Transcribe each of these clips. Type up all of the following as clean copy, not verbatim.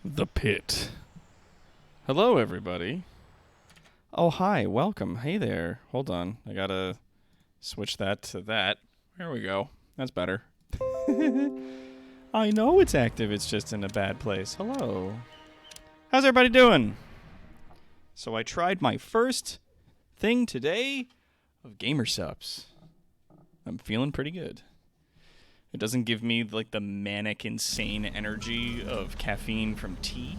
The Pit. Hello, everybody. Oh, hi. Welcome. Hey there. Hold on. I gotta switch that to that. There we go. That's better. I know it's active. It's just in a bad place. Hello. How's everybody doing? So I tried my first thing today of gamer subs. I'm feeling pretty good. It doesn't give me like the manic, insane energy of caffeine from tea.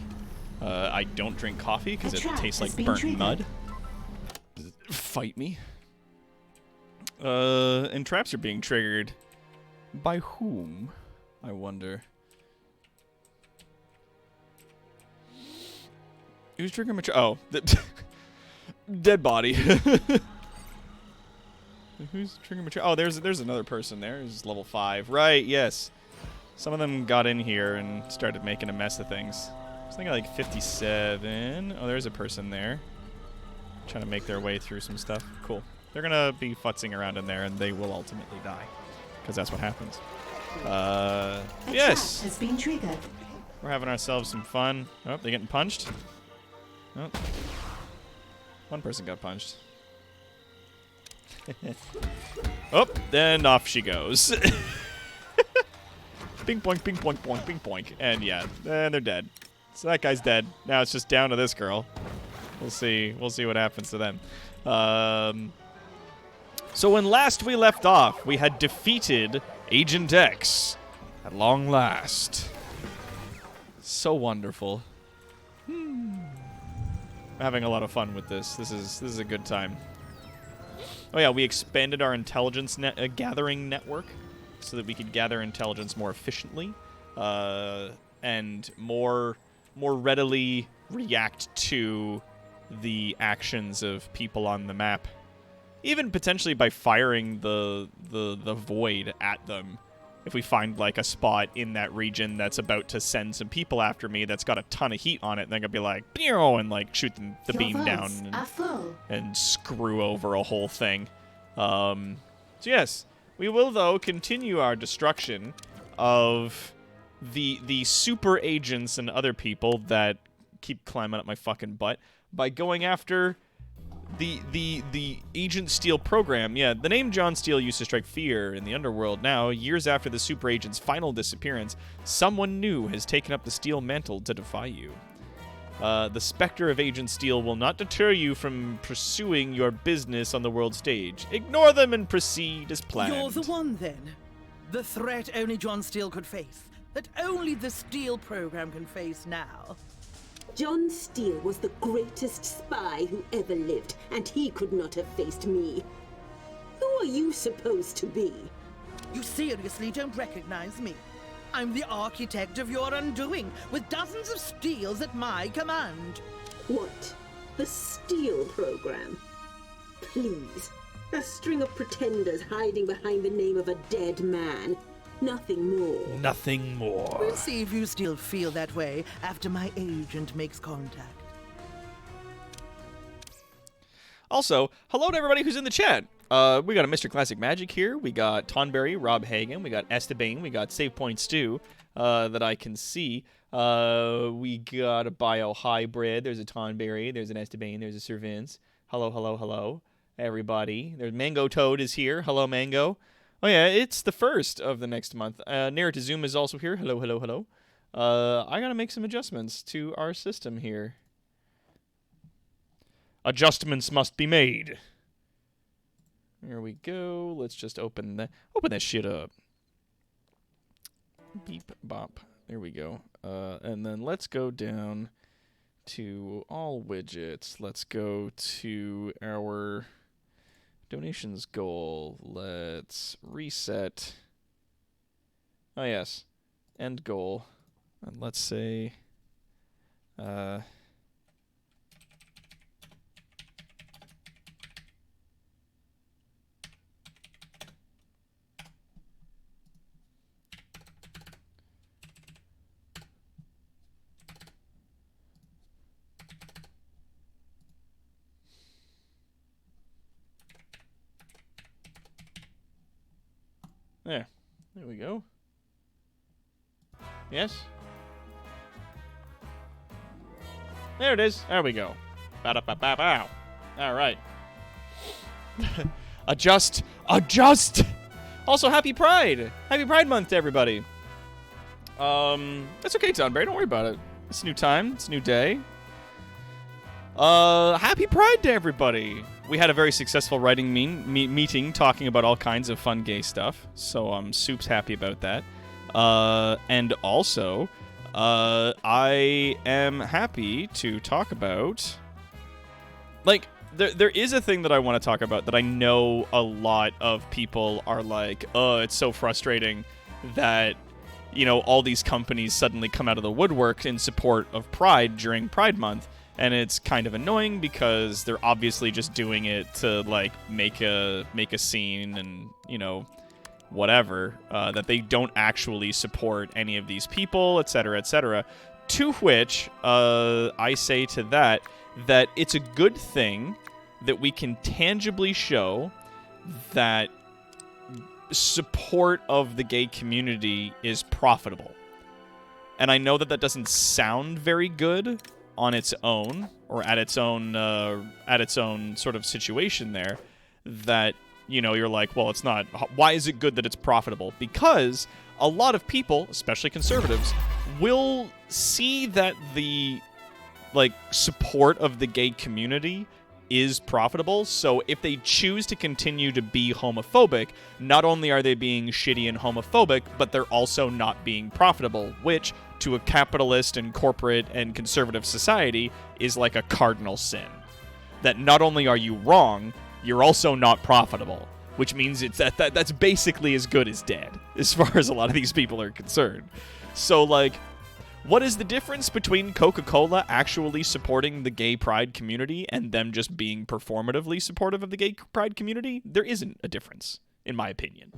I don't drink coffee because it tastes like burnt mud. Fight me. And traps are being triggered. By whom? I wonder. Who's triggering my oh, dead body. Who's triggering my oh, there's another person there. Who's level 5. Right, yes. Some of them got in here and started making a mess of things. I was thinking like 57. Oh, there's a person there. Trying to make their way through some stuff. Cool. They're going to be futzing around in there, and they will ultimately die. Because that's what happens. Yes! Has been triggered. We're having ourselves some fun. Oh, they're getting punched. Oh. One person got punched. Oh, then off she goes. Bing boink, bing boink, boink, bing boink. And yeah, and they're dead. So that guy's dead. Now it's just down to this girl. We'll see what happens to them. So when last we left off, we had defeated Agent X at long last. So wonderful. I'm having a lot of fun with this. This is a good time. Oh yeah, we expanded our intelligence gathering network so that we could gather intelligence more efficiently and more readily react to the actions of people on the map. Even potentially by firing the void at them. If we find like a spot in that region that's about to send some people after me that's got a ton of heat on it, then I'm gonna be like, pew, and like shoot the beam down and screw over a whole thing. So yes, we will though continue our destruction of the super agents and other people that keep climbing up my fucking butt by going after the Agent Steel program. Yeah, the name John Steele used to strike fear in the underworld. Now, years after the super agent's final disappearance, someone new has taken up the steel mantle to defy you. The specter of Agent Steel will not deter you from pursuing your business on the world stage. Ignore them and proceed as planned. You're the one, then. The threat only John Steele could face. That only the Steel program can face now. John Steele was the greatest spy who ever lived, and he could not have faced me. Who are you supposed to be? You seriously don't recognize me? I'm the architect of your undoing, with dozens of Steels at my command. What? The Steel program? Please. A string of pretenders hiding behind the name of a dead man. Nothing more. Nothing more. We'll see if you still feel that way after my agent makes contact. Also, hello to everybody who's in the chat. We got a Mr. Classic Magic here. We got Tonberry, Rob Hagen. We got Esteban. We got Save Point Stew that I can see. We got a Bio Hybrid. There's a Tonberry. There's an Esteban. There's a Sir Vince. Hello, hello, hello, everybody. There's Mango Toad is here. Hello, Mango. Oh yeah, it's the first of the next month. Near to Zoom is also here. Hello, hello, hello. I gotta make some adjustments to our system here. Adjustments must be made. There we go. Let's just open that shit up. Beep bop. There we go. And then let's go down to all widgets. Let's go to our donations goal. Let's reset. Oh yes, end goal. And let's say there we go. Yes? There it is. There we go. Ba-da-ba-ba-bow. All right. Adjust. Also, happy Pride. Happy Pride Month to everybody. That's okay, Tonberry. Don't worry about it. It's a new time. It's a new day. Happy Pride to everybody. We had a very successful writing meeting talking about all kinds of fun gay stuff. So, Soup's happy about that. And also, I am happy to talk about, like, there is a thing that I want to talk about that I know a lot of people are like, it's so frustrating that, you know, all these companies suddenly come out of the woodwork in support of Pride during Pride Month. And it's kind of annoying because they're obviously just doing it to, like, make a scene and, you know, whatever, that they don't actually support any of these people, etc., etc. To which I say to that it's a good thing that we can tangibly show that support of the gay community is profitable. And I know that that doesn't sound very good on its own, or at its own sort of situation there, that, you know, you're like, well, it's not. Why is it good that it's profitable? Because a lot of people, especially conservatives, will see that the, like, support of the gay community is profitable. So if they choose to continue to be homophobic, not only are they being shitty and homophobic, but they're also not being profitable, which to a capitalist and corporate and conservative society is like a cardinal sin. That not only are you wrong, you're also not profitable, which means it's that's basically as good as dead, as far as a lot of these people are concerned. So, like, what is the difference between Coca-Cola actually supporting the gay pride community and them just being performatively supportive of the gay pride community? There isn't a difference, in my opinion.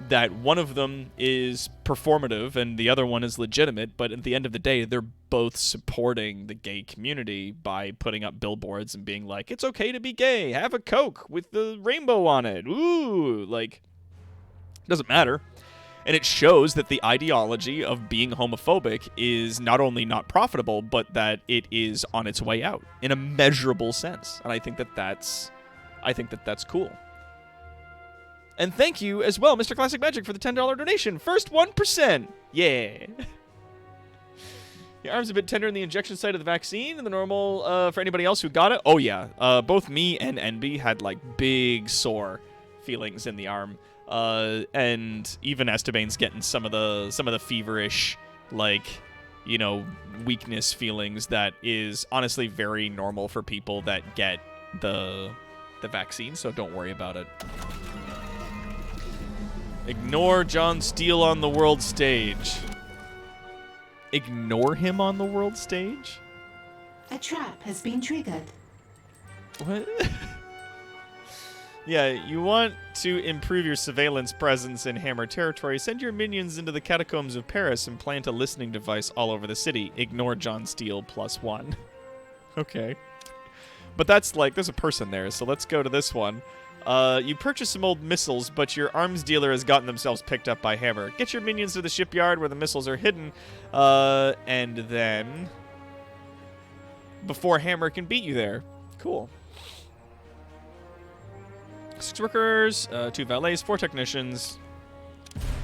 That one of them is performative and the other one is legitimate, but at the end of the day, they're both supporting the gay community by putting up billboards and being like, it's okay to be gay, have a Coke with the rainbow on it, ooh, like, it doesn't matter. And it shows that the ideology of being homophobic is not only not profitable, but that it is on its way out in a measurable sense. And I think that that's cool. And thank you as well, Mr. Classic Magic, for the $10 donation. First 1%. Yeah. Your arm's a bit tender in the injection site of the vaccine and the normal for anybody else who got it. Oh, yeah. Both me and NB had, like, big sore feelings in the arm. And even Estebane's getting some of the feverish, like, you know, weakness feelings that is honestly very normal for people that get the vaccine, so don't worry about it. Ignore John Steele on the world stage. Ignore him on the world stage? A trap has been triggered. What? Yeah, you want to improve your surveillance presence in Hammer territory, send your minions into the catacombs of Paris and plant a listening device all over the city. Ignore John Steele +1. Okay. But that's like, there's a person there, so let's go to this one. You purchased some old missiles, but your arms dealer has gotten themselves picked up by Hammer. Get your minions to the shipyard where the missiles are hidden, and then before Hammer can beat you there. Cool. 6 workers, 2 valets, 4 technicians,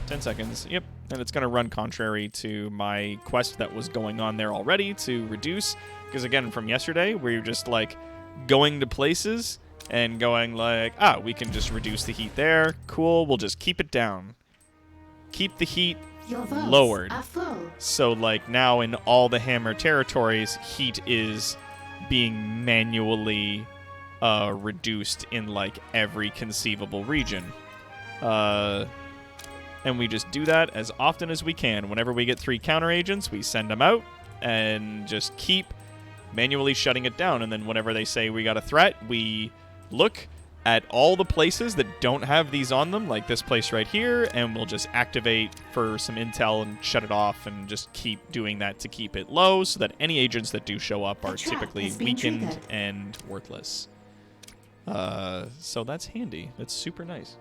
10 seconds. Yep, and it's going to run contrary to my quest that was going on there already to reduce. Because again, from yesterday, where you're just like going to places and going like, we can just reduce the heat there. Cool, we'll just keep it down. Keep the heat lowered. So like now in all the Hammer territories, heat is being manually reduced in like every conceivable region. And we just do that as often as we can. Whenever we get 3 counter agents, we send them out and just keep manually shutting it down. And then whenever they say we got a threat, we look at all the places that don't have these on them, like this place right here, and we'll just activate for some intel and shut it off and just keep doing that to keep it low so that any agents that do show up are typically weakened and worthless. So that's handy. That's super nice.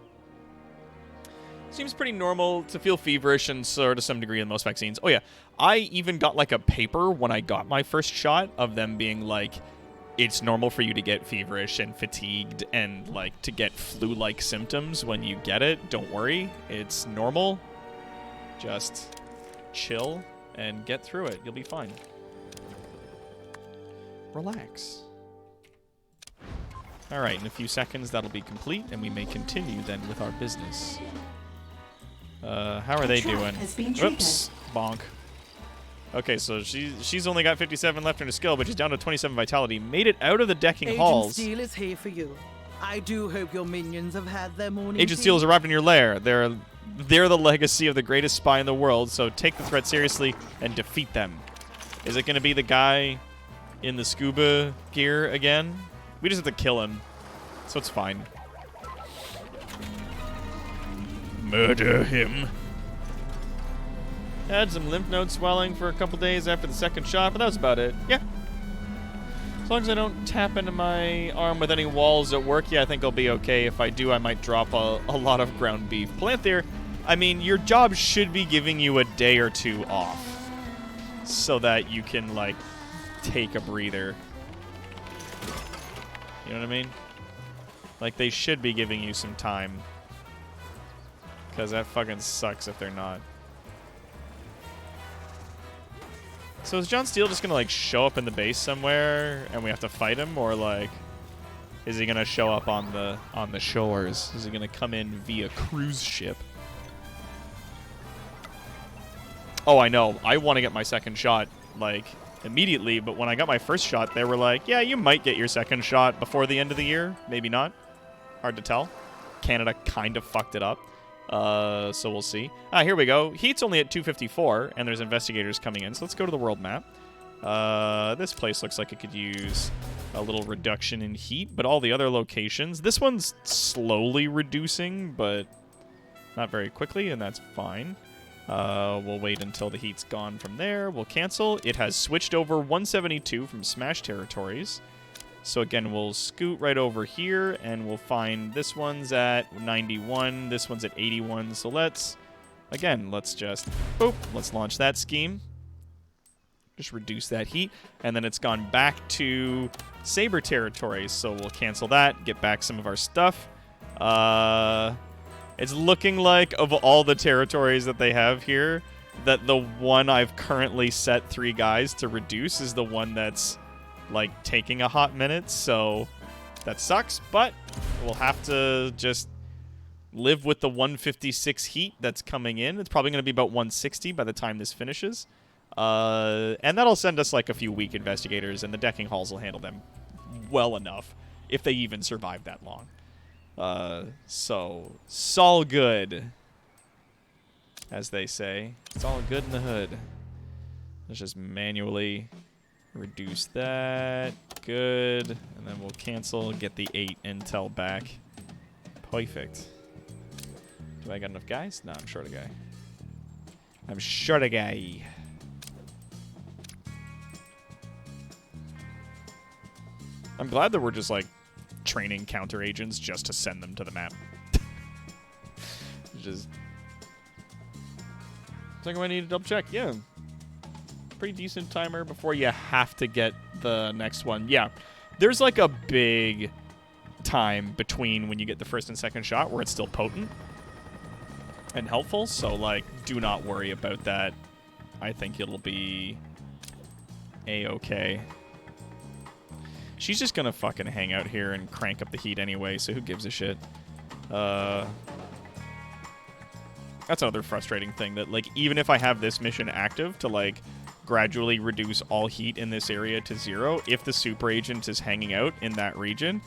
Seems pretty normal to feel feverish and sort to some degree in most vaccines. Oh yeah, I even got like a paper when I got my first shot of them being like, it's normal for you to get feverish and fatigued and like to get flu-like symptoms when you get it. Don't worry, it's normal. Just chill and get through it. You'll be fine. Relax. All right, in a few seconds that'll be complete and we may continue then with our business. How are they doing? Oops, bonk. Okay, so she's only got 57 left in her skill, but she's down to 27 vitality. Made it out of the decking halls. Agent Steel is here for you. I do hope your minions have had their morning Agent tea. Steel has arrived in your lair. They're the legacy of the greatest spy in the world, so take the threat seriously and defeat them. Is it going to be the guy in the scuba gear again? We just have to kill him, so it's fine. Murder him. Had some lymph node swelling for a couple days after the second shot, but that was about it. Yeah. As long as I don't tap into my arm with any walls at work, yeah, I think I'll be okay. If I do, I might drop a lot of ground beef. Planthier, I mean, your job should be giving you a day or two off so that you can, like, take a breather. You know what I mean? Like, they should be giving you some time. Because that fucking sucks if they're not. So is John Steele just going to, like, show up in the base somewhere and we have to fight him? Or, like, is he going to show up on the shores? Is he going to come in via cruise ship? Oh, I know. I want to get my second shot, like, immediately. But when I got my first shot, they were like, yeah, you might get your second shot before the end of the year. Maybe not. Hard to tell. Canada kind of fucked it up. So we'll see. Here we go. Heat's only at 254, and there's investigators coming in. So let's go to the world map. This place looks like it could use a little reduction in heat, but all the other locations... This one's slowly reducing, but not very quickly, and that's fine. We'll wait until the heat's gone from there. We'll cancel. It has switched over 172 from Smash territories. So again, we'll scoot right over here, and we'll find this one's at 91, this one's at 81. So let's just, boop, let's launch that scheme. Just reduce that heat, and then it's gone back to Saber territories. So we'll cancel that, get back some of our stuff. It's looking like, of all the territories that they have here, that the one I've currently set 3 guys to reduce is the one that's like taking a hot minute, so that sucks, but we'll have to just live with the 156 heat that's coming in. It's probably going to be about 160 by the time this finishes, and that'll send us like a few weak investigators, and the decking halls will handle them well enough if they even survive that long. So it's all good, as they say. It's all good in the hood. Let's just manually reduce that. Good. And then we'll cancel, get the 8 intel back. Perfect. Do I got enough guys? No, I'm short a guy. I'm short a guy. I'm glad that we're just, like, training counter agents just to send them to the map. Just... I think I might need to double check. Yeah. Pretty decent timer before you have to get the next one. Yeah, there's like a big time between when you get the first and second shot where it's still potent and helpful, so like do not worry about that. I think it'll be a-okay. She's just gonna fucking hang out here and crank up the heat anyway, so who gives a shit. That's another frustrating thing, that like even if I have this mission active to like gradually reduce all heat in this area to 0, if the super agent is hanging out in that region,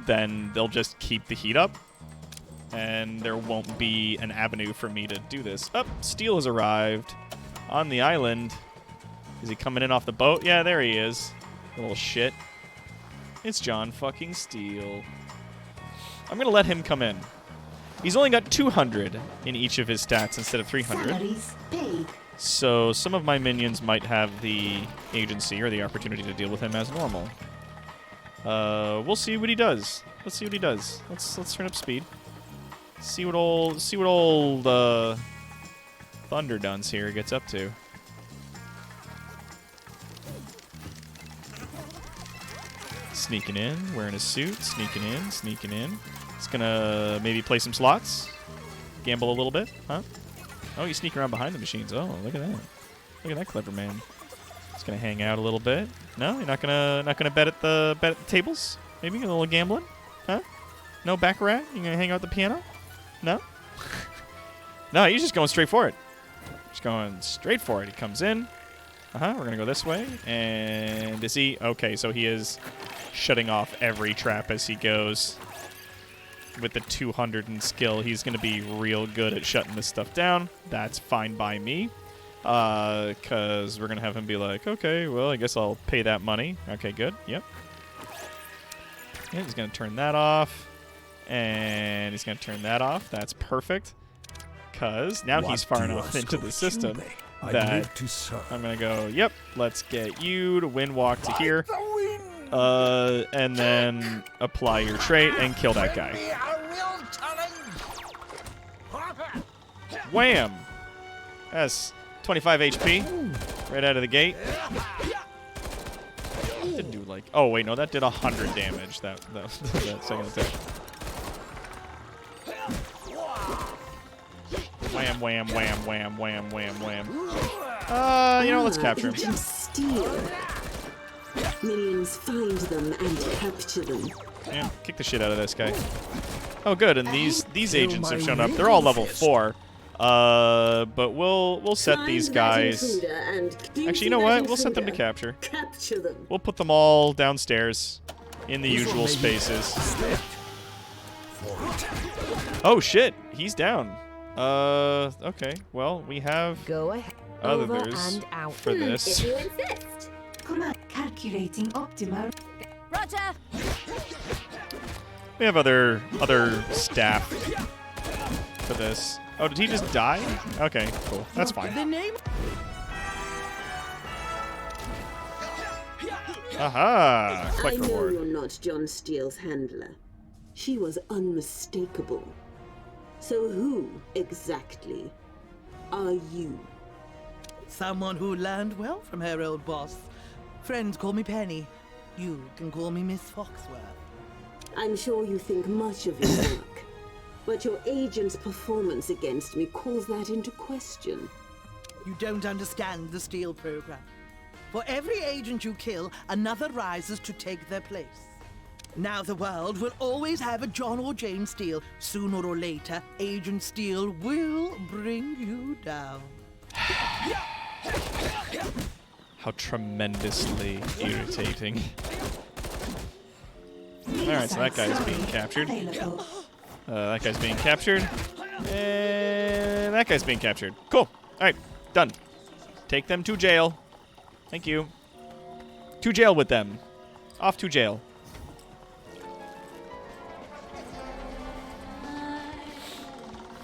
then they'll just keep the heat up, and there won't be an avenue for me to do this. Oh, Steel has arrived on the island. Is he coming in off the boat? Yeah, there he is. Little shit. It's John fucking Steel. I'm gonna let him come in. He's only got 200 in each of his stats instead of 300. Salaries paid. So some of my minions might have the agency or the opportunity to deal with him as normal. We'll see what he does. Let's see what he does. Let's turn up speed. See what old Thunder Duns here gets up to. Sneaking in, wearing a suit, sneaking in, sneaking in. It's gonna maybe play some slots, gamble a little bit, huh? Oh, you sneak around behind the machines. Oh, look at that! Look at that clever man. He's gonna hang out a little bit. No, you're not gonna bet at the tables. Maybe a little gambling, huh? No baccarat. You gonna hang out at the piano? No. No, he's just going straight for it. Just going straight for it. He comes in. We're gonna go this way. And is he okay? So he is shutting off every trap as he goes. With the 200 in skill, he's gonna be real good at shutting this stuff down. That's fine by me. Cause we're gonna have him be like, okay, well, I guess I'll pay that money. Okay, good. Yep. Yeah, he's gonna turn that off. And he's gonna turn that off. That's perfect. Cause now he's far enough into the system that I'm gonna go, yep, let's get you to wind walk to here. And then apply your trait and kill that guy. Wham! That's 25 HP right out of the gate. Didn't do like, oh wait, no, that did 100 damage. That second attack. Wham, wham, wham, wham, wham, wham, wham. You know, let's capture him. Agent Steel. Minions find them and capture them. Yeah, kick the shit out of this guy. Oh, good, and these agents have shown up. They're all level 4. But we'll set these guys. Actually, you know what? We'll set them to capture. Capture them. We'll put them all downstairs in the usual spaces. Oh shit, he's down. Okay. Well, we have others for this. If you insist. Calculating optimal. Roger. We have other staff for this. Oh, did he just die? Okay, cool. That's fine. Aha! Collect I know reward. you're not John Steele's handler. She was unmistakable. So who, exactly, are you? Someone who learned well from her old boss. Friends call me Penny. You can call me Miss Foxworth. I'm sure you think much of your work, but your agent's performance against me calls that into question. You don't understand the Steel program. For every agent you kill, another rises to take their place. Now the world will always have a John or Jane Steele. Sooner or later, Agent Steele will bring you down. How tremendously irritating. Alright, so that guy's being captured. That guy's being captured. And that guy's being captured. Cool. Alright, done. Take them to jail. Thank you. To jail with them. Off to jail.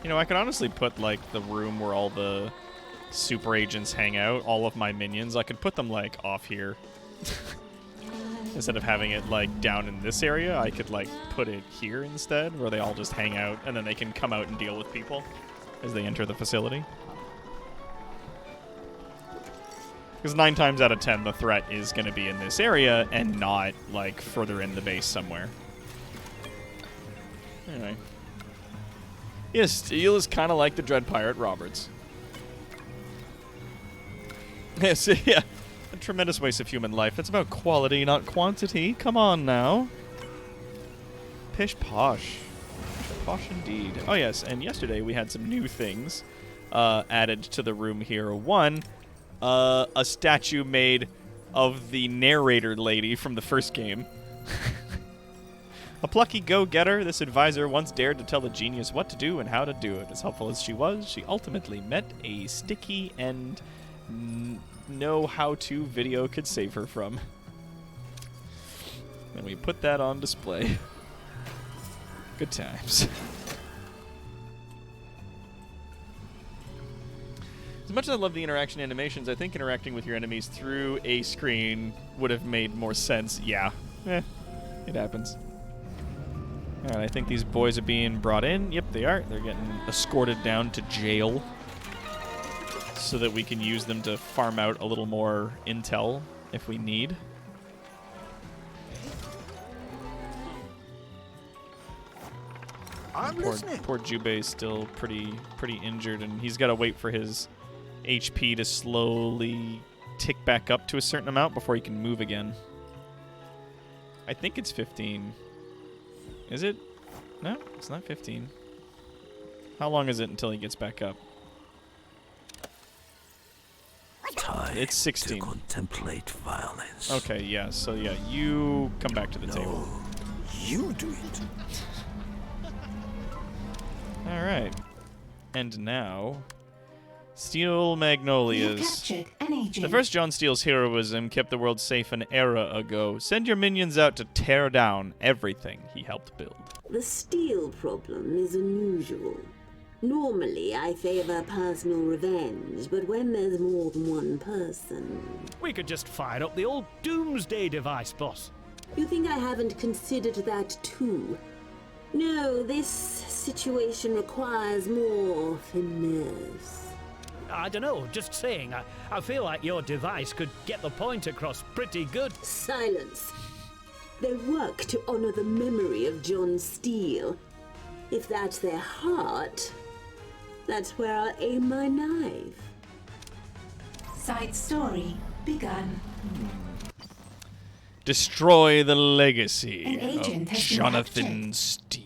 You know, I could honestly put, like, the room where all the super agents hang out, all of my minions, I could put them, like, off here. Instead of having it, like, down in this area, I could, like, put it here instead, where they all just hang out, and then they can come out and deal with people as they enter the facility. Because 9 times out of 10, the threat is going to be in this area, and not, like, further in the base somewhere. Anyway. Yeah, Steel is kind of like the Dread Pirate Roberts. Yes, yeah. A tremendous waste of human life. It's about quality, not quantity. Come on now. Pish posh. Pish posh indeed. Oh yes, and yesterday we had some new things added to the room here. One, a statue made of the narrator lady from the first game. A plucky go-getter, this advisor once dared to tell a genius what to do and how to do it. As helpful as she was, she ultimately met a sticky and know-how-to video could save her from. And we put that on display. Good times. As much as I love the interaction animations, I think interacting with your enemies through a screen would have made more sense. Yeah. It happens. Alright, I think these boys are being brought in. Yep, they are. They're getting escorted down to jail so that we can use them to farm out a little more intel if we need. I'm listening. Poor Jubei's still pretty injured, and he's got to wait for his HP to slowly tick back up to a certain amount before he can move again. I think it's 15. Is it? No, it's not 15. How long is it until he gets back up? Time It's 16. to contemplate violence. Okay, yeah, so yeah, you come back to the table. No, you do it. Alright. And now, Steel We have Magnolias. captured an agent. The first John Steele's heroism kept the world safe an era ago. Send your minions out to tear down everything he helped build. The steel problem is unusual. Normally, I favor personal revenge, but when there's more than one person... We could just fire up the old doomsday device, boss. You think I haven't considered that too? No, this situation requires more finesse. I don't know, just saying. I feel like your device could get the point across pretty good. Silence. They work to honor the memory of John Steele. If that's their heart, that's where I'll aim my knife. Side story begun. Destroy the legacy An agent of has been Jonathan Steele.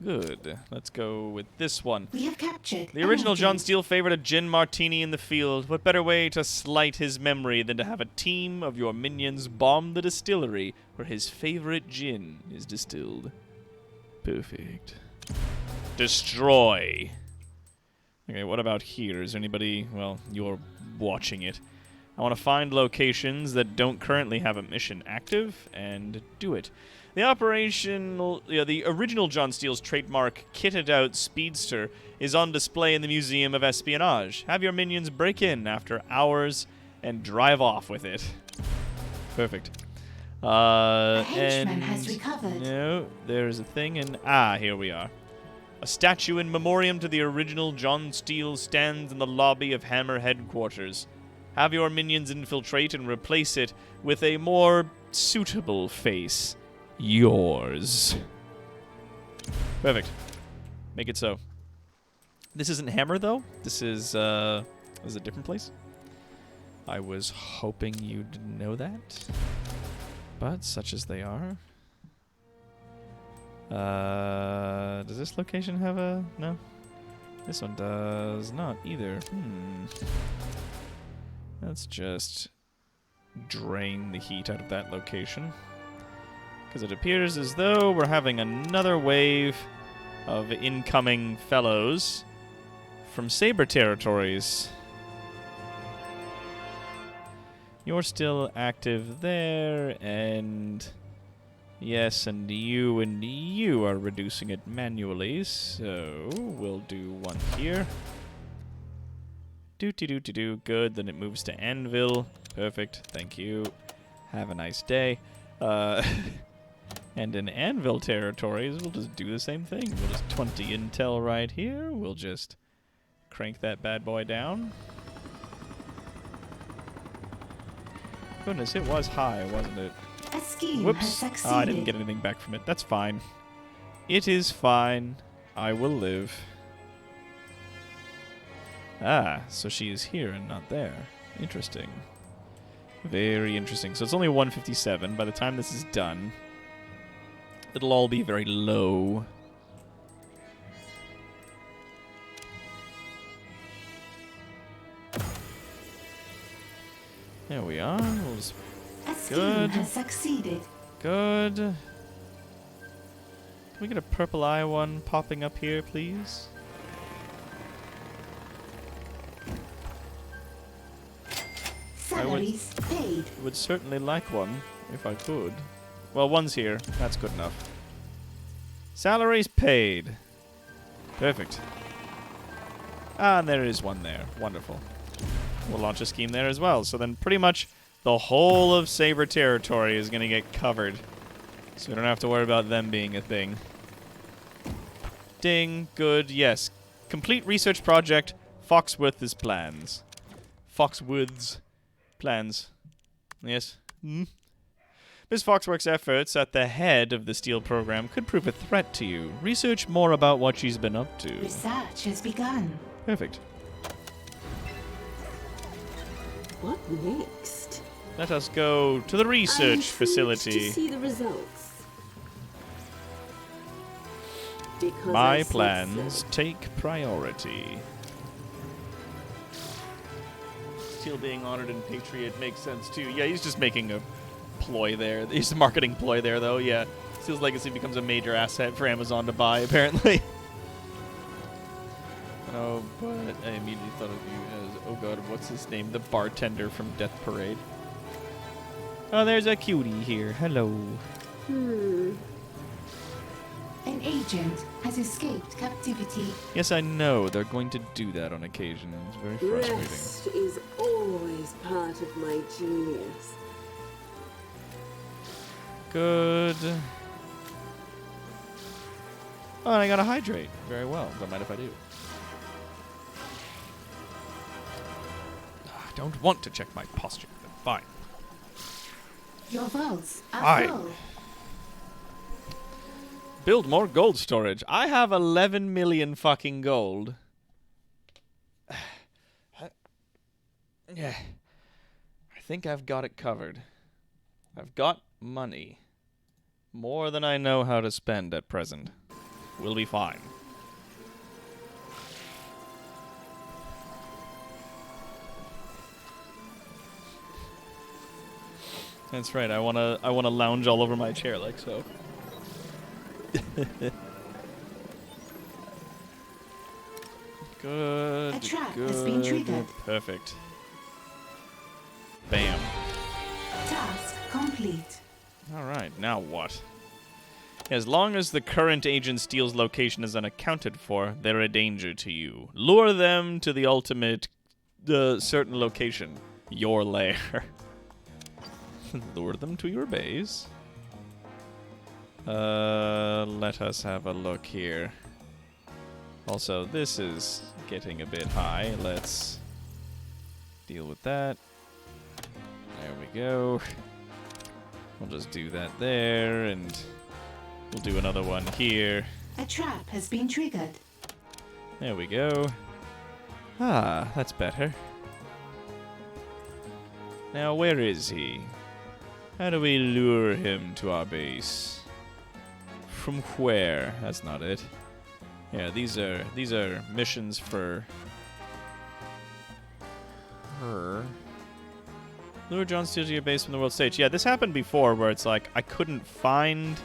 Good. Let's go with this one. We have captured The an original John agent. Steele favored a gin martini in the field. What better way to slight his memory than to have a team of your minions bomb the distillery where his favorite gin is distilled? Perfect. Destroy. Okay, what about here? Is there anybody... Well, you're watching it. I want to find locations that don't currently have a mission active and do it. The the original John Steele's trademark kitted out speedster is on display in the Museum of Espionage. Have your minions break in after hours and drive off with it. Perfect. The henchman has recovered. No, there's a thing and here we are. A statue in memoriam to the original John Steele stands in the lobby of Hammer headquarters. Have your minions infiltrate and replace it with a more suitable face. Yours. Perfect. Make it so. This isn't Hammer, though. This is a different place. I was hoping you'd know that. But such as they are. Does this location have a... No? This one does not either. Let's just drain the heat out of that location. Because it appears as though we're having another wave of incoming fellows from Saber territories. You're still active there, and yes, and you are reducing it manually, so we'll do one here. Do. Good. Then it moves to Anvil. Perfect. Thank you. Have a nice day. And in Anvil territories, we'll just do the same thing. We'll just 20 intel right here. We'll just crank that bad boy down. Goodness, it was high, wasn't it? A scheme has Whoops. succeeded. Oh, I didn't get anything back from it. That's fine. It is fine. I will live. So she is here and not there. Interesting. Very interesting. So it's only 157. By the time this is done, it'll all be very low. There we are. We'll just A scheme Good. has succeeded. Good. Can we get a purple eye one popping up here, please? Salaries paid. Would certainly like one, if I could. Well, one's here. That's good enough. Salaries paid. Perfect. And there is one there. Wonderful. We'll launch a scheme there as well. So then pretty much the whole of Saber territory is going to get covered. So we don't have to worry about them being a thing. Ding. Good. Yes. Complete research project. Foxworth's plans. Foxworth's plans. Yes. Hmm? Miss Foxworth's efforts at the head of the Steel program could prove a threat to you. Research more about what she's been up to. Research has begun. Perfect. What next? Let us go to the I'm research intrigued facility. to see the results. Because I My said plans so. take priority. Steel being honored in Patriot makes sense too. Yeah, he's just making a ploy there. He's a marketing ploy there, though. Yeah, Steel's legacy becomes a major asset for Amazon to buy, apparently. Oh, but I immediately thought of you as, oh god, what's his name? The bartender from Death Parade. Oh, there's a cutie here. Hello. An agent has escaped captivity. Yes, I know. They're going to do that on occasion. It's very frustrating. Rest is always part of my genius. Good. Oh, and I gotta hydrate. Very well. Don't mind if I do. I don't want to check my posture, but fine. Your vaults are Aye. full. Build more gold storage. I have 11 million fucking gold. Yeah. I think I've got it covered. I've got money. More than I know how to spend at present. We'll be fine. That's right. I wanna lounge all over my chair like so. Good. A trap good, has been triggered. Perfect. Bam. Task complete. All right. Now what? As long as the current Agent Steel's location is unaccounted for, they're a danger to you. Lure them to the ultimate, certain location, your lair. Lure them to your base. Let us have a look here. Also, this is getting a bit high. Let's deal with that. There we go. We'll just do that there, and we'll do another one here. A trap has been triggered. There we go. Ah, that's better. Now, where is he? How do we lure him to our base? From where? That's not it. Yeah, these are missions for her. Lure John Steele to your base from the world stage. Yeah, this happened before where it's like I couldn't find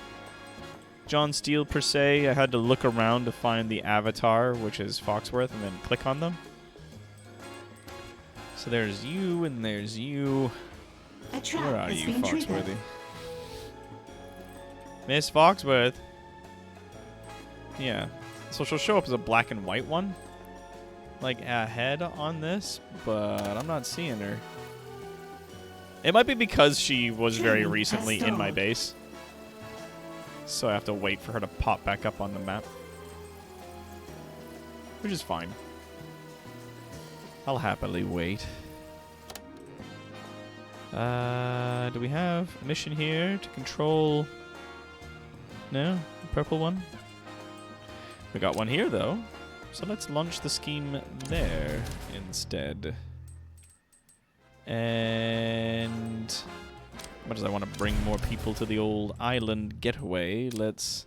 John Steele per se. I had to look around to find the avatar, which is Foxworth, and then click on them. So there's you and there's you. A trap Where are has you, been triggered. Foxworthy? Miss Foxworth. Yeah. So she'll show up as a black and white one. Like ahead on this, but I'm not seeing her. It might be because she was very Training recently has in my stalled. base. So I have to wait for her to pop back up on the map. Which is fine. I'll happily wait. Do we have a mission here to control? No? The purple one? We got one here, though. So let's launch the scheme there instead. And much as I want to bring more people to the old island getaway, let's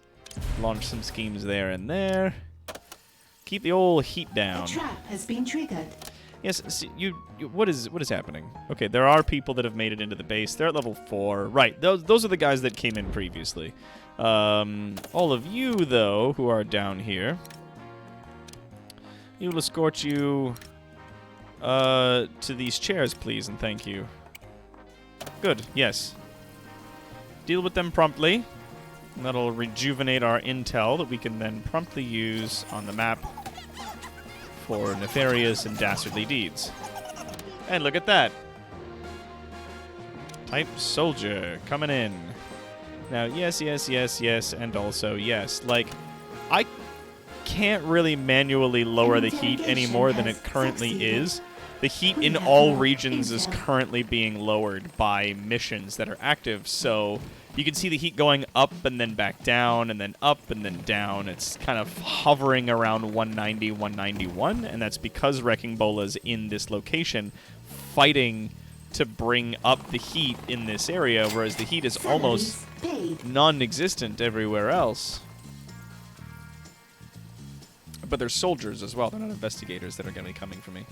launch some schemes there and there. Keep the old heat A down. trap has been triggered. Yes, see, you what is happening? Okay, there are people that have made it into the base. They're at level 4. Right, those are the guys that came in previously. All of you, though, who are down here, we will escort you to these chairs, please, and thank you. Good, yes. Deal with them promptly. And that'll rejuvenate our intel that we can then promptly use on the map for nefarious and dastardly deeds. And look at that. Type soldier coming in. Now, yes, yes, yes, yes, and also yes. Like, I can't really manually lower the heat any more than it currently is. The heat in all regions is currently being lowered by missions that are active, so you can see the heat going up and then back down and then up and then down. It's kind of hovering around 190, 191, and that's because Wrecking Bola's in this location fighting to bring up the heat in this area, whereas the heat is almost non-existent everywhere else. But there's soldiers as well. They're not investigators that are going to be coming for me.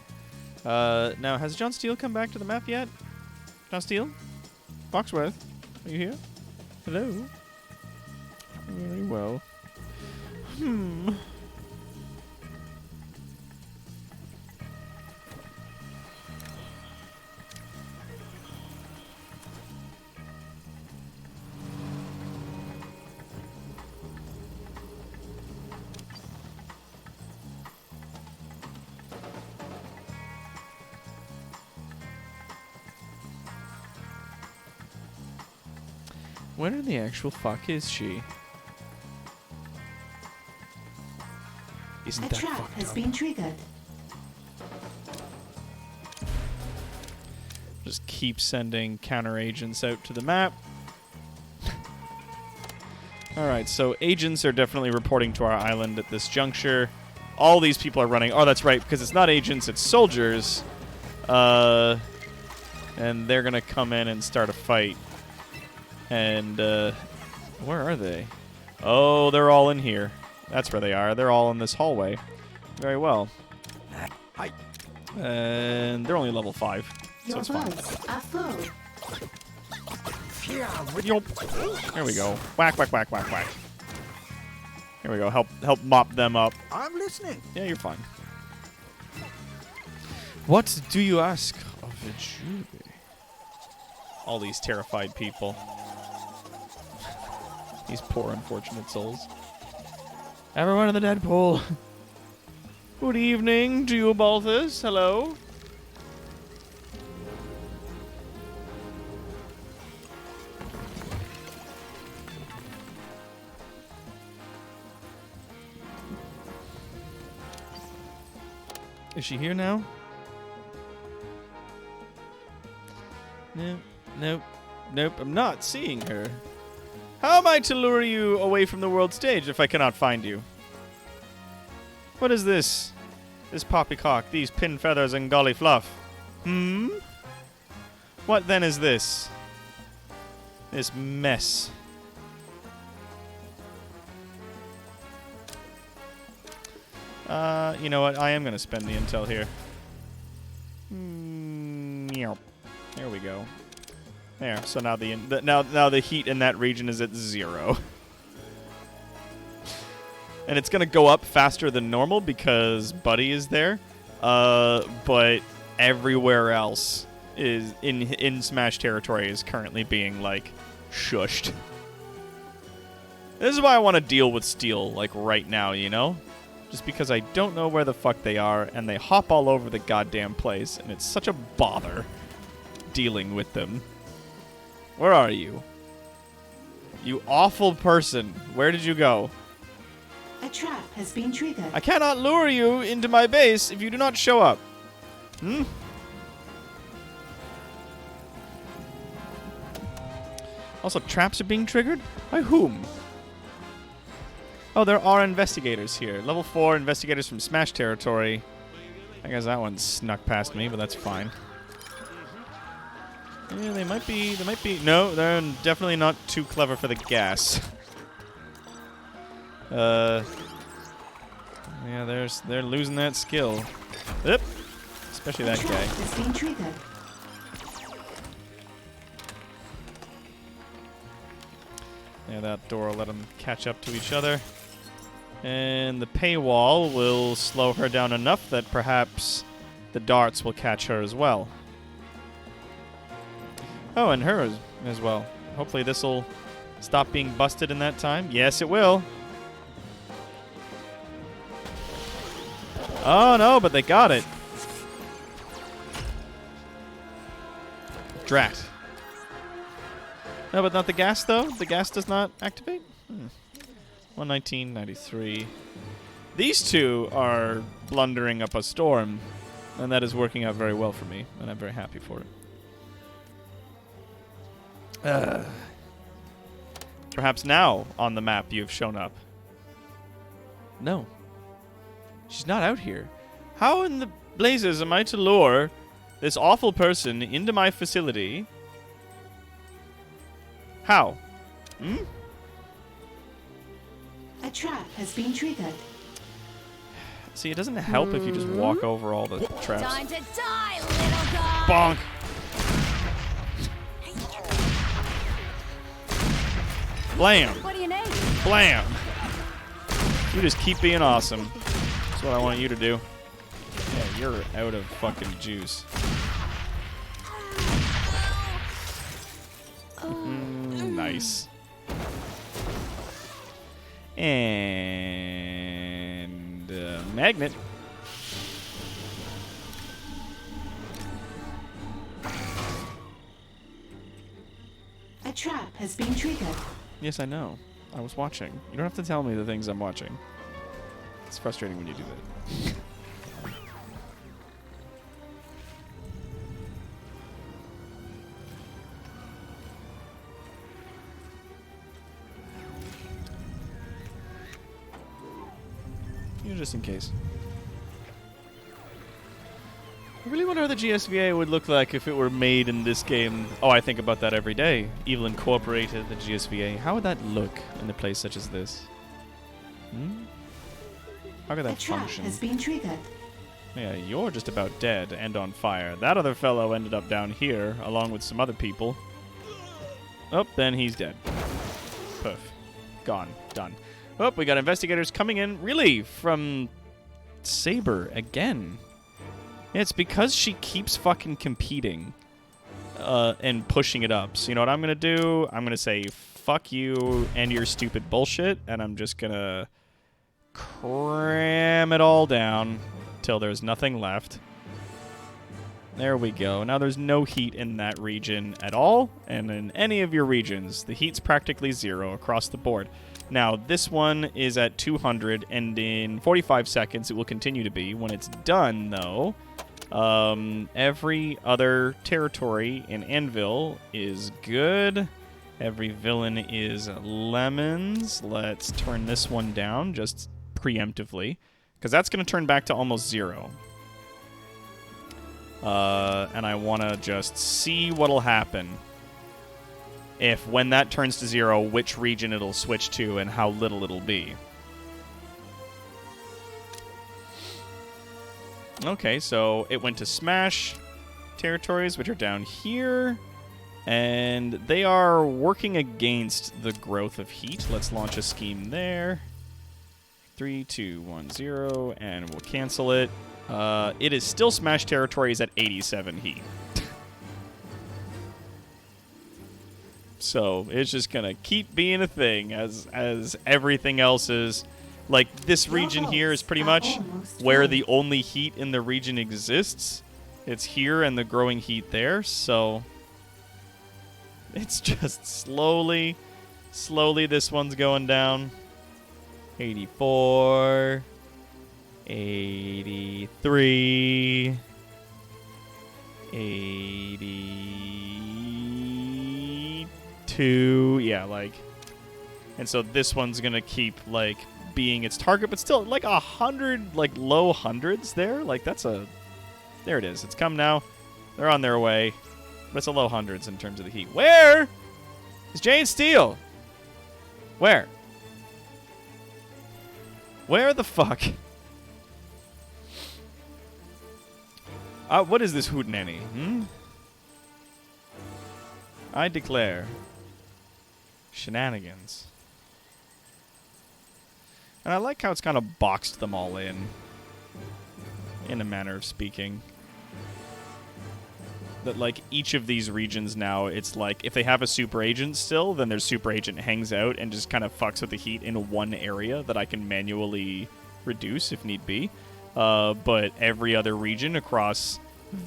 Now, has John Steele come back to the map yet? John Steele? Foxworth? Are you here? Hello? Very well. Where in the actual fuck is she? Isn't A that trap fucked has up? been triggered. Just keep sending counter agents out to the map. Alright, so agents are definitely reporting to our island at this juncture. All these people are running. Oh, that's right, because it's not agents, it's soldiers. And they're going to come in and start a fight. And, where are they? Oh, they're all in here. That's where they are. They're all in this hallway. Very well. Hi. And they're only level 5, so Your it's fine. votes are full. Yop. There we go. Whack, whack, whack, whack, whack. Here we go. Help mop them up. I'm listening. Yeah, you're fine. What do you ask of a Juby? All these terrified people. These poor unfortunate souls. Everyone in the dead pool. Good evening to you, Balthus. Hello. Is she here now? Nope, nope, nope. I'm not seeing her. How am I to lure you away from the world stage if I cannot find you? What is this? This poppycock, these pin feathers and golly fluff. What then is this? This mess. You know what? I am going to spend the intel here. Meow. There we go. There. So now now the heat in that region is at 0. And it's going to go up faster than normal because Buddy is there. But everywhere else is in Smash territory is currently being like shushed. This is why I want to deal with Steel like right now, you know? Just because I don't know where the fuck they are and they hop all over the goddamn place and it's such a bother dealing with them. Where are you? You awful person. Where did you go? A trap has been triggered. I cannot lure you into my base if you do not show up. Also, traps are being triggered? By whom? Oh, there are investigators here. Level 4 investigators from Smash territory. I guess that one snuck past me, but that's fine. Yeah, they might be. No, they're definitely not too clever for the gas. Yeah, they're losing that skill. Yep. Especially that A trap guy. has been triggered. Yeah, that door will let them catch up to each other. And the paywall will slow her down enough that perhaps the darts will catch her as well. Oh, and her as well. Hopefully this will stop being busted in that time. Yes, it will. Oh, no, but they got it. Drat. No, but not the gas, though? The gas does not activate? 119.93. These two are blundering up a storm, and that is working out very well for me, and I'm very happy for it. Perhaps now on the map you've shown up. No. She's not out here. How in the blazes am I to lure this awful person into my facility? How? Hmm? A trap has been triggered. See, it doesn't help if you just walk over all the traps. Time to die, little guy! Bonk! Blam! What do you need? Blam! You just keep being awesome. That's what I want you to do. Yeah, you're out of fucking juice. Nice. And magnet. A trap has been triggered. Yes, I know. I was watching. You don't have to tell me the things I'm watching. It's frustrating when you do that. Just in case. I really wonder how the GSVA would look like if it were made in this game. Oh, I think about that every day. Evil Incorporated, the GSVA. How would that look in a place such as this? How could A that trap function? has been triggered. Yeah, you're just about dead and on fire. That other fellow ended up down here, along with some other people. Oh, then he's dead. Poof. Gone. Done. Oh, we got investigators coming in. Really? From Saber again. Yeah, it's because she keeps fucking competing and pushing it up. So you know what I'm going to do? I'm going to say, fuck you and your stupid bullshit, and I'm just going to cram it all down till there's nothing left. There we go. Now there's no heat in that region at all, and in any of your regions, the heat's practically zero across the board. Now, this one is at 200, and in 45 seconds it will continue to be. When it's done, though, every other territory in Anvil is good. Every villain is lemons. Let's turn this one down just preemptively, because that's going to turn back to almost zero. And I want to just see what'll happen. If when that turns to zero, which region it'll switch to and how little it'll be. Okay, so it went to Smash territories, which are down here. And they are working against the growth of heat. Let's launch a scheme there. 3, 2, 1, 0, and we'll cancel it. It is still Smash territories at 87 heat. So it's just gonna keep being a thing as everything else is. Like, this region here is pretty much where the only heat in the region exists. It's here and the growing heat there, so it's just slowly this one's going down. 84, 83, 82, yeah, like, and so this one's gonna keep, like, being its target, but still, like, 100, like, low hundreds there, like, that's a, there it is, it's come now, they're on their way, but it's a low hundreds in terms of the heat. Where is Jane Steele? Where the fuck? What is this hootenanny? I declare shenanigans. And I like how it's kind of boxed them all in a manner of speaking. That, like, each of these regions now, it's like, if they have a super agent still, then their super agent hangs out and just kind of fucks with the heat in one area that I can manually reduce if need be. But every other region across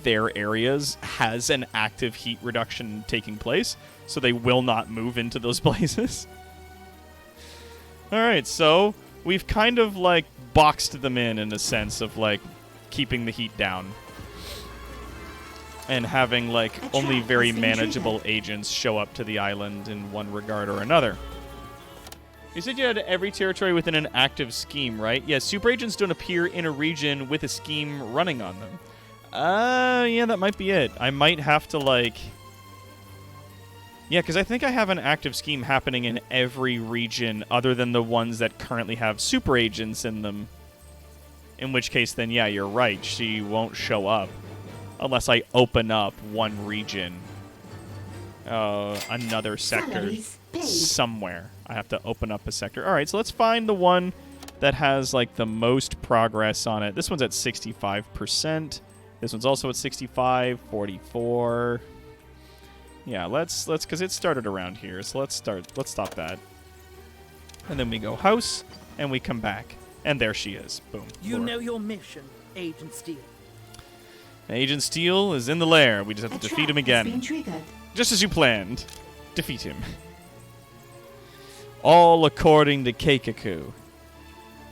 their areas has an active heat reduction taking place, so they will not move into those places. Alright, so we've kind of, like, boxed them in a sense of, like, keeping the heat down. And having, like, only very manageable agents show up to the island in one regard or another. You said you had every territory within an active scheme, right? Yeah, super agents don't appear in a region with a scheme running on them. Yeah, that might be it. I might have to, like... Yeah, because I think I have an active scheme happening in every region other than the ones that currently have super agents in them. In which case, then, yeah, you're right. She won't show up. Unless I open up one region. Another sector somewhere. I have to open up a sector. All right, so let's find the one that has, like, the most progress on it. This one's at 65%. This one's also at 65, 44. Yeah, let's because it started around here. So let's stop that. And then we go house and we come back. And there she is. Boom. You Laura. know your mission, Agent Steel. Agent Steel is in the lair. We just have to A defeat him trap has been again. triggered. Just as you planned. Defeat him. All according to Keikaku.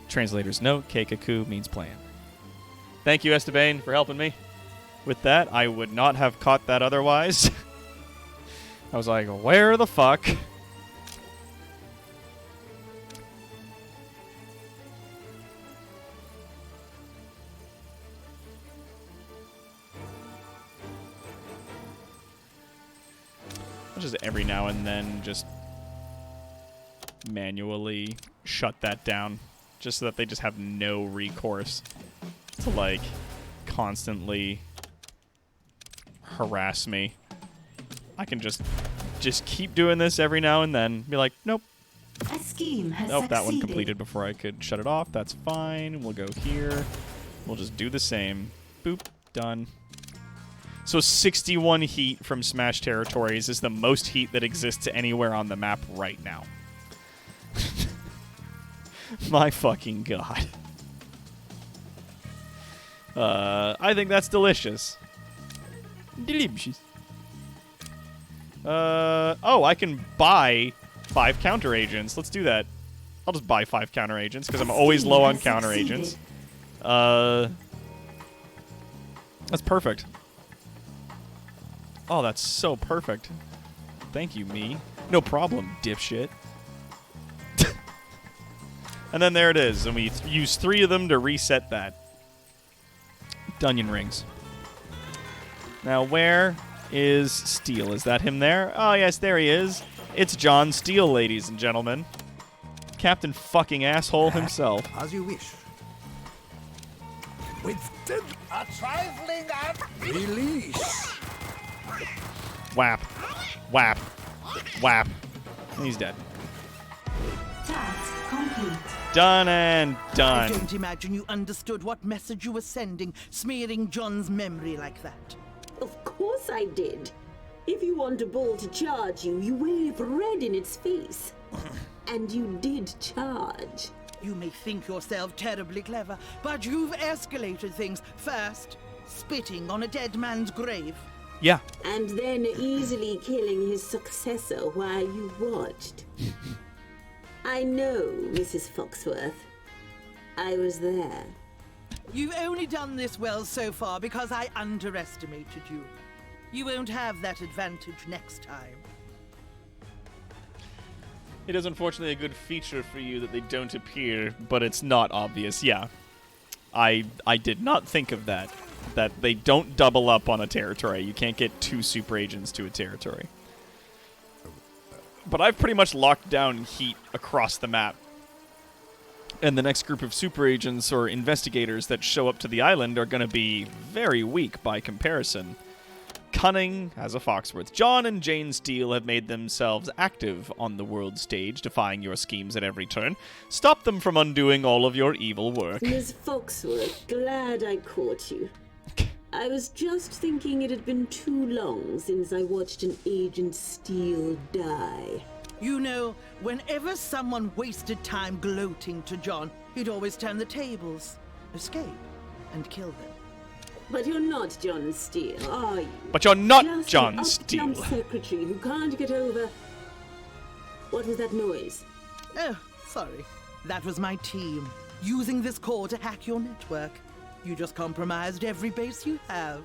Translator's note, Keikaku means plan. Thank you, Esteban, for helping me with that. I would not have caught that otherwise. I was like, where the fuck? I'll just every now and then just manually shut that down just so that they just have no recourse to, like, constantly harass me. I can just keep doing this every now and then. Be like, nope. A scheme has Nope, that one succeeded. completed before I could shut it off. That's fine. We'll go here. We'll just do the same. Boop. Done. So 61 heat from Smash Territories is the most heat that exists anywhere on the map right now. My fucking god. I think that's delicious. Delicious. Oh, I can buy 5 counter agents. Let's do that. I'll just buy 5 counter agents because I'm always low on counter agents. That's perfect. Oh, that's so perfect. Thank you, me. No problem, dipshit. And then there it is, and we use 3 of them to reset that. Dungeon rings. Now, where is Steel? Is that him there? Oh, yes, there he is. It's John Steel, ladies and gentlemen. Captain fucking asshole himself. As you wish. With a trifling and release. Whap. Whap. Whap. And he's dead. Task complete. Done and I done. don't imagine you understood what message you were sending, smearing John's memory like that. Of course I did. If you want a ball to charge you, you wave red in its face. And you did charge. You may think yourself terribly clever, but you've escalated things. First, spitting on a dead man's grave. Yeah. And then easily killing his successor while you watched. I know, Mrs. Foxworth. I was there. You've only done this well so far because I underestimated you. You won't have that advantage next time. It is unfortunately a good feature for you that they don't appear, but it's not obvious. Yeah. I did not think of that. That they don't double up on a territory. You can't get 2 super agents to a territory. But I've pretty much locked down heat across the map. And the next group of super agents or investigators that show up to the island are going to be very weak by comparison. Cunning as a Foxworth. John and Jane Steele have made themselves active on the world stage, defying your schemes at every turn. Stop them from undoing all of your evil work. Miss Foxworth, glad I caught you. I was just thinking it had been too long since I watched an Agent Steele die. You know, whenever someone wasted time gloating to John, he'd always turn the tables, escape, and kill them. But you're not John Steele, are you? But you're not Just John an Steele. up-jump secretary who can't get over... What was that noise? Oh, sorry. That was my team, using this core to hack your network. You just compromised every base you have.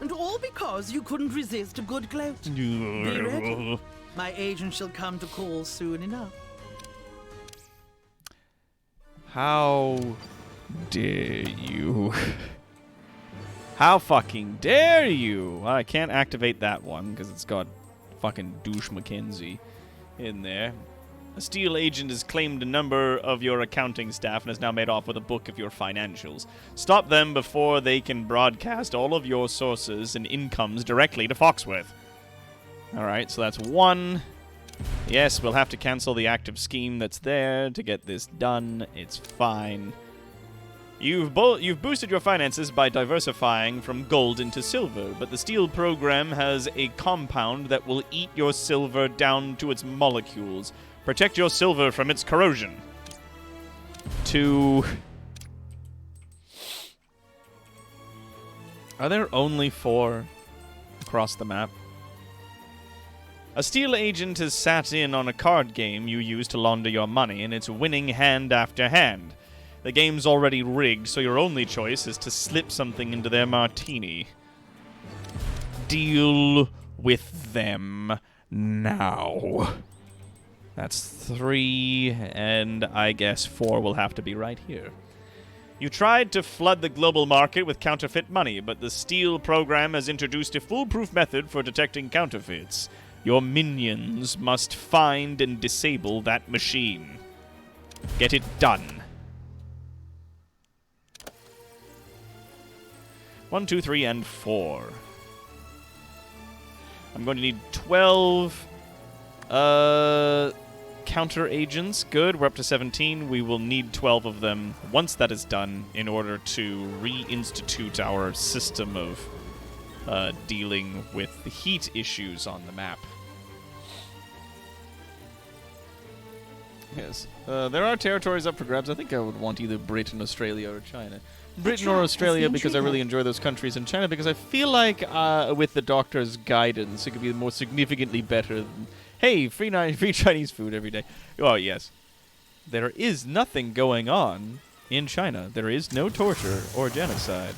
And all because you couldn't resist a good gloat. Be ready. My agent shall come to call soon enough. How dare you? How fucking dare you? Well, I can't activate that one because it's got fucking douche Mackenzie in there. A Steel agent has claimed a number of your accounting staff and has now made off with a book of your financials. Stop them before they can broadcast all of your sources and incomes directly to Foxworth. Alright, so that's one. Yes, we'll have to cancel the active scheme that's there to get this done. It's fine. You've boosted your finances by diversifying from gold into silver, but the Steel program has a compound that will eat your silver down to its molecules. Protect your silver from its corrosion. 2. Are there only 4 across the map? A Steel agent has sat in on a card game you use to launder your money, and it's winning hand after hand. The game's already rigged, so your only choice is to slip something into their martini. Deal with them now. That's 3, and I guess 4 will have to be right here. You tried to flood the global market with counterfeit money, but the Steel program has introduced a foolproof method for detecting counterfeits. Your minions must find and disable that machine. Get it done. 1, 2, 3, and 4. I'm going to need 12 counter agents. Good, we're up to 17. We will need 12 of them once that is done in order to reinstitute our system of dealing with the heat issues on the map. Yes. There are territories up for grabs. I think I would want either Britain, Australia, or China. Britain or Australia because I really enjoy those countries, and China because I feel like with the doctor's guidance it could be more significantly better than, hey, free Chinese food every day. Oh, yes. There is nothing going on in China. There is no torture or genocide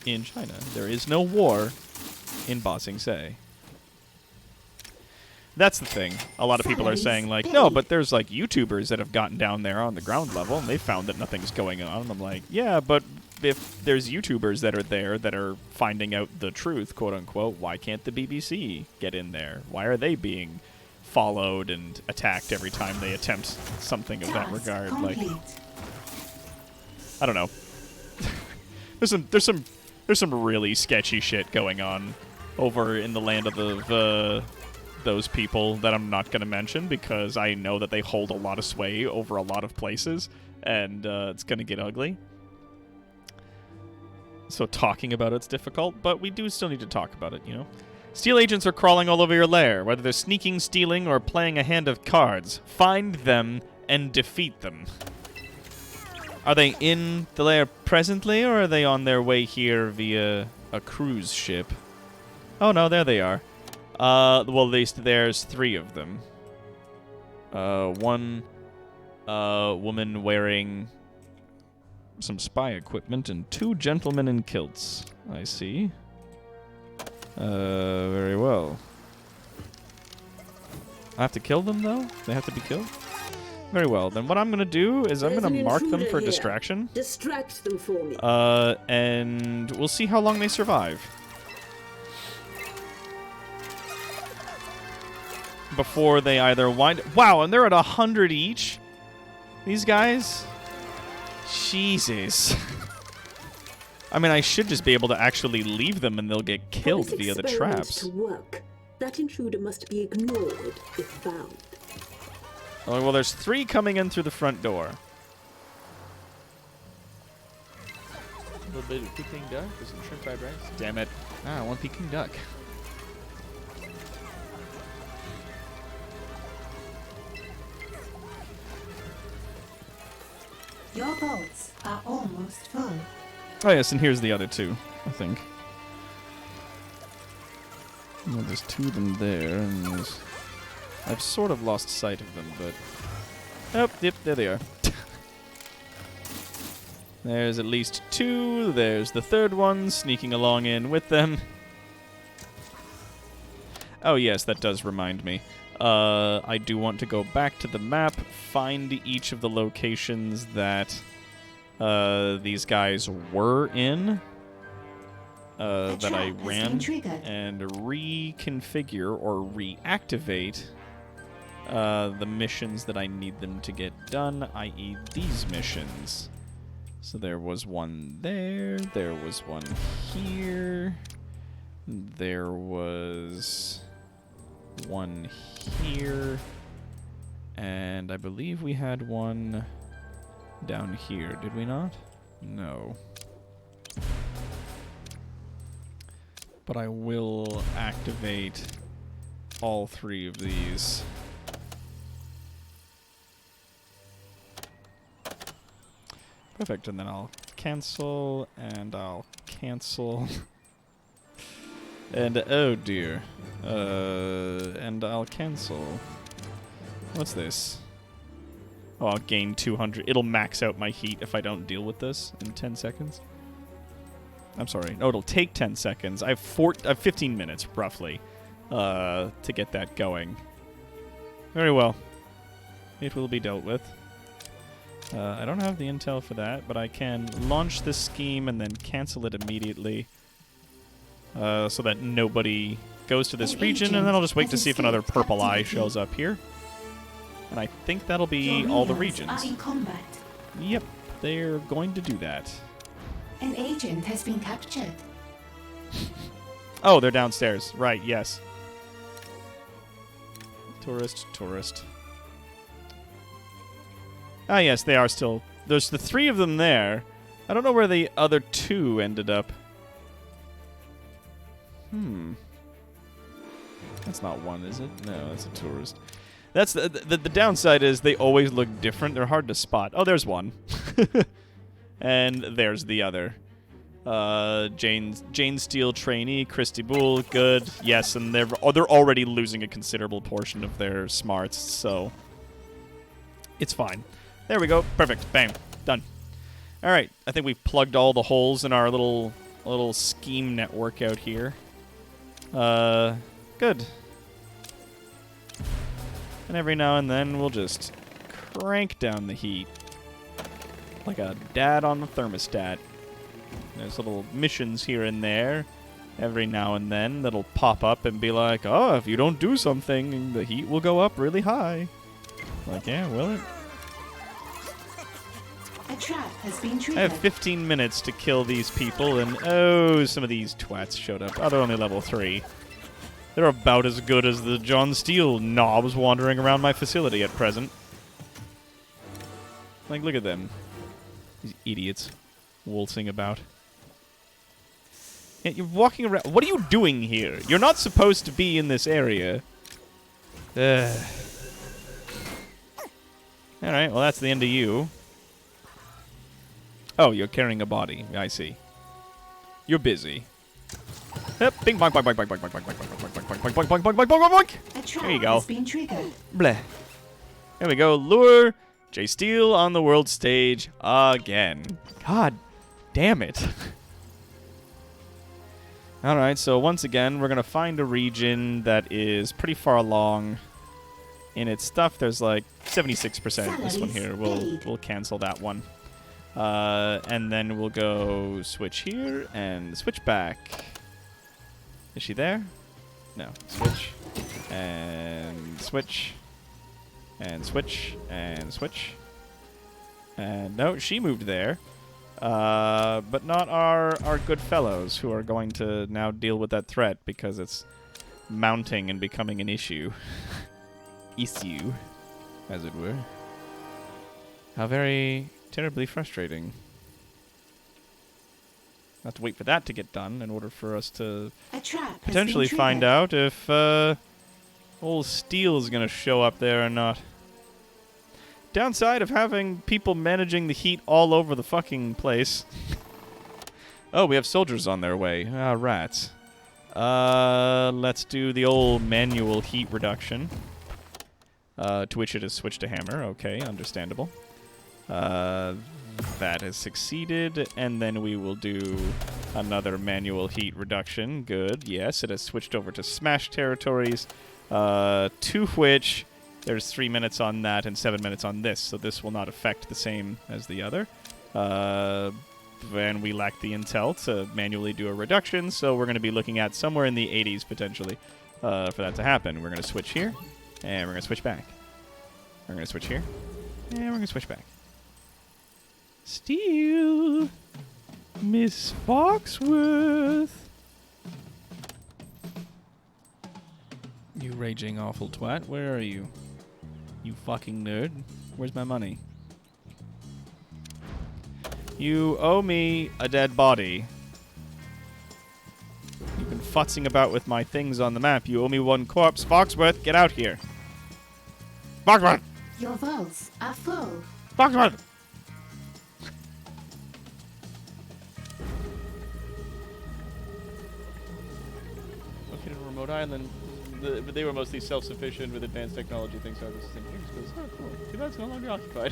in China. There is no war in Ba Sing Se. That's the thing. A lot of people are saying, like, no, but there's, like, YouTubers that have gotten down there on the ground level, and they found that nothing's going on. And I'm like, yeah, but if there's YouTubers that are there that are finding out the truth, quote-unquote, why can't the BBC get in there? Why are they being followed and attacked every time they attempt something of that regard? Like, I don't know. there's some really sketchy shit going on over in the land of the those people that I'm not going to mention because I know that they hold a lot of sway over a lot of places, and it's going to get ugly. So talking about it's difficult, but we do still need to talk about it, you know? Steel agents are crawling all over your lair, whether they're sneaking, stealing, or playing a hand of cards. Find them and defeat them. Are they in the lair presently, or are they on their way here via a cruise ship? Oh no, there they are. Well, at least there's 3 of them. One woman wearing some spy equipment and 2 gentlemen in kilts. I see. Very well. I have to kill them, though? They have to be killed? Very well. Then what I'm going to do is I'm going to mark them for distraction. Distract them for me. And we'll see how long they survive. Before they either wind... Wow, and they're at 100 each? These guys? Jesus. I mean, I should just be able to actually leave them and they'll get killed via the traps. To work. That intruder must be ignored if found. Oh, well, there's 3 coming in through the front door. A little bit of Peking duck with some shrimp fried rice. Damn it. I want Peking duck. Your bolts are almost full. Oh, yes, and here's the other 2, I think. Well, there's 2 of them there, and I've sort of lost sight of them, but... Oh, yep, there they are. There's at least 2. There's the 3rd one sneaking along in with them. Oh, yes, that does remind me. I do want to go back to the map, find each of the locations that these guys were in, that I ran, and reconfigure or reactivate the missions that I need them to get done, i.e. these missions. So there was one there was one here, there was one here, and I believe we had one down here, did we not? No. But I will activate all 3 of these. Perfect, and then I'll cancel, and I'll cancel. And, oh dear. And I'll cancel. What's this? Oh, I'll gain 200. It'll max out my heat if I don't deal with this in 10 seconds. I'm sorry. No, it'll take 10 seconds. I have 15 minutes, roughly, to get that going. Very well. It will be dealt with. I don't have the intel for that, but I can launch this scheme and then cancel it immediately so that nobody goes to this region, and then I'll just wait to see if another purple eye shows up here. And I think that'll be all the regions. Are in combat. Yep, they're going to do that. An agent has been captured. Oh, they're downstairs. Right, yes. Tourist. Ah, yes, they are still... There's the 3 of them there. I don't know where the other 2 ended up. That's not one, is it? No, that's a tourist. That's the downside is they always look different. They're hard to spot. Oh, there's one. And there's the other. Jane Steele trainee, Christy Bull, good. Yes, and they're already losing a considerable portion of their smarts, so it's fine. There we go. Perfect. Bang. Done. All right. I think we've plugged all the holes in our little scheme network out here. Good. And every now and then we'll just crank down the heat like a dad on the thermostat. There's little missions here and there every now and then that'll pop up and be like, oh, if you don't do something, the heat will go up really high. Like, yeah, will it? A trap has been triggered. I have 15 minutes to kill these people, and oh, some of these twats showed up. Oh, they're only level 3. They're about as good as the John Steele knobs wandering around my facility at present. Like, look at them. These idiots waltzing about. Yeah, you're walking around. What are you doing here? You're not supposed to be in this area. Alright, well, that's the end of you. Oh, you're carrying a body. I see. You're busy. Yep. Bing bong bong bong bong bong bong bong bong bong bong bong bong bong bong bong bong. A trap There you go. has been triggered. Bleh. There we go. Lure Jay Steele on the world stage again. God damn it. Alright, so once again, we're going to find a region that is pretty far along in its stuff. There's like 76%. This one here. We'll cancel that one. And then we'll go switch here and switch back. Is she there? No. Switch. And switch. And switch. And switch. And no, she moved there. But not our good fellows who are going to now deal with that threat because it's mounting and becoming an issue. Issue, as it were. How very terribly frustrating. Have to wait for that to get done in order for us to A trap potentially has been find triggered. out if old Steele's going to show up there or not. Downside of having people managing the heat all over the fucking place. Oh, we have soldiers on their way. Ah, rats. Let's do the old manual heat reduction. To which it has switched to hammer. Okay, understandable. That has succeeded, and then we will do another manual heat reduction. Good, yes, it has switched over to smash territories, to which there's 3 minutes on that and 7 minutes on this, so this will not affect the same as the other. And we lack the intel to manually do a reduction, so we're going to be looking at somewhere in the 80s, potentially, for that to happen. We're going to switch here, and we're going to switch back. We're going to switch here, and we're going to switch back. Steel, Miss Foxworth. You raging awful twat, where are you? You fucking nerd. Where's my money? You owe me a dead body. You've been futzing about with my things on the map. You owe me one corpse. Foxworth, get out here. Foxworth! Your vaults are full. Foxworth! Located on a remote island. But they were mostly self-sufficient with advanced technology. Things are the same things. Oh, cool. Too bad it's no longer occupied.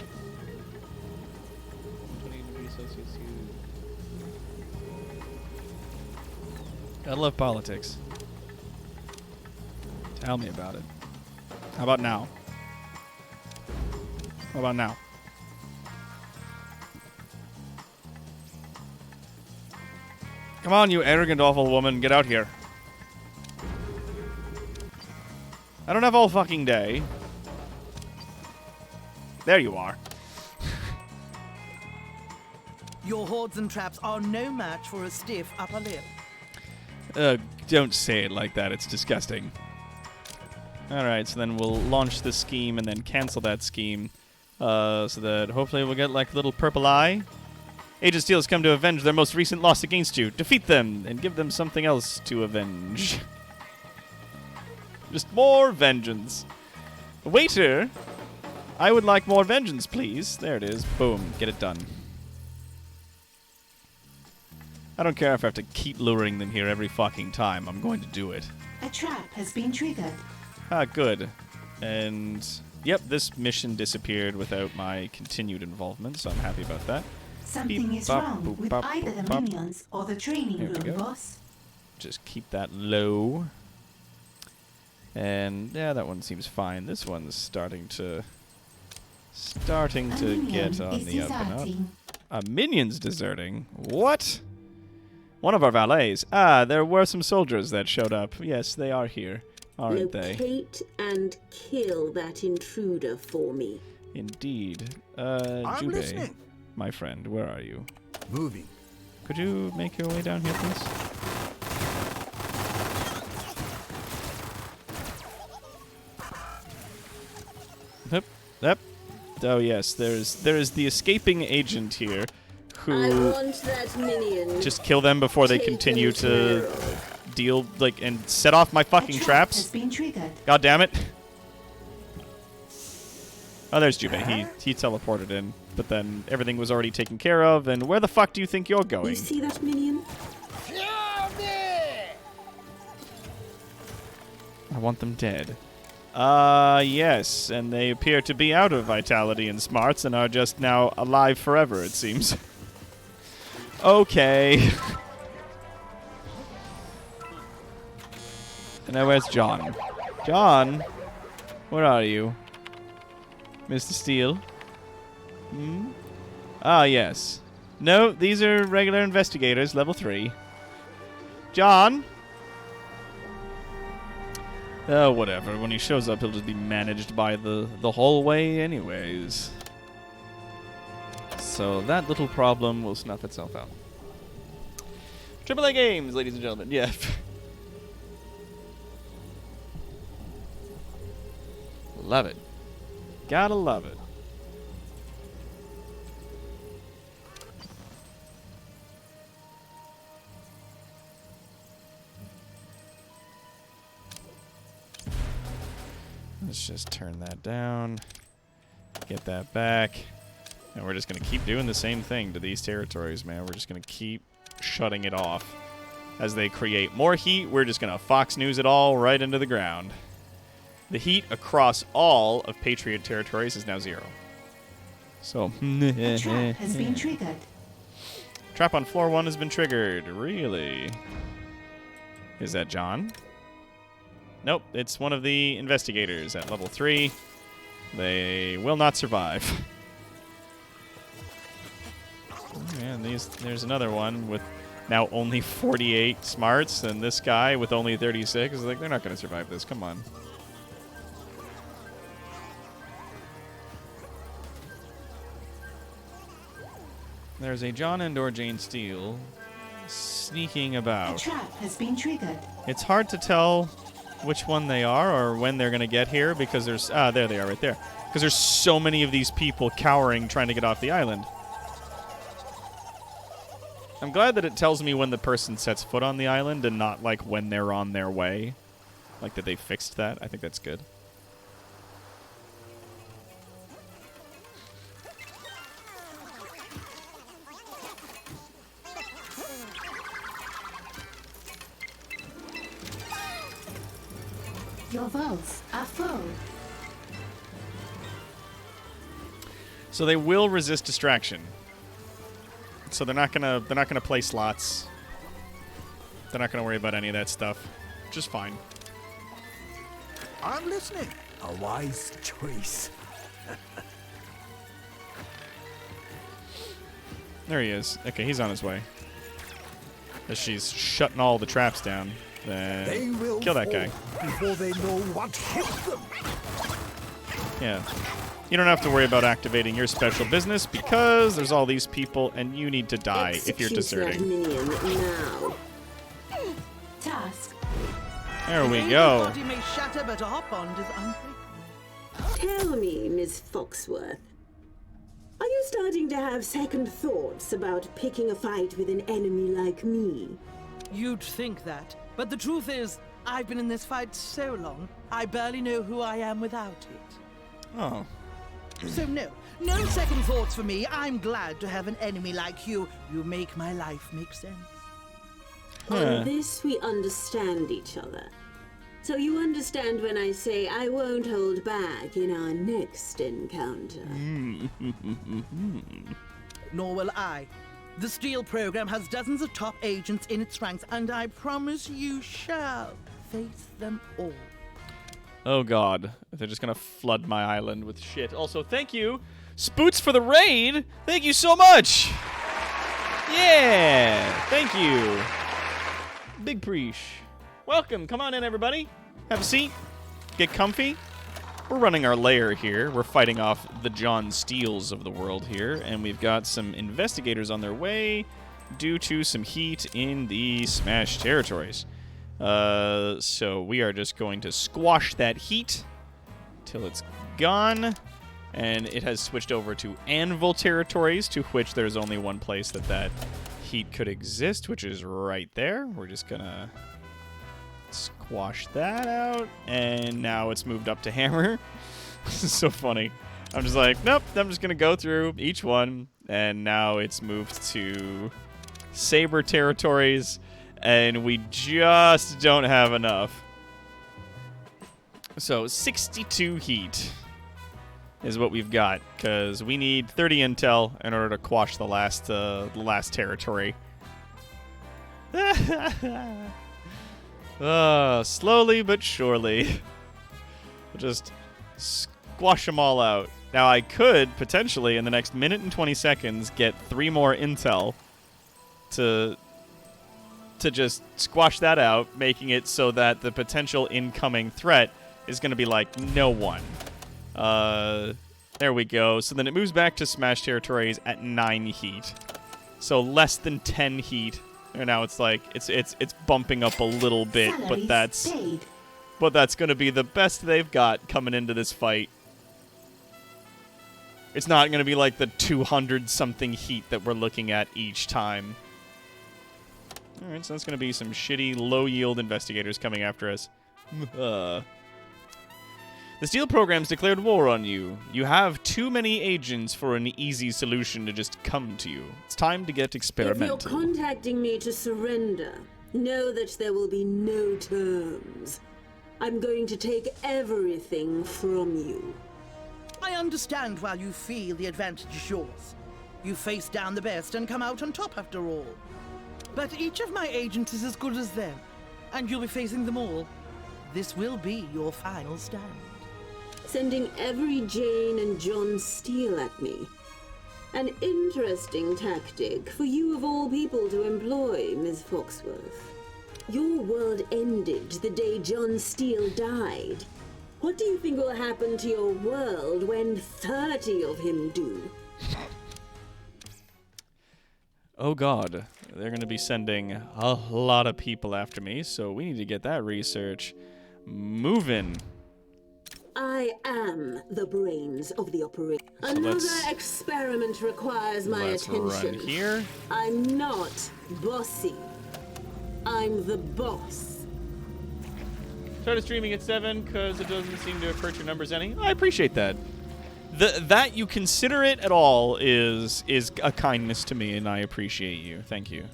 28 degrees Celsius. Gotta love politics. Tell me about it. How about now? How about now? Come on, you arrogant, awful woman. Get out here. I don't have all fucking day. There you are. Your hordes and traps are no match for a stiff upper lip. Don't say it like that. It's disgusting. Alright, so then we'll launch this scheme and then cancel that scheme. So that hopefully we'll get like a little purple eye. Agent Steel has come to avenge their most recent loss against you. Defeat them and give them something else to avenge. Just more vengeance. Waiter, I would like more vengeance, please. There it is. Boom. Get it done. I don't care if I have to keep luring them here every fucking time. I'm going to do it. A trap has been triggered. Ah, good. And, yep, this mission disappeared without my continued involvement, so I'm happy about that. Something Beep, is bop, wrong boop, with bop, either boop, the bop. minions or the training There we room, go. boss. Just keep that low. And, yeah, that one seems fine. This one's starting to A get minion on is the up and up. deserting. A minion's deserting? What? One of our valets. Ah, there were some soldiers that showed up. Yes, they are here, aren't they? Locate and kill that intruder for me. Indeed. I'm Jude, listening. my friend, where are you? Moving. Could you make your way down here, please? Yep. Oh yes, there is the escaping agent here, I who want that minion. just kill them before they taken continue care to of. deal and set off my A fucking trap has traps. been triggered. God damn it! Oh, there's Jube. He teleported in, but then everything was already taken care of. And where the fuck do you think you're You going? see that minion? I want them dead. Yes, and they appear to be out of vitality and smarts and are just now alive forever, it seems. Okay. And now where's John? John? Where are you? Mr. Steele? Hmm? Ah, yes. No, these are regular investigators, level 3. John? Oh, whatever. When he shows up, he'll just be managed by the hallway anyways. So that little problem will snuff itself out. AAA games, ladies and gentlemen. Yeah. Love it. Gotta love it. Let's just turn that down. Get that back. And we're just going to keep doing the same thing to these territories, man. We're just going to keep shutting it off. As they create more heat, we're just going to Fox News it all right into the ground. The heat across all of Patriot territories is now 0. So, A trap has been triggered. trap on floor 1 has been triggered. Really? Is that John? Nope, it's one of the investigators at level 3. They will not survive. And there's another one with now only 48 smarts, and this guy with only 36. Like, they're not going to survive this. Come on. There's a John and/or Jane Steele sneaking A about. trap has been triggered. It's hard to tell which one they are or when they're going to get here because there's... Ah, there they are right there. Because there's so many of these people cowering trying to get off the island. I'm glad that it tells me when the person sets foot on the island and not, like, when they're on their way. Like, that they fixed that. I think that's good. Your vaults are full. So they will resist distraction. So they're not gonna play slots. They're not gonna worry about any of that stuff. Just fine. I'm listening. A wise choice. There he is. Okay, he's on his way. As she's shutting all the traps down, They then will kill that fall guy. before they know what hit them. Yeah. You don't have to worry about activating your special business because there's all these people and you need to die if you're Execute that deserting. minion now. Task. There we Baby's go. body may shatter, but our bond is unbreakable. Tell me, Miss Foxworth, are you starting to have second thoughts about picking a fight with an enemy like me? You'd think that, but the truth is, I've been in this fight so long, I barely know who I am without it. Oh. So no second thoughts for me. I'm glad to have an enemy like you. You make my life make sense. Huh. On this, we understand each other. So you understand when I say I won't hold back in our next encounter. Nor will I. The Steel program has dozens of top agents in its ranks, and I promise you shall face them all. Oh god. They're just gonna flood my island with shit. Also, thank you, Spoots, for the raid! Thank you so much! Yeah! Thank you. Big preach. Welcome. Come on in, everybody. Have a seat. Get comfy. We're running our lair here. We're fighting off the John Steeles of the world here, and we've got some investigators on their way due to some heat in the Smash territories. So we are just going to squash that heat till it's gone, and it has switched over to Anvil territories, to which there's only one place that heat could exist, which is right there. We're just gonna squash that out, and now it's moved up to Hammer. This is so funny. I'm just like, nope, I'm just gonna go through each one, and now it's moved to Saber territories, and we just don't have enough. So 62 heat is what we've got, because we need 30 intel in order to quash the last territory. Slowly but surely. We'll just squash them all out. Now, I could potentially, in the next minute and 20 seconds, get 3 more intel to just squash that out, making it so that the potential incoming threat is going to be like no one. There we go. So then it moves back to Smash territories at 9 heat. So less than 10 heat. And now it's like it's bumping up a little bit, but Salaries paid. that's going to be the best they've got coming into this fight. It's not going to be like the 200 something heat that we're looking at each time. All right, so that's going to be some shitty low yield investigators coming after us. The Steel program's declared war on you. You have too many agents for an easy solution to just come to you. It's time to get If experimental. you're contacting me to surrender, Know that there will be no terms. I'm going to take everything from you. I understand why you feel the advantage is yours. You face down the best and come out on top after all. But each of my agents is as good as them, and you'll be facing them all. This will be your final stand. Sending every Jane and John Steele at me. An interesting tactic for you of all people to employ, Miss Foxworth. Your world ended the day John Steele died. What do you think will happen to your world when 30 of him do? Oh god, they're going to be sending a lot of people after me, so we need to get that research moving. I am the brains of the operation. So Another experiment requires my let's attention. run here. I'm not bossy. I'm the boss. Started streaming at 7 because it doesn't seem to hurt your numbers any. I appreciate that. That you consider it at all is a kindness to me, and I appreciate you. Thank you.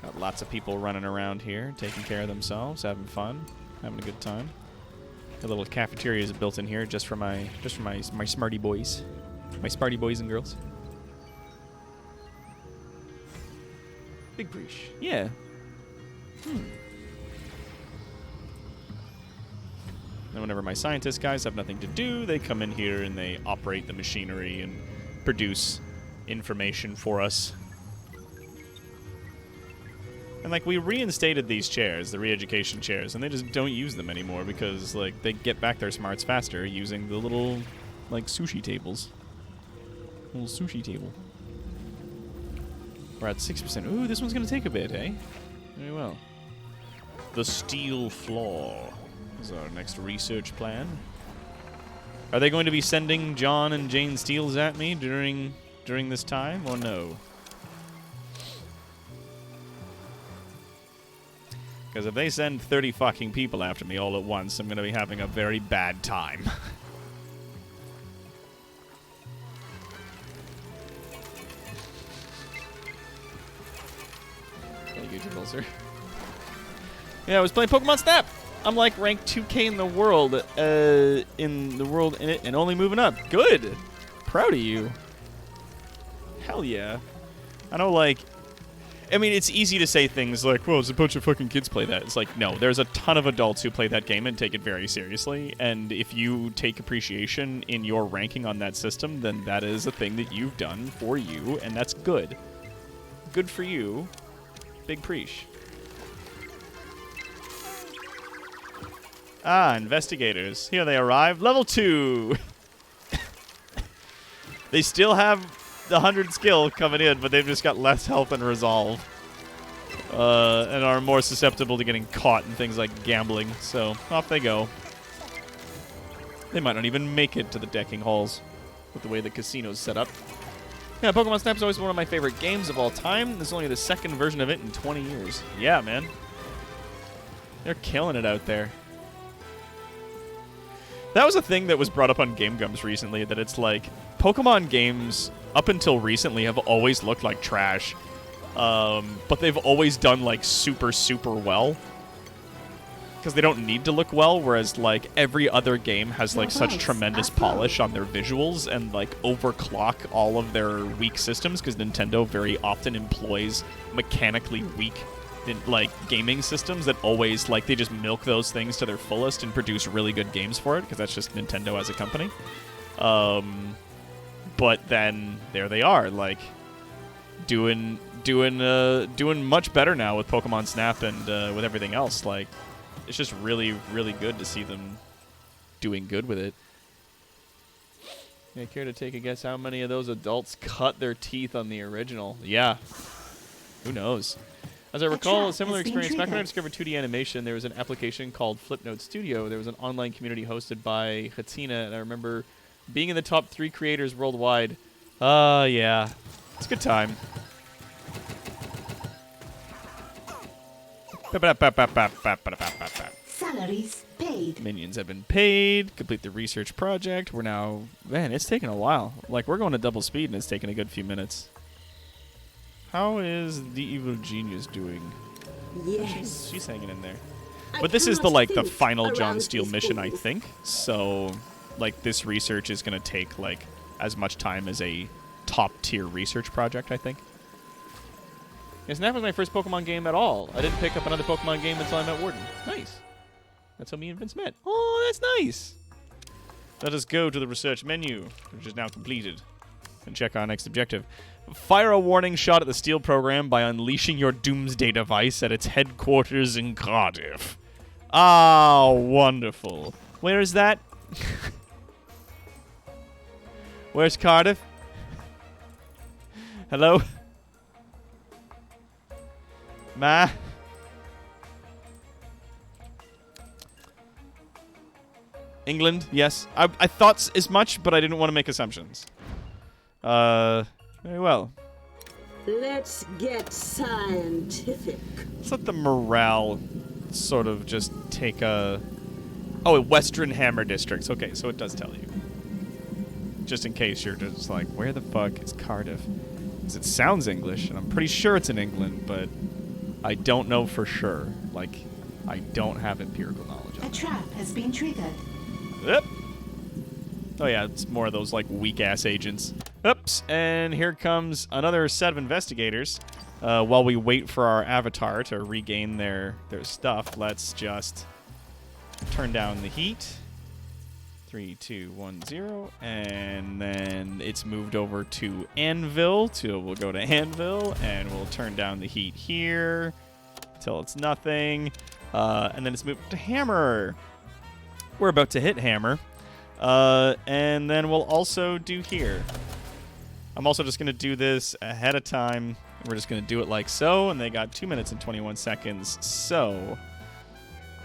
Got lots of people running around here, taking care of themselves, having fun, having a good time. A little cafeteria is built in here just for my smarty boys, my smarty boys and girls. Big breach, yeah. And whenever my scientist guys have nothing to do, they come in here and they operate the machinery and produce information for us. And, like, we reinstated these chairs, the re-education chairs, and they just don't use them anymore because, like, they get back their smarts faster using the little, like, sushi tables. Little sushi table. We're at 6%. Ooh, this one's gonna take a bit, eh? Very well. The steel floor is our next research plan. Are they going to be sending John and Jane Steeles at me during this time, or no? Because if they send 30 fucking people after me all at once, I'm going to be having a very bad time. Thank you, Timbleser. Yeah, I was playing Pokemon Snap. I'm like ranked 2K in the world, in it, and only moving up. Good. Proud of you. Hell yeah. I know, like, I mean, it's easy to say things like, well, it's a bunch of fucking kids play that. It's like, no, there's a ton of adults who play that game and take it very seriously. And if you take appreciation in your ranking on that system, then that is a thing that you've done for you, and that's good. Good for you. Big preach. Ah, investigators. Here they arrive. Level 2. They still have the 100 skill coming in, but they've just got less health and resolve. And are more susceptible to getting caught in things like gambling. So, off they go. They might not even make it to the decking halls with the way the casino's set up. Yeah, Pokemon Snap's always one of my favorite games of all time. There's only the second version of it in 20 years. Yeah, man. They're killing it out there. That was a thing that was brought up on Game Gums recently, that it's like, Pokemon games, up until recently, have always looked like trash. But they've always done, like, super, super well. Because they don't need to look well, whereas, like, every other game has, like, such tremendous polish on their visuals and, like, overclock all of their weak systems, because Nintendo very often employs mechanically weak like gaming systems that always, like, they just milk those things to their fullest and produce really good games for it, because that's just Nintendo as a company. But then there they are, like, doing much better now with Pokemon Snap and with everything else. Like, it's just really, really good to see them doing good with it. Yeah, care to take a guess how many of those adults cut their teeth on the original? Yeah. Who knows? As I recall, a similar experience back when I discovered 2D animation, there was an application called Flipnote Studio. There was an online community hosted by Hatsina, and I remember being in the top 3 creators worldwide. Yeah. It's a good time. Salaries paid. Minions have been paid. Complete the research project. We're now... Man, it's taking a while. Like, we're going to double speed, and it's taking a good few minutes. How is the evil genius doing? Yes. She's hanging in there. I But this is the cannot the think final John around Steele these mission, I fools. think. So, like, this research is gonna take as much time as a top tier research project, I think. Yes, and that was my first Pokemon game at all. I didn't pick up another Pokemon game until I met Warden. Nice. That's how me and Vince met. Oh, that's nice. Let us go to the research menu, which is now completed, and check our next objective. Fire a warning shot at the Steel program by unleashing your Doomsday device at its headquarters in Cardiff. Ah, wonderful. Where is that? Where's Cardiff? Hello? Ma? England, yes. I thought as much, but I didn't want to make assumptions. Very well. Let's get scientific. Let's let the morale sort of just take a... Oh, Western Hammer Districts. Okay, so it does tell you. Just in case you're just like, where the fuck is Cardiff? Because it sounds English, and I'm pretty sure it's in England, but I don't know for sure. Like, I don't have empirical knowledge A on it. trap has been triggered. Yep. Oh yeah, it's more of those like weak-ass agents. Oops, and here comes another set of investigators. While we wait for our avatar to regain their stuff, let's just turn down the heat. 3, 2, 1, 0, and then it's moved over to Anvil. We'll go to Anvil, and we'll turn down the heat here until it's nothing, and then it's moved to Hammer. We're about to hit Hammer. And then we'll also do here. I'm also just going to do this ahead of time. We're just going to do it like so, and they got 2 minutes and 21 seconds. So,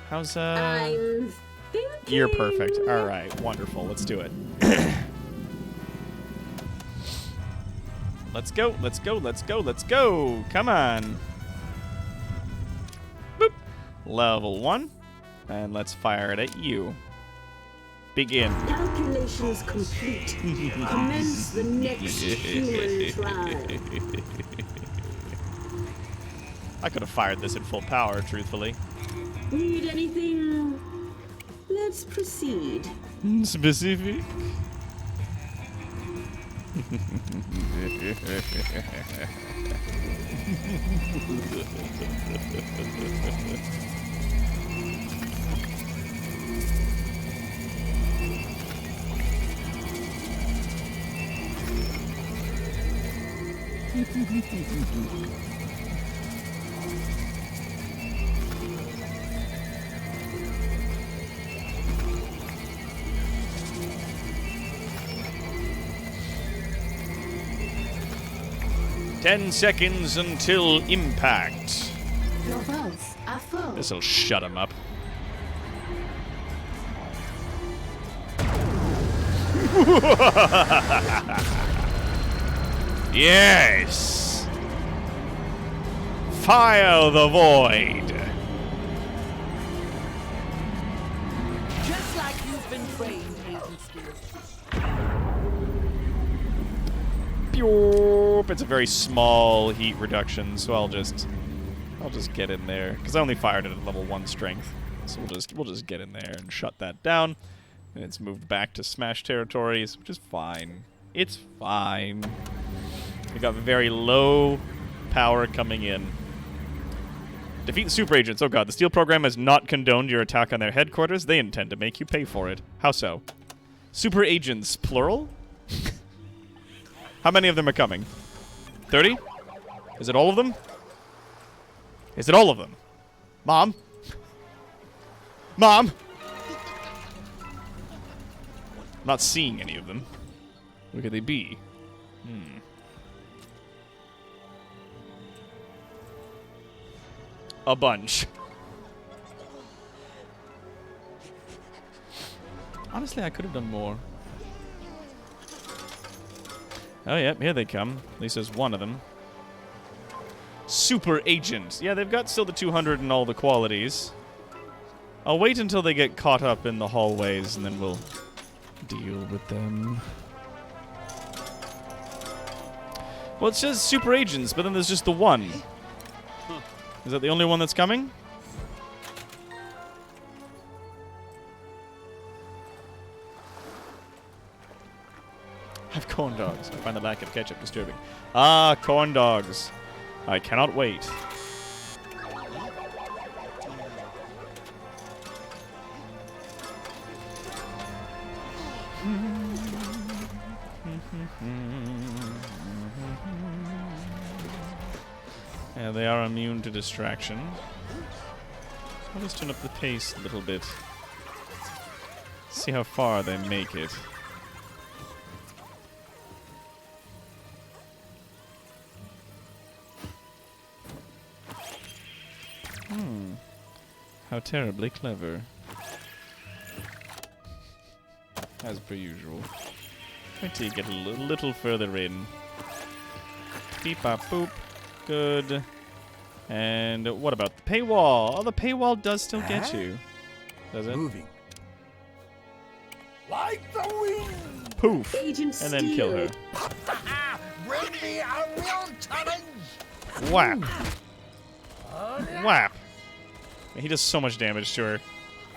how's, I'm thinking. You're perfect. All right, wonderful. Let's do it. Let's go, let's go, let's go, let's go. Come on. Boop. Level 1. And let's fire it at you. Begin. Calculations complete. Commence the next human trial. I could have fired this at full power, truthfully. Need anything? Let's proceed. Specific? Ten seconds until impact. Your votes are full. This'll shut him up. Yes! Fire the void! Just like you've been trained, Agent Steele. Pew! It's a very small heat reduction, so I'll just get in there because I only fired it at level 1 strength. So we'll just get in there and shut that down. And it's moved back to smash territories, which is fine. It's fine. We got very low power coming in. Defeat the super agents. Oh god, the Steel program has not condoned your attack on their headquarters. They intend to make you pay for it. How so? Super agents, plural? How many of them are coming? 30? Is it all of them? Is it all of them? Mom? Mom? I'm not seeing any of them. Where could they be? A bunch. Honestly, I could have done more. Oh, yep, here they come. At least there's one of them. Super Agent. Yeah, they've got still the 200 and all the qualities. I'll wait until they get caught up in the hallways, and then we'll deal with them. Well, it says super agents, but then there's just the one. Is that the only one that's coming? Have corn dogs. I find the lack of ketchup disturbing. Ah, corn dogs. I cannot wait. Yeah, they are immune to distraction. I'll just turn up the pace a little bit. See how far they make it. How terribly clever. As per usual. Wait till you get a little further in. Beep bop boop. Good. And what about the paywall? Oh, the paywall does still get you. Does it? Moving. Like the wind. Poof. Agent And then kill her. Bring me a real challenge. Whap. Whap. He does so much damage to her.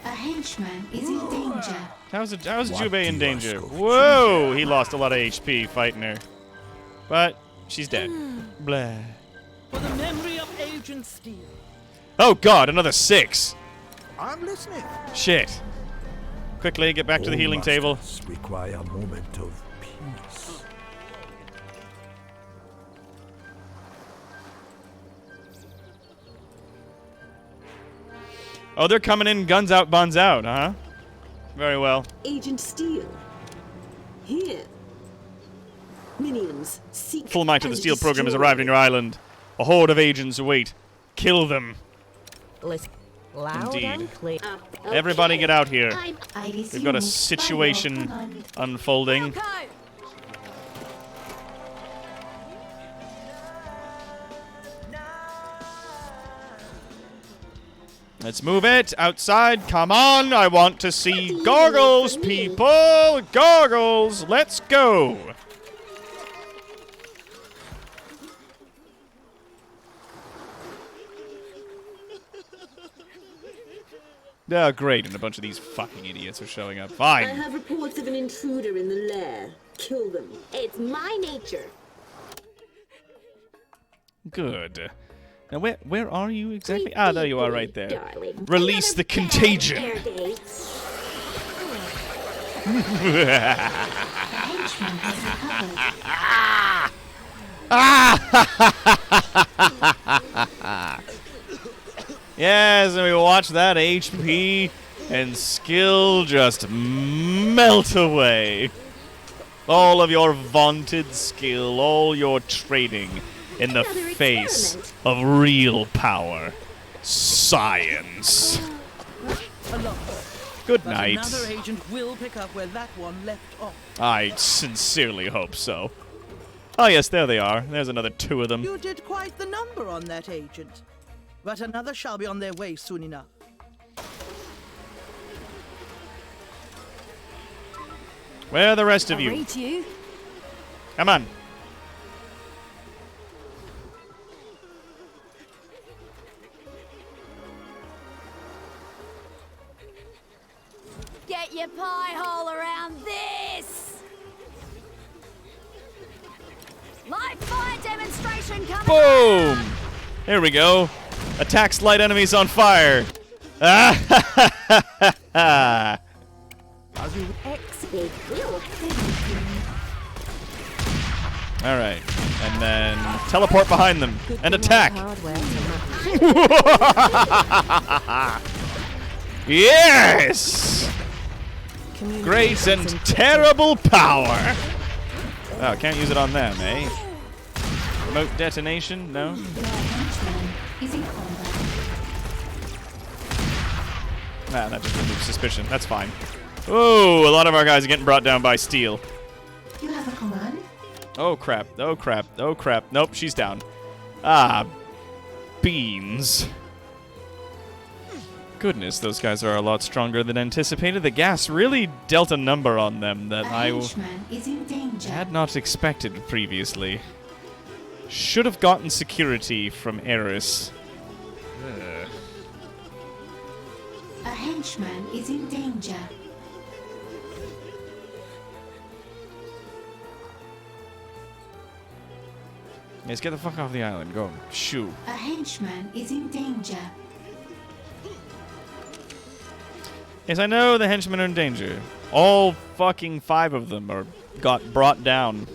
A henchman is in danger. How's What Jubei in do you danger? ask of Whoa! He lost a lot of HP fighting her. But she's dead. Blah. For the memory of Agent Steel. Oh god, another 6. I'm listening. Shit. Quickly, get back to the All healing table. masters require a moment of peace. Oh, they're coming in guns out, buns out, huh? Very well. Agent Steel. Here. Minions, seek Full might of the and Steel program has destroy. arrived on your island. A horde of agents await. Kill them. Listen, loud Indeed. and clear. Everybody get out here. We've got a Final situation command. unfolding. Go! Let's move it outside. Come on. I want to see goggles, people. Goggles. Let's go. Oh, great. And a bunch of these fucking idiots are showing up. I Fine. have reports of an intruder in the lair. Kill them. It's my nature. Good. Now, where are you exactly? Ah, there you are right there. Darling. Release the contagion. A henchman has recovered. Yes, and we watch that HP and skill just melt away. All of your vaunted skill, all your training in the Another face experiment. of real power. Science. Good But night. another agent will pick up where that one left off. I sincerely hope so. Oh yes, there they are. There's another 2 of them. You did quite the number on that agent. But another shall be on their way soon enough. Where are the rest of I'll you? read you. Come on. Get your pie hole around this! Live fire demonstration coming Boom! up! There we go. Attacks light enemies on fire. Ah! X-Big will. All right, and then teleport behind them and attack. Hardware to Yes! Great and terrible power. Oh, can't use it on them, eh? Remote detonation? No. Your henchman is in combat. Nah, that just removes suspicion. That's fine. Oh, a lot of our guys are getting brought down by steel. You have a command? Oh crap, oh crap, oh crap. Nope, she's down. Ah, beans. Goodness, those guys are a lot stronger than anticipated. The gas really dealt a number on them that A I henchman is in danger. had not expected previously. Should have gotten security from Eris. A henchman is in danger. Yes, get the fuck off the island. Go. Shoo. A henchman is in danger. Yes, I know the henchmen are in danger. All fucking 5 of them got brought down.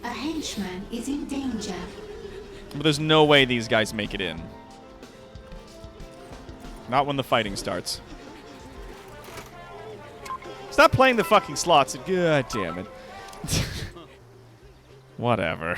A henchman is in danger. But there's no way these guys make it in. Not when the fighting starts. Stop playing the fucking slots. God damn it. Whatever.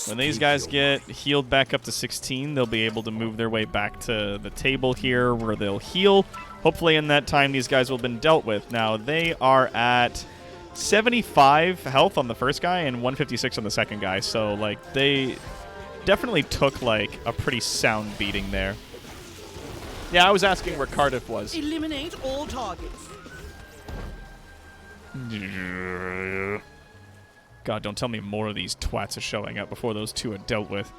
When these guys get healed back up to 16, they'll be able to move their way back to the table here where they'll heal. Hopefully in that time these guys will have been dealt with. Now they are at 75 health on the first guy and 156 on the second guy. So like they definitely took like a pretty sound beating there. Yeah, I was asking where Cardiff was. Eliminate all targets. God, don't tell me more of these twats are showing up before those 2 are dealt with.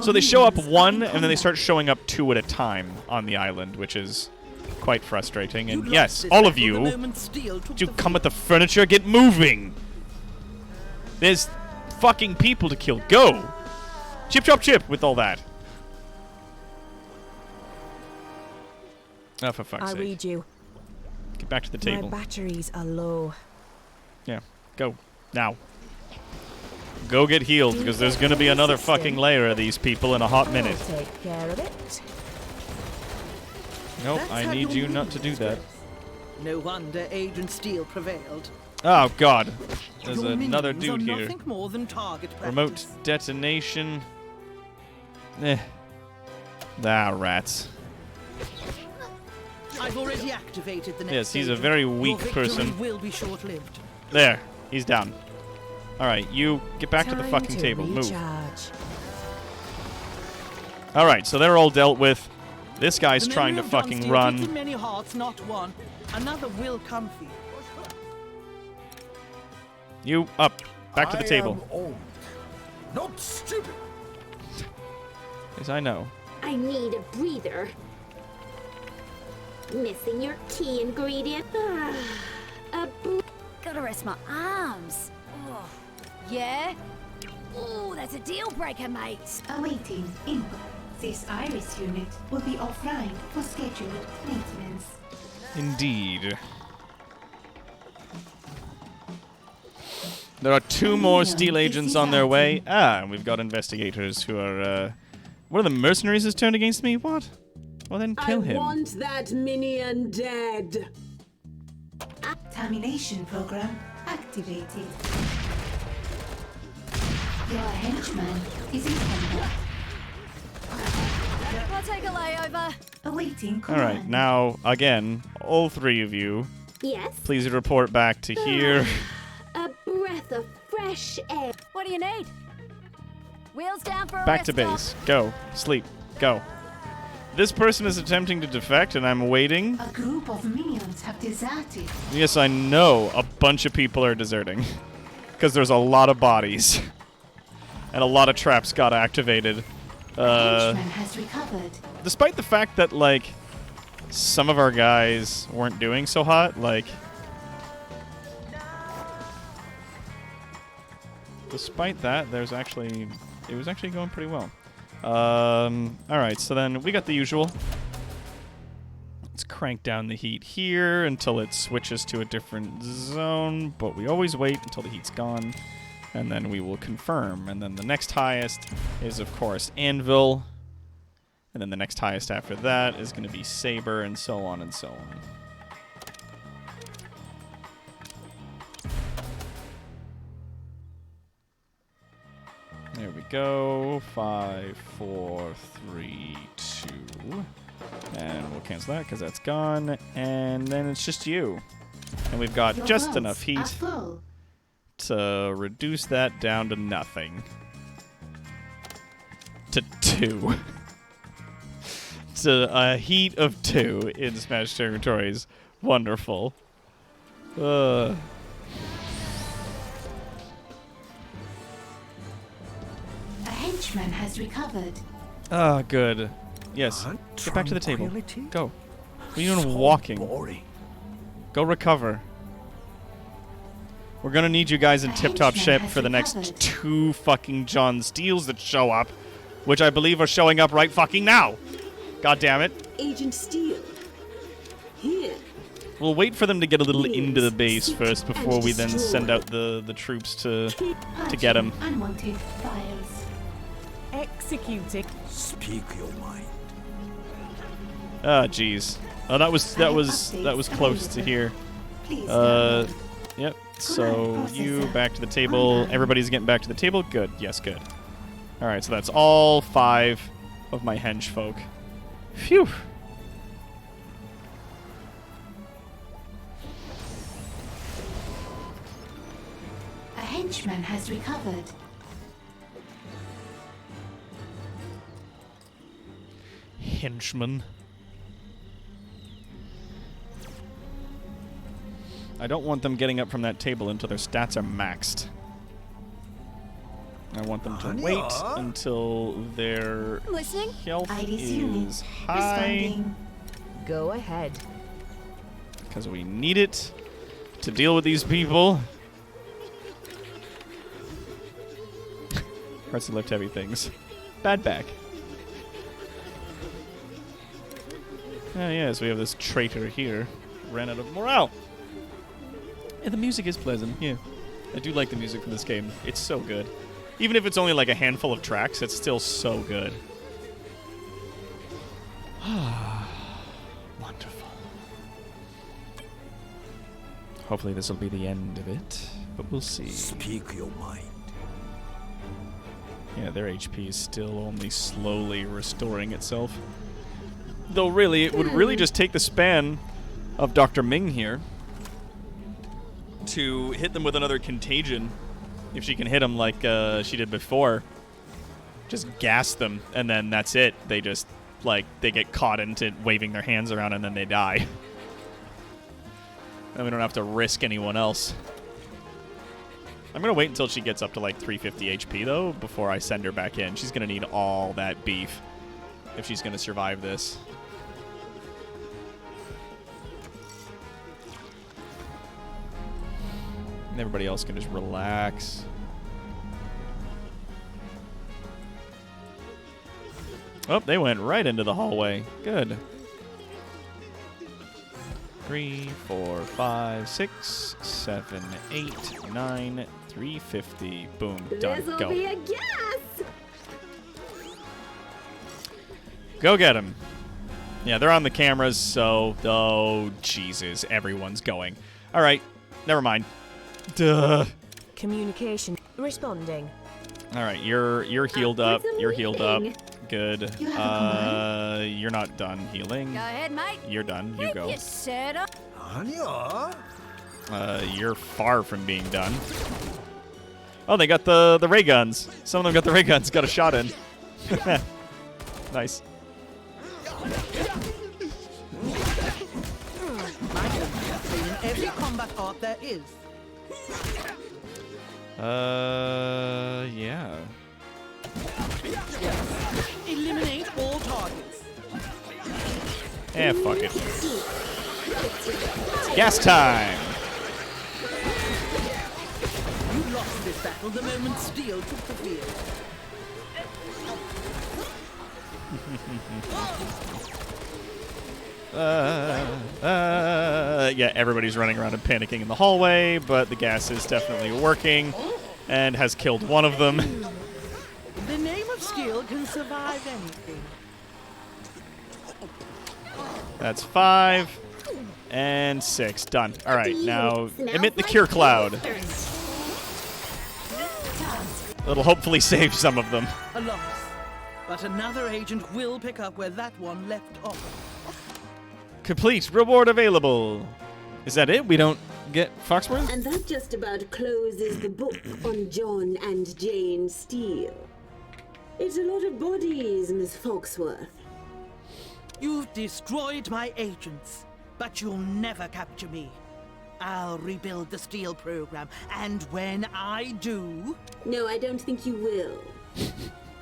So they show up 1, and then they start showing up 2 at a time on the island, which is quite frustrating. And yes, all of you, would you come with the furniture? Get moving! There's fucking people to kill. Go! Chip, chop, chip with all that. Oh, for fuck's I sake. read you. Get back to the table. My batteries are low. Yeah, go. Now. Go get healed, because there's going to be another fucking layer of these people in a hot minute. I'll take care of it. Nope, Let's I have need your you not to do that. No wonder Agent Steel prevailed. Oh, God. There's Your another minions dude are here. nothing more than target Remote practice. detonation. Eh. Ah, rats. I've already activated the next Yes, he's a agent. very Your weak victory person. will be short-lived. There. He's down. Alright, you get back to the Time fucking to table. Move. recharge. Alright, so they're all dealt with. This guy's The trying to memory of John fucking Steel run. keeps in many hearts, not one. Another will come for you. You up. Back to the I table. am old, not stupid. Yes, I know. I need a breather. Missing your key ingredient. A Gotta rest my arms. Oh. Yeah? Oh, that's a deal breaker, mate. Awaiting input. This Iris unit will be offline for scheduled maintenance. Indeed. There are 2 more steel agents on their way. Ah, and we've got investigators who are, one of the mercenaries has turned against me? What? Well, then kill him. I want that minion dead. Domination program activated. Your henchman is in combat. I'll take a layover. Awaiting All command. right, now, again, all 3 of you, yes. please report back to here. A breath of fresh air. What do you need? Wheels down for a Back to rest stop. base. Go. Sleep. Go. This person is attempting to defect, and I'm waiting. A group of minions have deserted. Yes, I know a bunch of people are deserting. Because there's a lot of bodies. And a lot of traps got activated. Henchman has recovered. Despite the fact that, like, some of our guys weren't doing so hot, like... Despite that, it was actually going pretty well. Alright, so then we got the usual. Let's crank down the heat here until it switches to a different zone, but we always wait until the heat's gone, and then we will confirm. And then the next highest is, of course, Anvil, and then the next highest after that is going to be Saber, and so on and so on. There we go. 5, 4, 3, 2. And we'll cancel that because that's gone. And then it's just you. And we've got Your just votes enough are heat full. to reduce that down to nothing. To 2. To a heat of 2 in Smash Territories. Wonderful. henchman has recovered. Ah, good. Yes. And Get back to the table. tranquility? Go. What are you doing So walking? boring. Go recover. We're gonna need you guys in A tip-top henchman shape has for the next recovered. 2 fucking John Steels that show up, which I believe are showing up right fucking now. God damn it. Agent Steele. Here. We'll wait for them to get a little Please, into the base seek first before and we then destroy. send out the troops to Purging get him. unwanted files. Executing. Speak your mind. Ah, jeez. Oh, that was Updates close to available. here. Please Uh, download. yep. So you processor. back to the table. Online. Everybody's getting back to the table. Good. Yes, good. All right. So that's all 5 of my hench folk. Phew. A henchman has recovered. Henchman. I don't want them getting up from that table until their stats are maxed. I want them to wait Anya? until their Listening? health Iris is unit high, responding. Go ahead. because we need it to deal with these people. Press to lift heavy things. Bad back. Ah, yes, we have this traitor here. Ran out of morale. And the music is pleasant, yeah. I do like the music from this game. It's so good. Even if it's only like a handful of tracks, it's still so good. Wonderful. Hopefully this will be the end of it, but we'll see. Speak your mind. Yeah, their HP is still only slowly restoring itself. Though really, it would really just take the span of Dr. Ming here to hit them with another contagion. If she can hit them like she did before. Just gas them, and then that's it. They just, like, they get caught into waving their hands around, and then they die. And we don't have to risk anyone else. I'm going to wait until she gets up to like 350 HP, though, before I send her back in. She's going to need all that beef if she's going to survive this. And everybody else can just relax. Oh, they went right into the hallway. Good. 3, 4, 5, 6, 7, 8, 9, 350. Boom. Done. This'll Go. be a gas. Go get him. Yeah, they're on the cameras, so... Oh, Jesus. Everyone's going. All right. Never mind. Duh. Communication. Responding. All right, you're healed up. Upwards and You're healed up. leaping. Good. You have a You're not done healing. Go ahead, mate. You're done. You Keep go. your set up. Anya? You're far from being done. Oh, they got the ray guns. Some of them got the ray guns. Got a shot in. Nice. In every combat art there is. Yeah. Eliminate all targets. Eh, fuck it. Gas time. You lost this battle the moment Steel took the field. Yeah, everybody's running around and panicking in the hallway, but the gas is definitely working and has killed one of them. The name of skill can survive anything. That's 5 and 6. Done. All right, now Smells emit the like cure cloud. monsters. It'll hopefully save some of them. A loss. But another agent will pick up where that one left off. Complete. Reward available. Is that it? We don't get Foxworth? And that just about closes the book on John and Jane Steele. It's a lot of bodies, Miss Foxworth. You've destroyed my agents, but you'll never capture me. I'll rebuild the Steel program, and when I do... No, I don't think you will.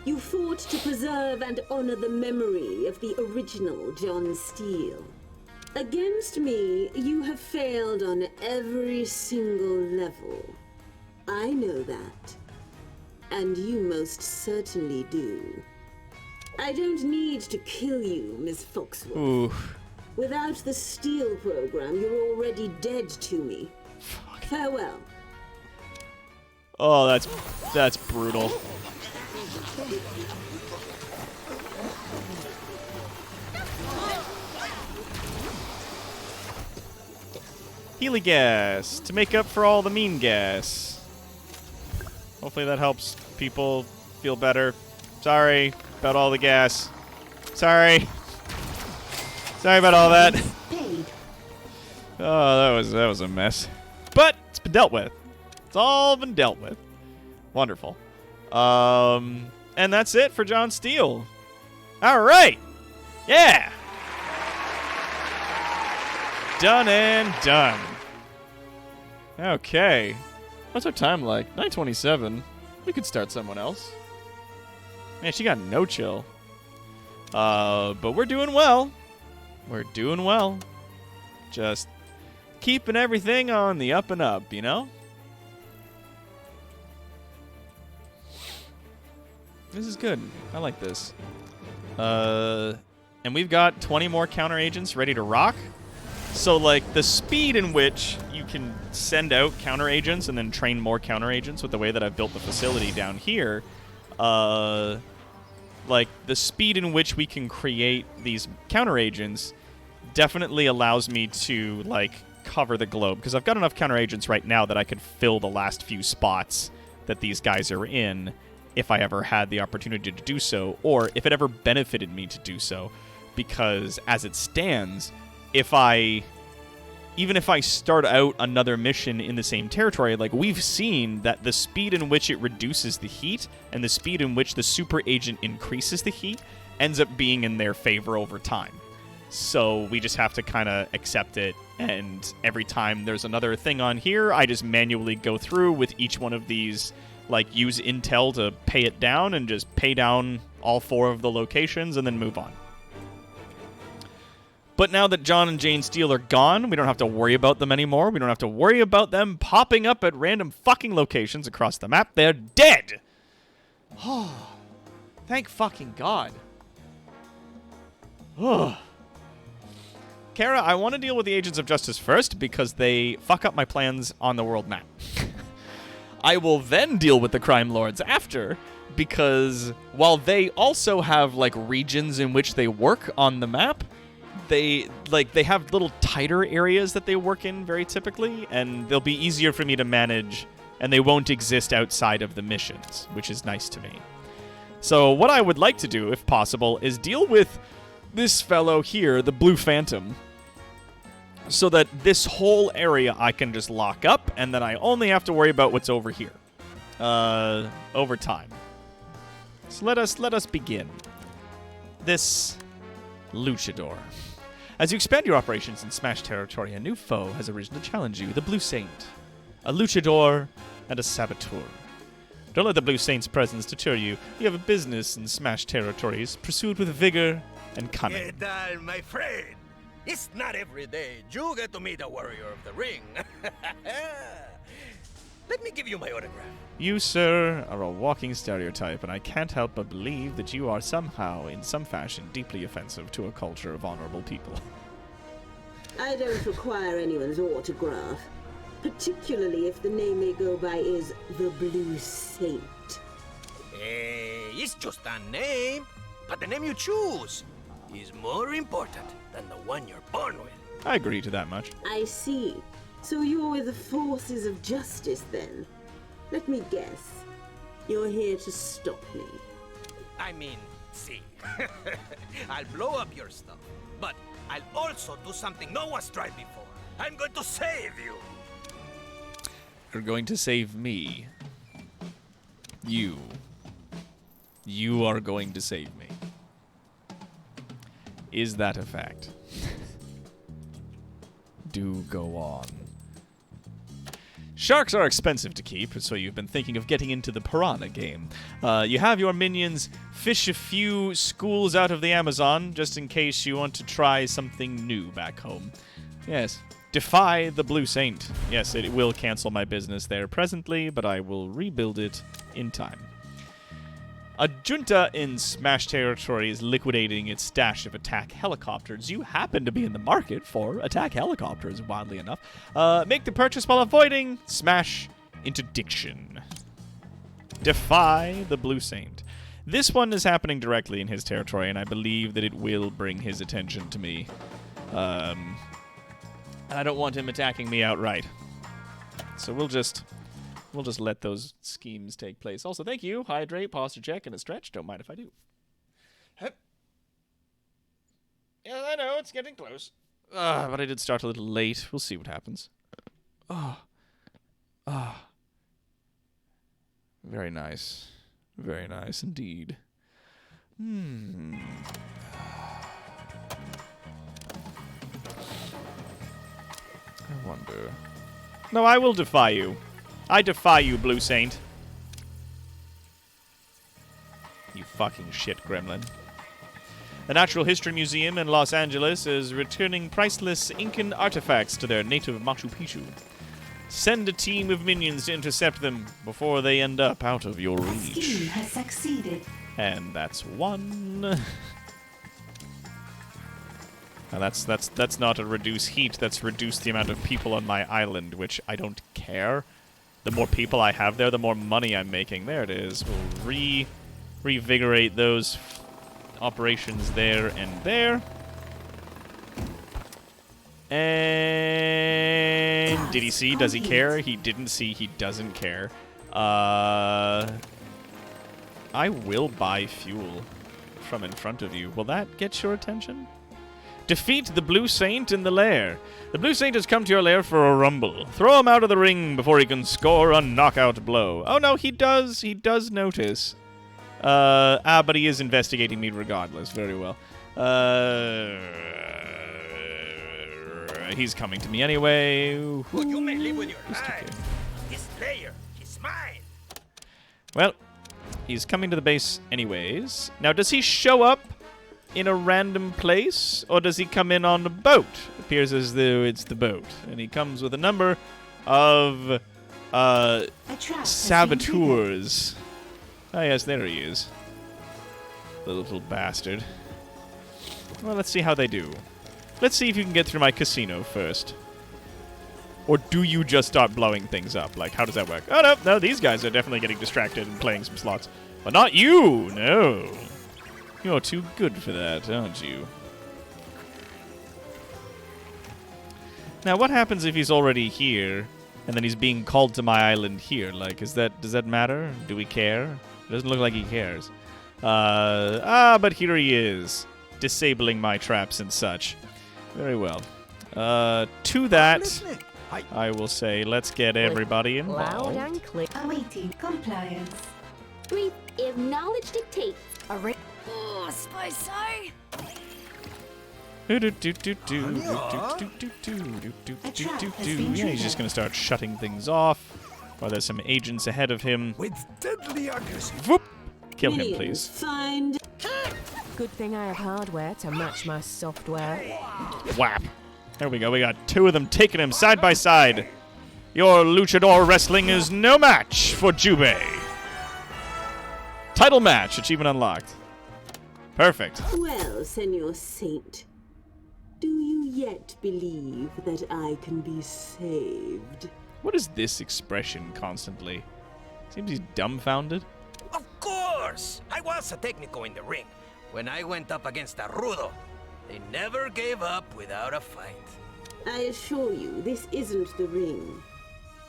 You fought to preserve and honor the memory of the original John Steele. Against me, you have failed on every single level. I know that. And you most certainly do. I don't need to kill you, Miss Foxworth. Ooh. Without the Steele program, you're already dead to me. Farewell. Oh, that's brutal. Healy gas to make up for all the mean gas. Hopefully that helps people feel better. Sorry about all the gas. Sorry. Sorry about all that. Oh, that was a mess. But it's been dealt with. It's all been dealt with. Wonderful. And that's it for John Steele. All right. Yeah. Done and done. Okay. What's our time like? 9:27. We could start someone else. Man, she got no chill. But we're doing well. We're doing well. Just keeping everything on the up and up, you know? This is good. I like this. And we've got 20 more counter agents ready to rock. So, like, the speed in which you can send out counter agents and then train more counter agents with the way that I've built the facility down here, like, the speed in which we can create these counter agents definitely allows me to, like, cover the globe. Because I've got enough counter agents right now that I could fill the last few spots that these guys are in if I ever had the opportunity to do so, or if it ever benefited me to do so. Because, as it stands, even if I start out another mission in the same territory, like, we've seen that the speed in which it reduces the heat and the speed in which the super agent increases the heat ends up being in their favor over time. So we just have to kind of accept it, and every time there's another thing on here, I just manually go through with each one of these, like, use intel to pay it down and just pay down all 4 of the locations and then move on. But now that John and Jane Steele are gone, we don't have to worry about them anymore. We don't have to worry about them popping up at random fucking locations across the map. They're dead! Oh, thank fucking God. Oh. Kara, I want to deal with the Agents of Justice first because they fuck up my plans on the world map. I will then deal with the Crime Lords after, because while they also have, like, regions in which they work on the map, they have little tighter areas that they work in very typically, and they'll be easier for me to manage, and they won't exist outside of the missions, which is nice to me. So what I would like to do, if possible, is deal with this fellow here, the Blue Phantom, so that this whole area I can just lock up, and then I only have to worry about what's over here over time. So let us begin. This luchador. As you expand your operations in Smash territory, a new foe has arisen to challenge you, the Blue Saint. A luchador and a saboteur. Don't let the Blue Saint's presence deter you. You have a business in Smash territories. Pursue it with vigor and cunning. ¿Qué tal, my friend? It's not every day you get to meet a warrior of the ring. Let me give you my autograph. You, sir, are a walking stereotype, and I can't help but believe that you are somehow, in some fashion, deeply offensive to a culture of honorable people. I don't require anyone's autograph, particularly if the name they go by is the Blue Saint. Hey, it's just a name, but the name you choose is more important than the one you're born with. I agree to that much. I see. So you're with the forces of justice, then? Let me guess. You're here to stop me. I mean, see. I'll blow up your stuff, but I'll also do something no one's tried before. I'm going to save you. You're going to save me. You are going to save me. Is that a fact? Do go on. Sharks are expensive to keep, so you've been thinking of getting into the piranha game. You have your minions fish a few schools out of the Amazon, just in case you want to try something new back home. Yes. Defy the Blue Saint. Yes, it will cancel my business there presently, but I will rebuild it in time. A junta in Smash territory is liquidating its stash of attack helicopters. You happen to be in the market for attack helicopters, wildly enough. Make the purchase while avoiding Smash interdiction. Defy the Blue Saint. This one is happening directly in his territory, and I believe that it will bring his attention to me. And I don't want him attacking me outright. So we'll just let those schemes take place. Also, thank you. Hydrate, posture check, and a stretch. Don't mind if I do. Hup. Yeah, I know. It's getting close. But I did start a little late. We'll see what happens. Very nice. Very nice indeed. I wonder. No, I will defy you. I defy you, Blue Saint. You fucking shit, gremlin. The Natural History Museum in Los Angeles is returning priceless Incan artifacts to their native Machu Picchu. Send a team of minions to intercept them before they end up out of your The reach. scheme has succeeded. And that's one. Now that's not a reduce heat, that's reduce the amount of people on my island, which I don't care. The more people I have there, the more money I'm making. There it is. We'll revigorate those operations there and there. And did he see? Does he care? He didn't see. He doesn't care. I will buy fuel from in front of you. Will that get your attention? Defeat the Blue Saint in the lair. The Blue Saint has come to your lair for a rumble. Throw him out of the ring before he can score a knockout blow. Oh no, he does. He does notice. But he is investigating me regardless. Very well. He's coming to me anyway. Well, you may live with your life. This layer, he's mine. Well, he's coming to the base anyways. Now, does he show up in a random place, or does he come in on a boat? It appears as though it's the boat. And he comes with a number of saboteurs. Oh, yes, there he is. The little bastard. Well, let's see how they do. Let's see if you can get through my casino first. Or do you just start blowing things up? Like, how does that work? Oh, no, these guys are definitely getting distracted and playing some slots. But not you! No. You're too good for that, aren't you? Now, what happens if he's already here, and then he's being called to my island here? Like, does that matter? Do we care? It doesn't look like he cares. But here he is, disabling my traps and such. Very well. To that, I will say, let's get everybody Loud involved. and clear. Awaiting compliance. Breathe if knowledge dictates. Oh, I suppose so. Yeah, he's just gonna start shutting things off. While there's some agents ahead of him. With deadly accuracy. Whoop! Kill him, Minions, please. Find Good thing I have hardware to match my software. Whap! There we go. We got two of them taking him side by side. Your luchador wrestling is no match for Jubei. Title match. Achievement unlocked. Perfect. well, Senor Saint. Do you yet believe that I can be saved? What is this expression constantly? Seems he's dumbfounded. Of course! I was a technico in the ring. When I went up against a Rudo, they never gave up without a fight. I assure you, this isn't the ring.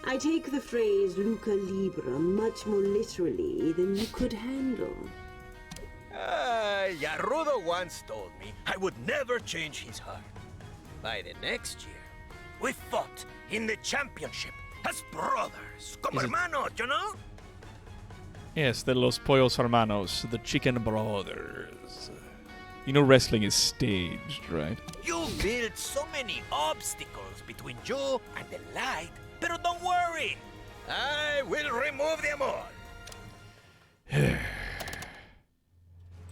I take the phrase Luca Libra much more literally than you could handle. Yarudo once told me I would never change his heart. By the next year, we fought in the championship as brothers, como hermanos, you know? Yes, the Los Pollos Hermanos, the Chicken Brothers. You know wrestling is staged, right? You built so many obstacles between you and the light Pero don't worry. I will remove them all.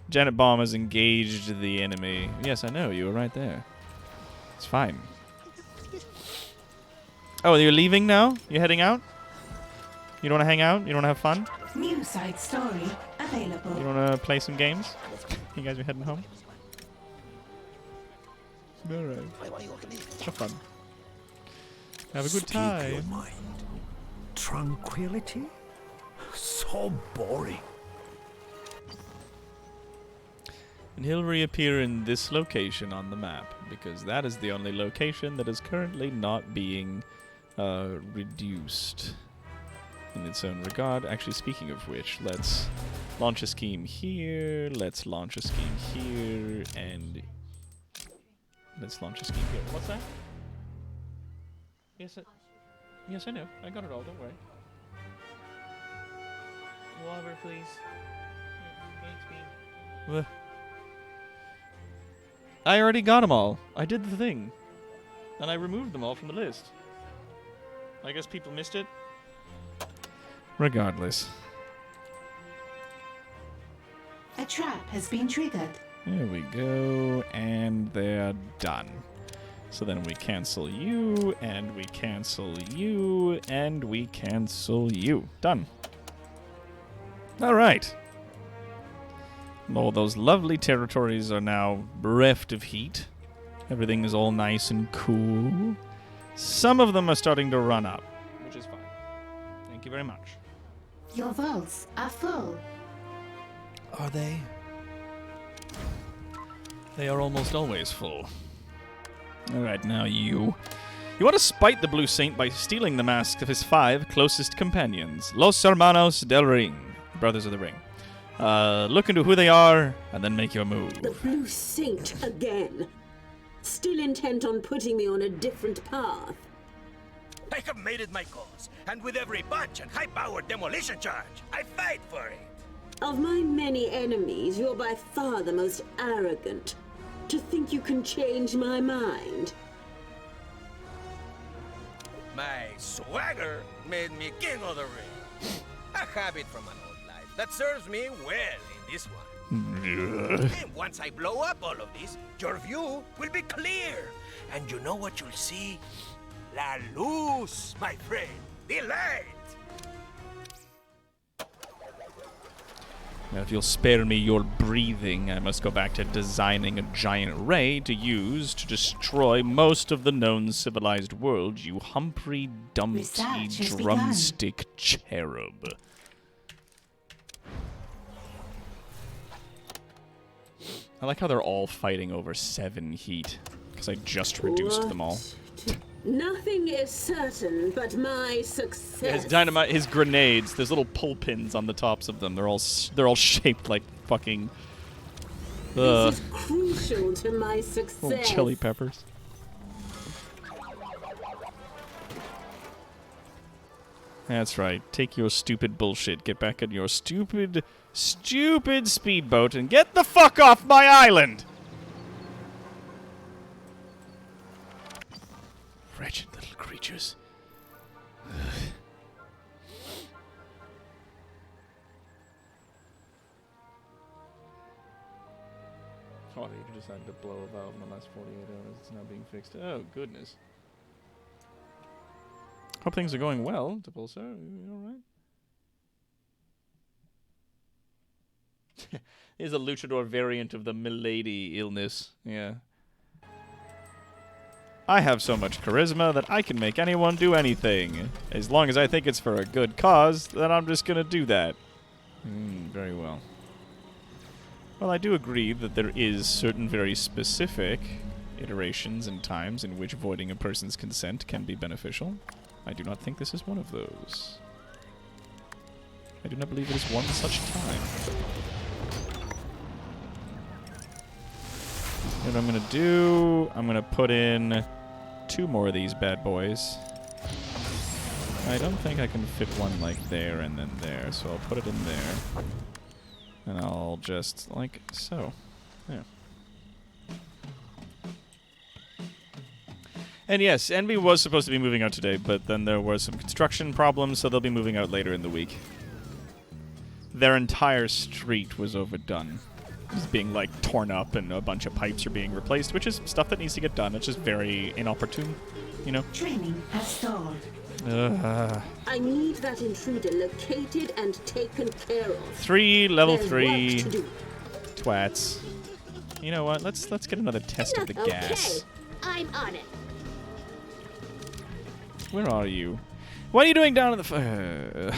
Janet Bomb has engaged the enemy. Yes, I know. You were right there. It's fine. Oh, you're leaving now? You're heading out? You don't want to hang out? You don't want to have fun? New side story available. You don't want to play some games? You guys are heading home? Alright. Have fun. Have a good Speak your time. mind. Tranquility? So boring. And he'll reappear in this location on the map, because that is the only location that is currently not being reduced in its own regard. Actually, speaking of which, let's launch a scheme here, let's launch a scheme here, and let's launch a scheme here. What's that? Yes, I know. I got it all, don't worry. Water, please. Thanks, I already got them all. I did the thing. And I removed them all from the list. I guess people missed it. Regardless. A trap has been triggered. There we go. And they're done. So then we cancel you, and we cancel you, and we cancel you. Done. Alright. All those lovely territories are now bereft of heat. Everything is all nice and cool. Some of them are starting to run up, which is fine. Thank you very much. Your vaults are full. Are they? They are almost always full. Alright, now you. You want to spite the Blue Saint by stealing the masks of his 5 closest companions. Los Hermanos del Ring. Brothers of the Ring. Look into who they are, and then make your move. The Blue Saint again. Still intent on putting me on a different path. I have made it my cause, and with every bunch and high-powered demolition charge, I fight for it. Of my many enemies, you're by far the most arrogant. To think you can change my mind. My swagger made me king of the ring. A habit from an old life that serves me well in this one. And once I blow up all of this, your view will be clear. And you know what you'll see? La luz, my friend. The light. Now, if you'll spare me your breathing, I must go back to designing a giant ray to use to destroy most of the known civilized world, you Humphrey Dumpty Research has drumstick cherub. I like how they're all fighting over 7 heat, because I just reduced them all. Nothing is certain but my success. Yeah, his dynamite, his grenades, there's little pull pins on the tops of them. They're all shaped like fucking This is crucial to my success. little chili peppers. That's right. Take your stupid bullshit. Get back on your stupid speedboat and get the fuck off my island. Wretched little creatures. Oh, you decided to blow a valve in the last 48 hours. It's now being fixed. Oh, goodness. Hope things are going well, Depulsar. You alright? Here's a luchador variant of the milady illness. Yeah. I have so much charisma that I can make anyone do anything. As long as I think it's for a good cause, then I'm just gonna do that. Very well. Well, I do agree that there is certain very specific iterations and times in which voiding a person's consent can be beneficial. I do not think this is one of those. I do not believe it is one such time. What I'm gonna do, I'm gonna put in 2 more of these bad boys. I don't think I can fit one like there and then there, so I'll put it in there. And I'll just, like so. There. And yes, Envy was supposed to be moving out today, but then there were some construction problems, so they'll be moving out later in the week. Their entire street was overdone. It's being, like, torn up, and a bunch of pipes are being replaced, which is stuff that needs to get done. It's just very inopportune, you know? Training has stalled. I need that intruder located and taken care of. 3, level There's 3 work to do. twats. You know what? Let's get another test of the gas. I'm on it. Where are you? What are you doing down at the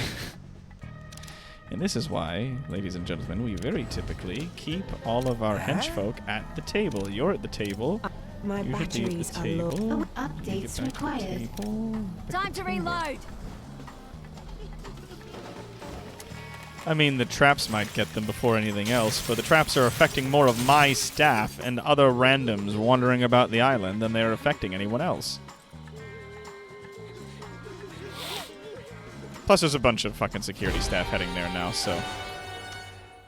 And this is why, ladies and gentlemen, we very typically keep all of our henchfolk at the table. You're at the table. My You should be at batteries the are low. table. Oh, updates Get back to the required. table. Time to reload. I mean, the traps might get them before anything else, but the traps are affecting more of my staff and other randoms wandering about the island than they're affecting anyone else. Plus, there's a bunch of fucking security staff heading there now, so...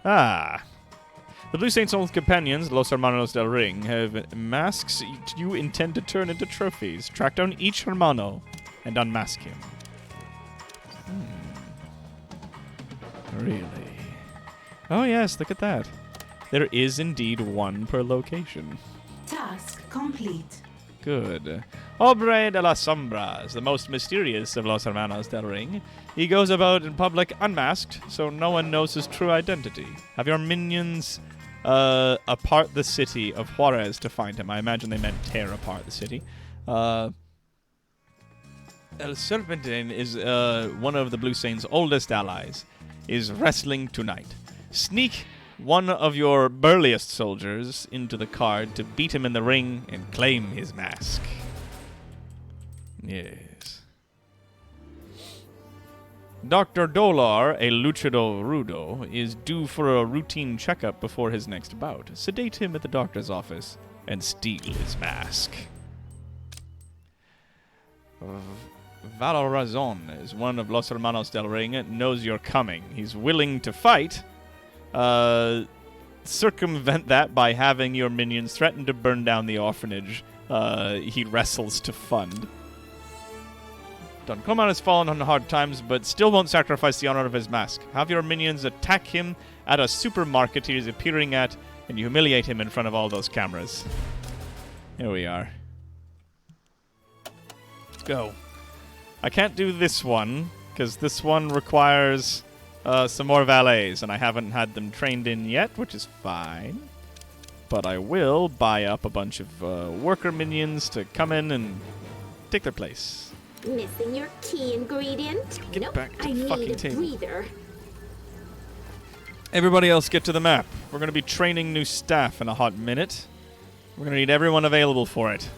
Ah. The Blue Saints' old companions, Los Hermanos del Ring, have masks you intend to turn into trophies. Track down each Hermano and unmask him. Really? Oh yes, look at that. There is indeed one per location. Task complete. Good. Obre de las Sombras, the most mysterious of Los Hermanos del Ring. He goes about in public unmasked, so no one knows his true identity. Have your minions apart the city of Juarez to find him. I imagine they meant tear apart the city. El Serpentine is one of the Blue Saints' oldest allies. Is wrestling tonight. Sneak one of your burliest soldiers into the card to beat him in the ring and claim his mask. Yes. Dr. Dolar, a luchador rudo, is due for a routine checkup before his next bout. Sedate him at the doctor's office and steal his mask. Valorazon is one of Los Hermanos del Ring, knows you're coming. He's willing to fight. Circumvent that by having your minions threaten to burn down the orphanage he wrestles to fund. Don Coman has fallen on hard times, but still won't sacrifice the honor of his mask. Have your minions attack him at a supermarket he is appearing at, and humiliate him in front of all those cameras. Here we are. Go. I can't do this one, because this one requires some more valets, and I haven't had them trained in yet, which is fine. But I will buy up a bunch of worker minions to come in and take their place. Missing your key ingredient? Get Nope, back to I the fucking need a table. breather. Everybody else get to the map. We're going to be training new staff in a hot minute. We're going to need everyone available for it.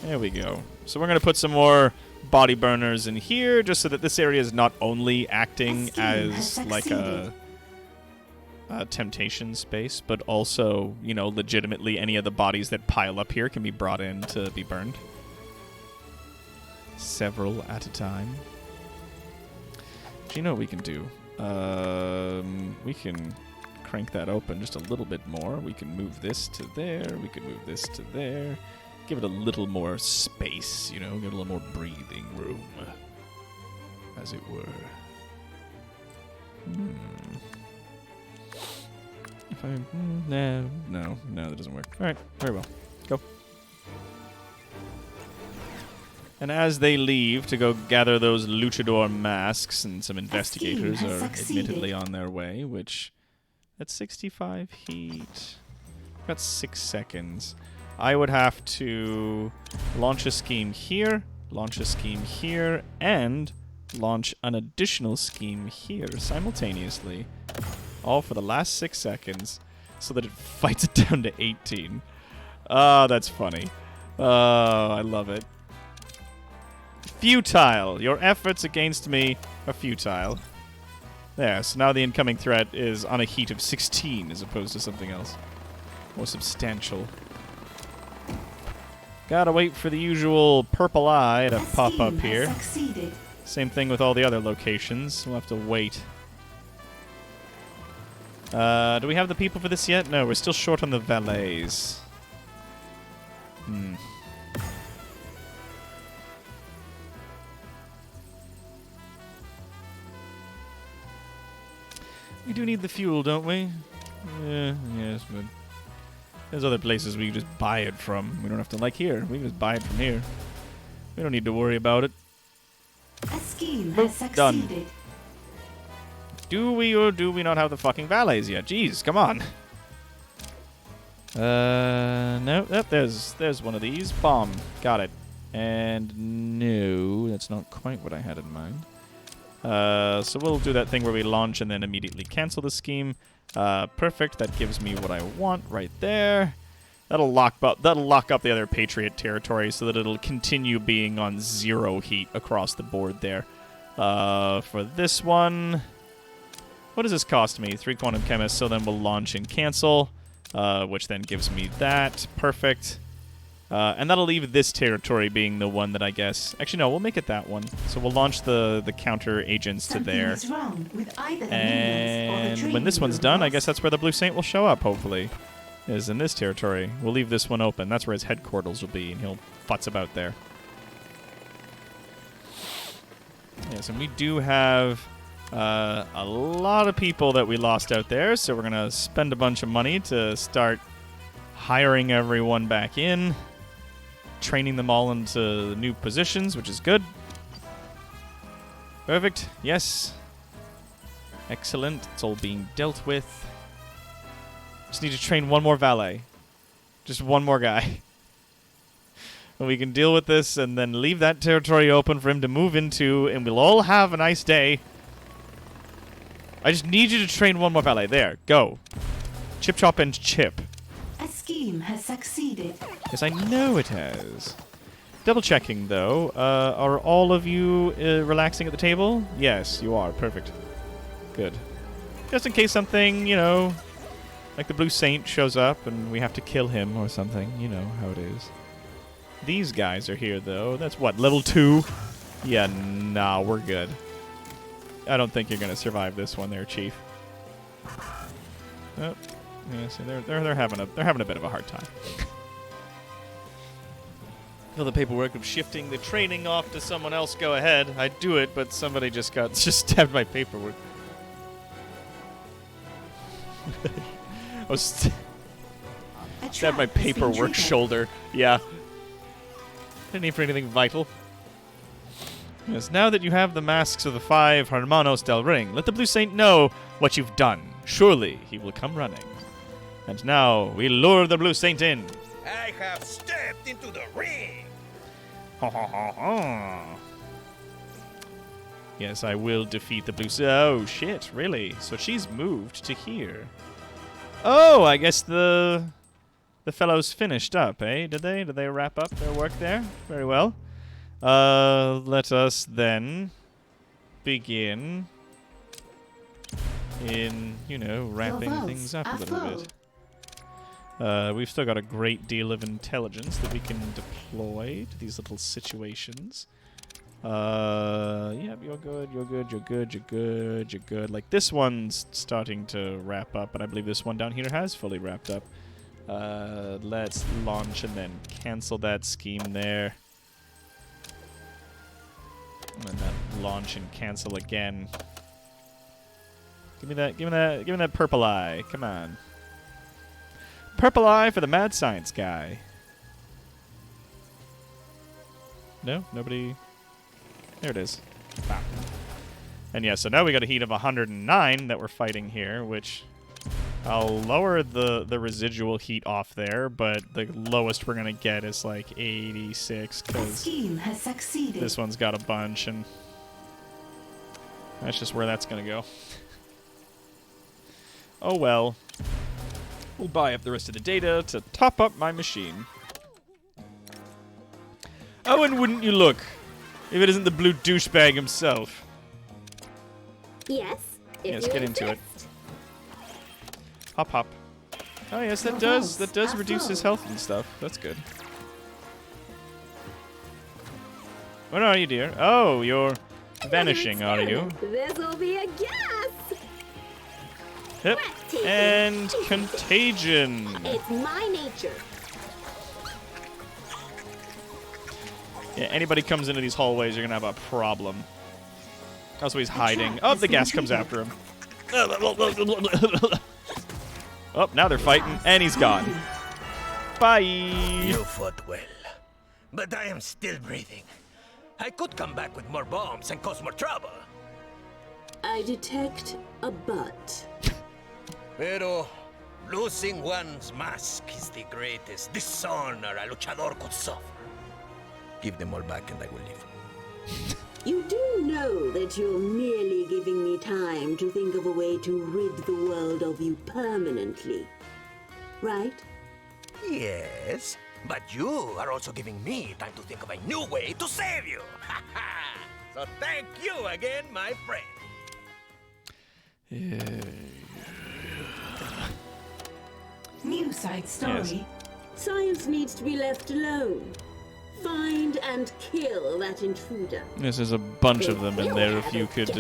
There we go. So we're going to put some more body burners in here, just so that this area is not only acting as like a temptation space, but also, you know, legitimately any of the bodies that pile up here can be brought in to be burned. Several at a time. Do you know what we can do? We can crank that open just a little bit more. We can move this to there. We can move this to there. Give it a little more space, you know, give it a little more breathing room, as it were. If I... no, that doesn't work. All right, very well. Go. And as they leave to go gather those luchador masks, and some investigators are admittedly on their way, which, at 65 heat, got 6 seconds. I would have to launch a scheme here, and launch an additional scheme here simultaneously. All for the last 6 seconds, so that it fights it down to 18. Oh, that's funny. Oh, I love it. Futile. Your efforts against me are futile. There, so now the incoming threat is on a heat of 16 as opposed to something else. More substantial. Gotta wait for the usual purple eye to pop up here. Same thing with all the other locations. We'll have to wait. Do we have the people for this yet? No, we're still short on the valets. We do need the fuel, don't we? Yeah, yes, but there's other places we can just buy it from. We don't have to, like here. We can just buy it from here. We don't need to worry about it. A scheme Boop, has succeeded. Do we or do we not have the fucking valets yet? Jeez, come on. No, there's one of these. Bomb. Got it. And no, that's not quite what I had in mind. So we'll do that thing where we launch and then immediately cancel the scheme. Perfect. That gives me what I want right there. That'll lock up the other Patriot territory so that it'll continue being on 0 heat across the board there. For this one, what does this cost me? 3 quantum chemists. So then we'll launch and cancel, which then gives me that. Perfect. And that'll leave this territory being the one that I guess... Actually, no, we'll make it that one. So we'll launch the counter agents to there. Something is wrong with either the And minions or the when this training one's done, I robots. guess that's where the Blue Saint will show up, hopefully. Is in this territory. We'll leave this one open. That's where his headquarters will be, and he'll futz about there. Yes, and we do have a lot of people that we lost out there, so we're going to spend a bunch of money to start hiring everyone back in, training them all into new positions, which is good. Perfect. Yes. Excellent. It's all being dealt with. Just need to train one more valet. Just one more guy. And we can deal with this and then leave that territory open for him to move into, and we'll all have a nice day. I just need you to train one more valet. There. Go. Chip, chop, and chip. A scheme has succeeded. Yes, I know it has. Double checking, though. Are all of you relaxing at the table? Yes, you are. Perfect. Good. Just in case something, you know... Like the Blue Saint shows up and we have to kill him or something. You know how it is. These guys are here, though. That's what, level 2? Yeah, nah, we're good. I don't think you're going to survive this one there, Chief. Oh, yeah, see, they're having a bit of a hard time. Feel the paperwork of shifting the training off to someone else. Go ahead. I'd do it, but somebody just stabbed my paperwork. I was stabbed my paperwork shoulder. Yeah. Didn't need for anything vital. Yes, now that you have the masks of the 5 Hermanos del Ring, let the Blue Saint know what you've done. Surely he will come running. And now we lure the Blue Saint in. I have stepped into the ring. Ha ha ha ha. Yes, I will defeat the Blue Saint. Oh, shit, really? So she's moved to here. Oh, I guess the fellows finished up, eh? Did they wrap up their work there? Very well. Let us then begin in, you know, wrapping things up a little bit. We've still got a great deal of intelligence that we can deploy to these little situations. Yeah, you're good. Like, this one's starting to wrap up, and I believe this one down here has fully wrapped up. Let's launch and then cancel that scheme there. And then launch and cancel again. Give me that purple eye. Come on. Purple eye for the mad science guy. No? Nobody... There it is. Bam. And yeah, so now we got a heat of 109 that we're fighting here, which I'll lower the residual heat off there, but the lowest we're going to get is like 86, because this one's got a bunch, and that's just where that's going to go. Oh well. We'll buy up the rest of the data to top up my machine. Oh, and wouldn't you look, if it isn't the blue douchebag himself. Yes. Yes, get into it. Hop, hop. Oh yes, that does reduce his health and stuff. That's good. What are you, dear? Oh, you're vanishing, are you? This'll be a guess. Yep. And contagion. It's my nature. Yeah, anybody comes into these hallways, you're going to have a problem. Also, he's hiding. Oh, the gas comes after him. Oh, now they're fighting, and he's gone. Bye. You fought well, but I am still breathing. I could come back with more bombs and cause more trouble. I detect a but. Pero losing one's mask is the greatest dishonor a luchador could suffer. Give them all back and I will leave. You do know that you're merely giving me time to think of a way to rid the world of you permanently, right? Yes, but you are also giving me time to think of a new way to save you. So thank you again, my friend. New side story. Yes. Science needs to be left alone. Find and kill that intruder. There's a bunch of them in there. If you could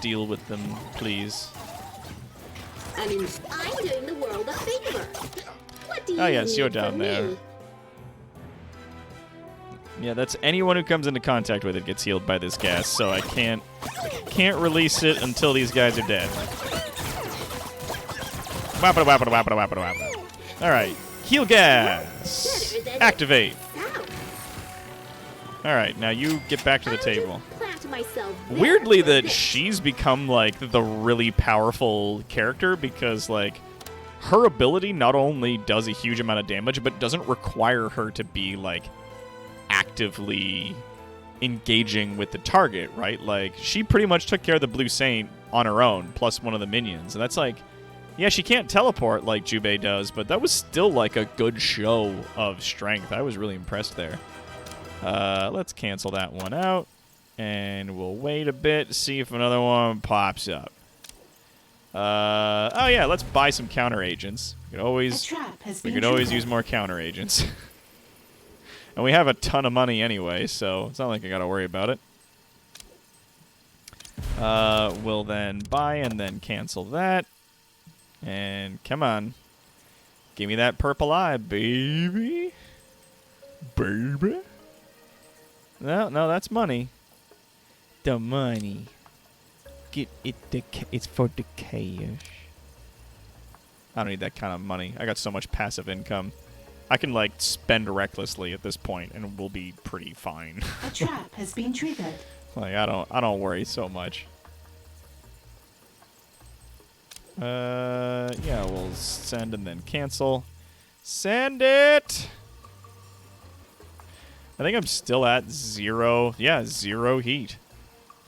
deal with them, please. I'm doing the world a favor. What do you Oh yes, you're need down from there. me? Yeah, that's anyone who comes into contact with it gets healed by this gas. So I can't release it until these guys are dead. All right, heal gas. Activate. All right, now you get back to the table. Plant myself there Weirdly, for that this. she's become like the really powerful character because like her ability not only does a huge amount of damage, but doesn't require her to be like actively engaging with the target, right? Like she pretty much took care of the Blue Saint on her own, plus one of the minions, and that's like, yeah, she can't teleport like Jubei does, but that was still like a good show of strength. I was really impressed there. Let's cancel that one out, and we'll wait a bit to see if another one pops up. Oh yeah, let's buy some counter agents. We could always use more counter agents. And we have a ton of money anyway, so it's not like I gotta worry about it. We'll then buy and then cancel that. And come on. Give me that purple eye, baby. Baby. No, that's money. The money. Get it. It's for the cash. I don't need that kind of money. I got so much passive income. I can like spend recklessly at this point, and we'll be pretty fine. A trap has been triggered. Like I don't worry so much. Yeah, we'll send and then cancel. Send it. I think I'm still at 0. Yeah, 0 heat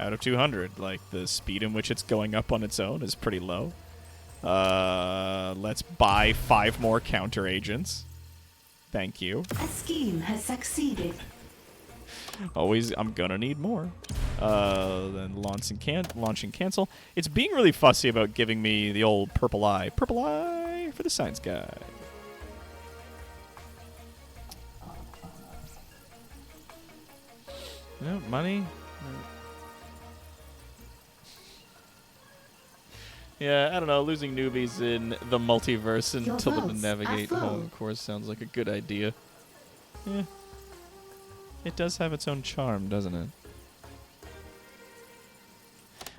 out of 200. Like, the speed in which it's going up on its own is pretty low. Let's buy 5 more counter agents. Thank you. A scheme has succeeded. Always, I'm gonna need more. Then launch and cancel. It's being really fussy about giving me the old purple eye. Purple eye for the science guy. No, money. Yeah, I don't know. Losing newbies in the multiverse and until them to navigate home course sounds like a good idea. Yeah. It does have its own charm, doesn't it?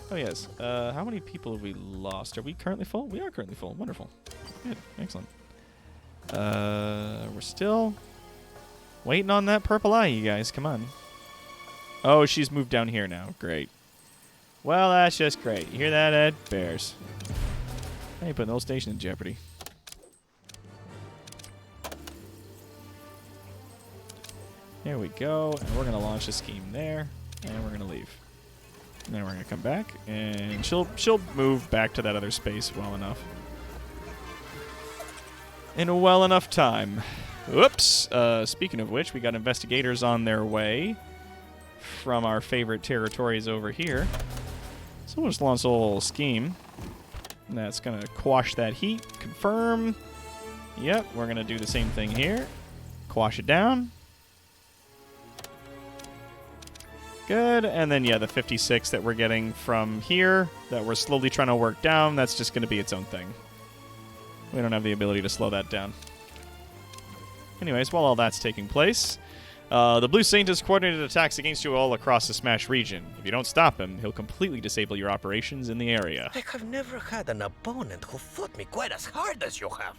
Oh, yes. How many people have we lost? Are we currently full? We are currently full. Wonderful. Good. Excellent. We're still waiting on that purple eye, you guys. Come on. Oh, she's moved down here now. Great. Well, that's just great. You hear that, Ed? Bears. Hey, putting the whole station in jeopardy. There we go. And we're going to launch a scheme there. And we're going to leave. And then we're going to come back. And she'll move back to that other space well enough. In a well enough time. Whoops. Speaking of which, we got investigators on their way from our favorite territories over here. So we'll just launch a little scheme. And that's going to quash that heat. Confirm. Yep, we're going to do the same thing here. Quash it down. Good. And then, yeah, the 56 that we're getting from here that we're slowly trying to work down, that's just going to be its own thing. We don't have the ability to slow that down. Anyways, while all that's taking place, The Blue Saint has coordinated attacks against you all across the Smash region. If you don't stop him, he'll completely disable your operations in the area. I have never had an opponent who fought me quite as hard as you have.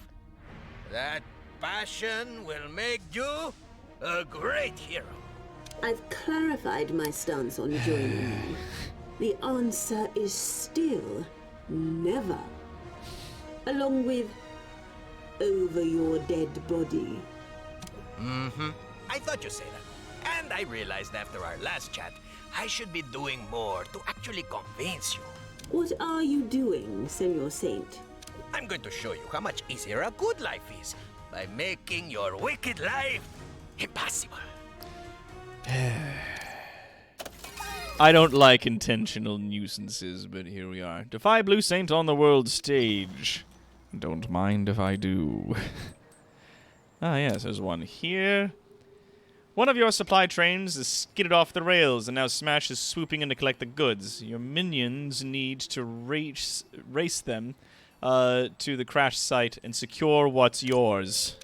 That passion will make you a great hero. I've clarified my stance on joining you. The answer is still never. Along with over your dead body. Mm-hmm. I thought you'd say that. And I realized after our last chat, I should be doing more to actually convince you. What are you doing, Senor Saint? I'm going to show you how much easier a good life is by making your wicked life impossible. I don't like intentional nuisances, but here we are. Defy Blue Saint on the world stage. Don't mind if I do. Ah, yes, there's one here. One of your supply trains is skidded off the rails, and now Smash is swooping in to collect the goods. Your minions need to race them to the crash site and secure what's yours.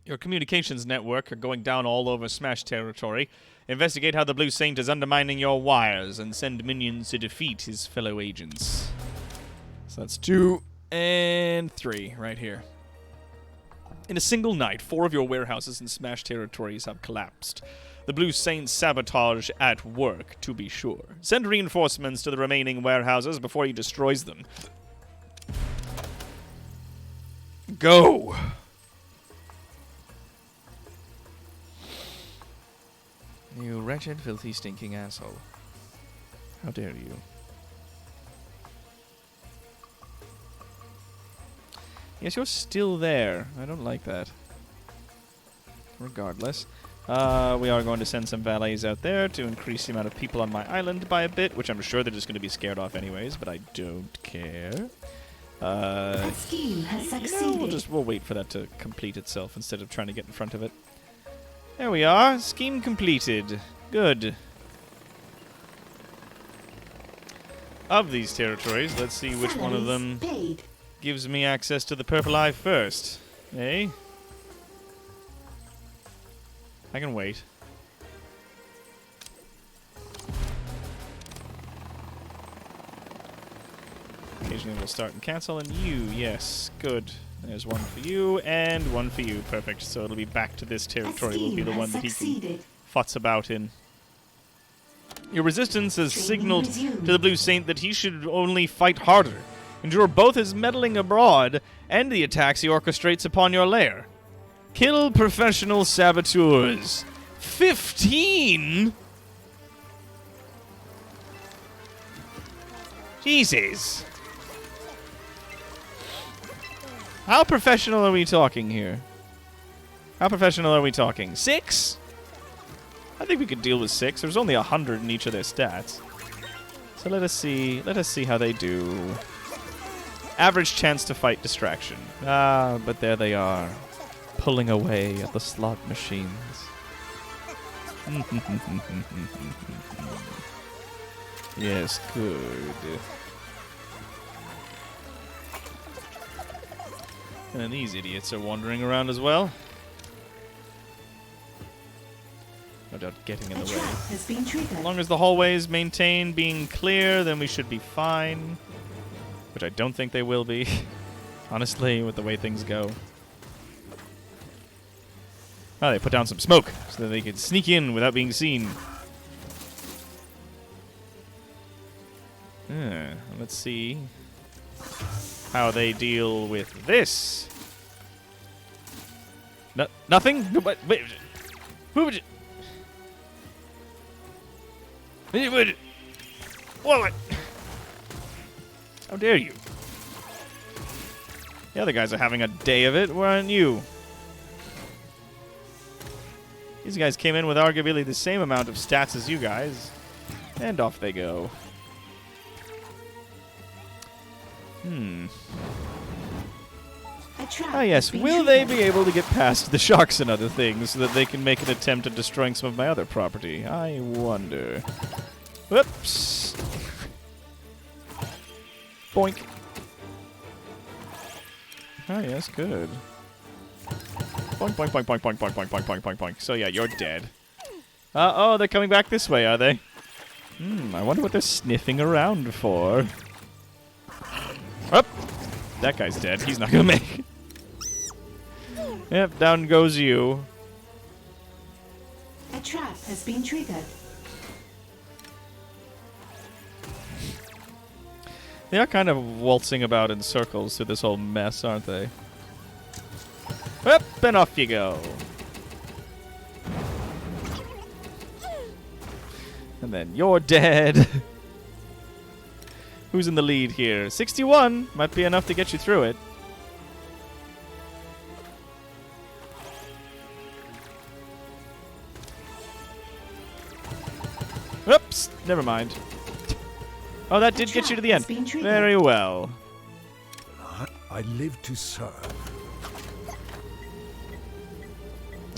Your communications network are going down all over Smash territory. Investigate how the Blue Saint is undermining your wires and send minions to defeat his fellow agents. So that's 2 and 3 right here. In a single night, 4 of your warehouses in Smash territories have collapsed. The Blue Saint's sabotage at work, to be sure. Send reinforcements to the remaining warehouses before he destroys them. Go! You wretched, filthy, stinking asshole. How dare you? Yes, you're still there. I don't like that. Regardless. We are going to send some valets out there to increase the amount of people on my island by a bit, which I'm sure they're just going to be scared off anyways, but I don't care. That scheme has succeeded. We'll wait for that to complete itself instead of trying to get in front of it. There we are. Scheme completed. Good. Of these territories, let's see which one of them gives me access to the purple eye first. Eh? I can wait. Occasionally we'll start and cancel, and you, yes, good. There's one for you, and one for you. Perfect. So it'll be back to this territory. Will be the one that he can futz about in. Your resistance has signaled to the Blue Saint that he should only fight harder. Endure both his meddling abroad and the attacks he orchestrates upon your lair. Kill professional saboteurs. 15?! Jesus. How professional are we talking here? How professional are we talking? 6? I think we could deal with 6. There's only 100 in each of their stats. So let us see how they do. Average chance to fight distraction. Ah, but there they are. Pulling away at the slot machines. Yes, good. And these idiots are wandering around as well. No doubt getting in the way. As long as the hallways maintain being clear, then we should be fine. Which I don't think they will be. Honestly, with the way things go. Oh, they put down some smoke so that they could sneak in without being seen. Let's see how they deal with this. Nothing? No, wait. Who would you... What? How dare you? The other guys are having a day of it. Why aren't you? These guys came in with arguably the same amount of stats as you guys. And off they go. Ah, yes. Will they be able to get past the sharks and other things so that they can make an attempt at destroying some of my other property? I wonder. Whoops. Boink. Ah, yes, good. Boink, boink, boink, boink, boink, boink, boink, boink, boink, boink, boink. So yeah, you're dead. Oh, they're coming back this way, are they? I wonder what they're sniffing around for. Up! That guy's dead. He's not gonna make it. Yep, down goes you. A trap has been triggered. They are kind of waltzing about in circles through this whole mess, aren't they? Up and off you go. And then you're dead. Who's in the lead here? 61 might be enough to get you through it. Oops, never mind. Oh, that did get you to the end. Very well. I live to serve.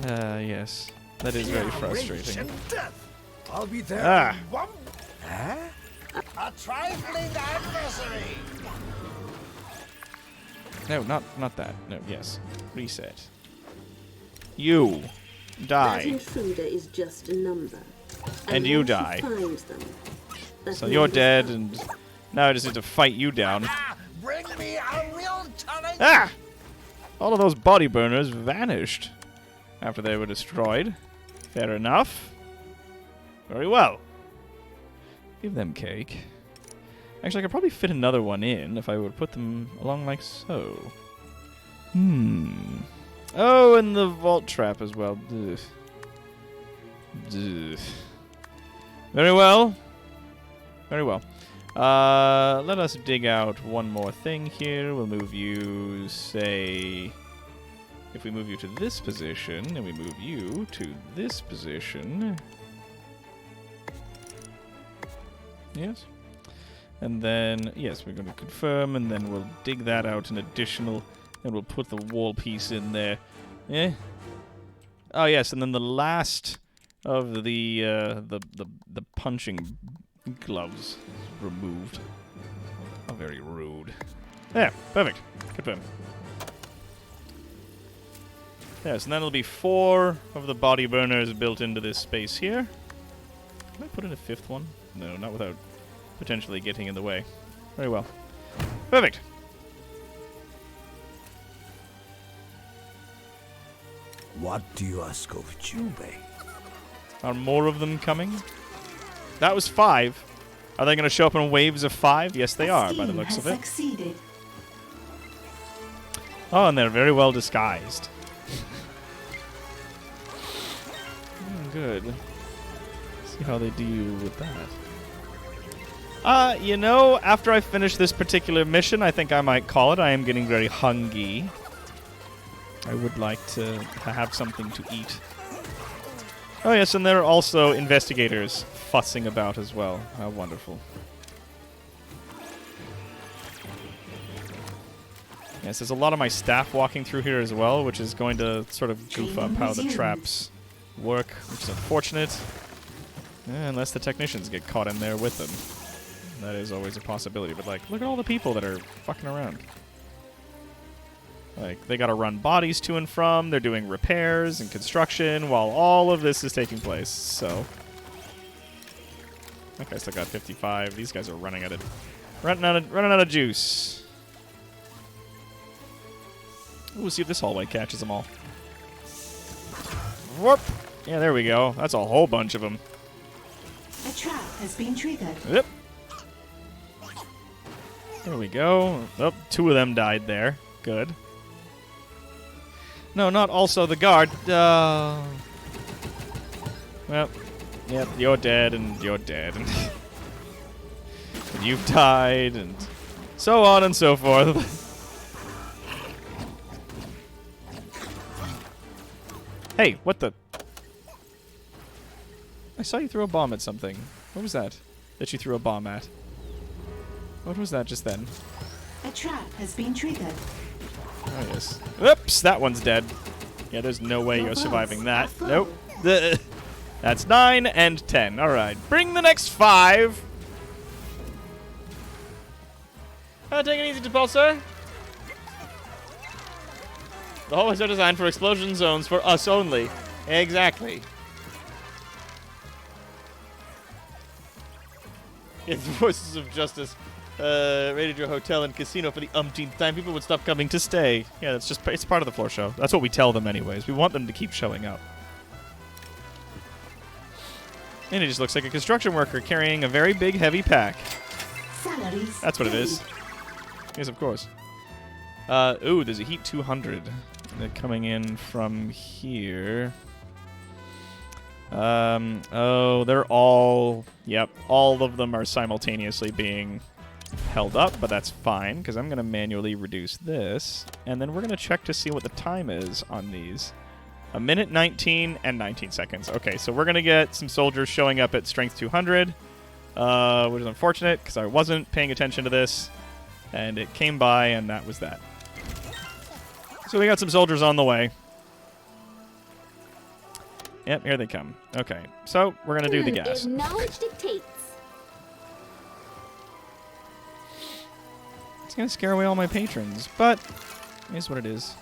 Yes. That is very frustrating. I'll be there. Ah. A trifling adversary. No, not that. No, yes. Reset. You That die. intruder is just a number. And you once die. find them, that So you're number's dead, gone. and now I just need to fight you down. Bring me a real challenge. Ah! All of those body burners vanished after they were destroyed. Fair enough. Very well. Give them cake. Actually, I could probably fit another one in if I would put them along like so. Oh, and the vault trap as well. Ugh. Ugh. Very well. Very well. Let us dig out one more thing here. We'll move you, say... If we move you to this position, and we move you to this position... Yes. And then, yes, we're going to confirm, and then we'll dig that out an additional... And we'll put the wall piece in there. Yeah. Oh, yes, and then the last of the punching gloves removed. Oh, very rude. Yeah, perfect. Confirm. Yes, and then there'll be 4 of the body burners built into this space here. Can I put in a 5th one? No, not without potentially getting in the way. Very well. Perfect. What do you ask of Jubei? Are more of them coming? That was 5. Are they going to show up in waves of 5? Yes, they are, by the looks of it. Succeeded. Oh, and they're very well disguised. Good. See how they do with that. You know, after I finish this particular mission, I think I might call it. I am getting very hungry. I would like to have something to eat. Oh, yes, and there are also investigators fussing about as well. How wonderful. Yes, there's a lot of my staff walking through here as well, which is going to sort of goof up how the traps work, which is unfortunate. Unless the technicians get caught in there with them. That is always a possibility. But, like, look at all the people that are fucking around. Like, they gotta run bodies to and from, they're doing repairs and construction while all of this is taking place, so... Okay, still got 55. These guys are running out of juice. Ooh, we'll see if this hallway catches them all. Whoop! Yeah, there we go. That's a whole bunch of them. A trap has been triggered. Yep. There we go. Oh, 2 of them died there. Good. No, not also the guard. Well, yep, you're dead, and you're dead. And you've died, and so on and so forth. Hey, what the? I saw you throw a bomb at something. What was that? That you threw a bomb at? What was that just then? A trap has been triggered. Oh, yes. Oops, that one's dead. Yeah, there's no way you're surviving that. Nope. That's 9 and 10. All right. Bring the next 5. Take it easy, Depulsor. The hallways are designed for explosion zones for us only. Exactly. If the Voices of Justice raided your hotel and casino for the umpteenth time, people would stop coming to stay. Yeah, it's part of the floor show. That's what we tell them anyways. We want them to keep showing up. And it just looks like a construction worker carrying a very big, heavy pack. Salaries. That's what it is. Yes, of course. Ooh, there's a Heat 200. They're coming in from here. Oh, they're all... Yep, all of them are simultaneously being held up, but that's fine, because I'm going to manually reduce this, and then we're going to check to see what the time is on these. 1 minute 19 and 19 seconds. Okay, so we're going to get some soldiers showing up at strength 200, which is unfortunate, because I wasn't paying attention to this, and it came by, and that was that. So we got some soldiers on the way. Yep, here they come. Okay, so we're going to do the gas. If knowledge dictates. It's going to scare away all my patrons, but it is what it is.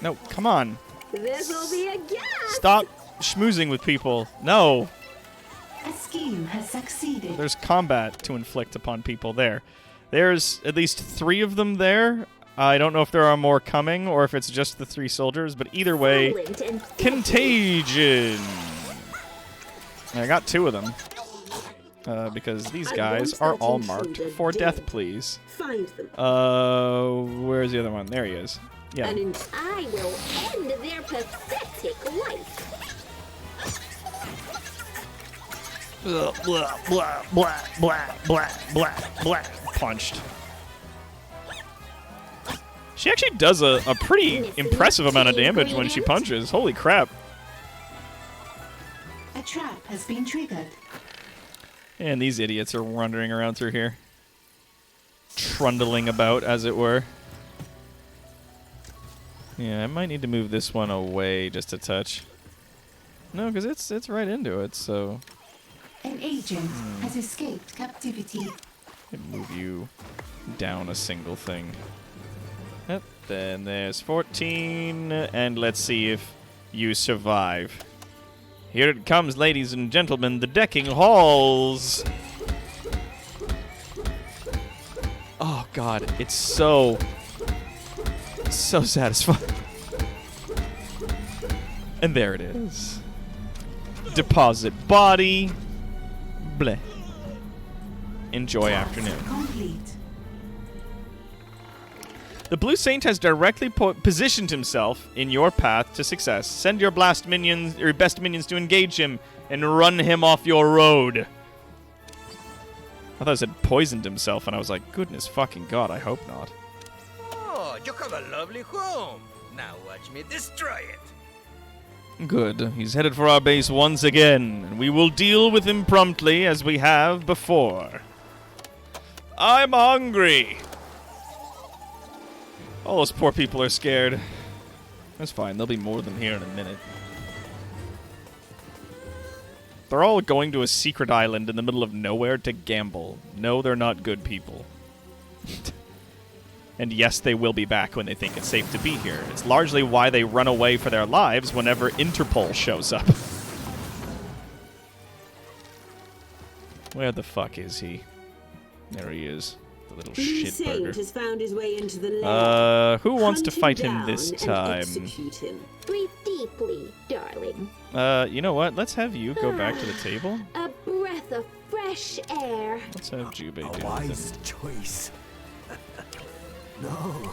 No, come on. This'll be a gas. Stop schmoozing with people. No. A scheme has succeeded. There's combat to inflict upon people there. There's at least 3 of them there. I don't know if there are more coming or if it's just the 3 soldiers, but either way, contagion. I got 2 of them. Because these guys are all marked for death, please. Find them. Where's the other one? There he is. Yeah. And I will end their pathetic life. Blah, blah, blah, blah, blah, blah, blah, blah. Punched. She actually does a pretty impressive amount of damage when she punches. Holy crap. A trap has been triggered. And these idiots are wandering around through here. Trundling about, as it were. Yeah, I might need to move this one away just a touch. No, because it's right into it, so... An agent has escaped captivity. Move you down a single thing. Yep, then there's 14, and let's see if you survive. Here it comes, ladies and gentlemen, the decking halls. Oh god, it's so satisfying. And there it is. Deposit body. Bleh. Enjoy afternoon. Complete. The Blue Saint has directly positioned himself in your path to success. Send your best minions to engage him and run him off your road. I thought it said poisoned himself, and I was like, goodness fucking god, I hope not. Oh, you have a lovely home. Now watch me destroy it. Good. He's headed for our base once again, and we will deal with him promptly as we have before. I'm hungry. All those poor people are scared. That's fine. There'll be more of them here in a minute. They're all going to a secret island in the middle of nowhere to gamble. No, they're not good people. And yes, they will be back when they think it's safe to be here. It's largely why they run away for their lives whenever Interpol shows up. Where the fuck is he? There he is. The little Blue Saint shitburger. has found his way into the lair. Who wants to Hunt fight him him this down and time? execute him. Breathe deeply, darling. You know what? Let's have you go back to the table. A breath of fresh air. Let's have Jubei do A it. wise choice. No,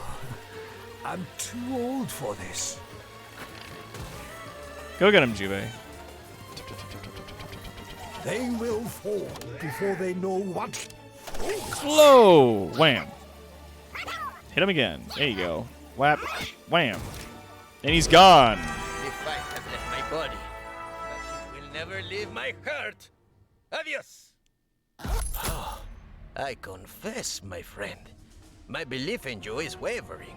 I'm too old for this. Go get him, Jubei. They will fall before they know what. Slow! Wham. Hit him again. There you go. Whap. Wham. And he's gone. The fight has left my body, but it will never leave my heart. Adios. I confess, my friend, my belief in you is wavering.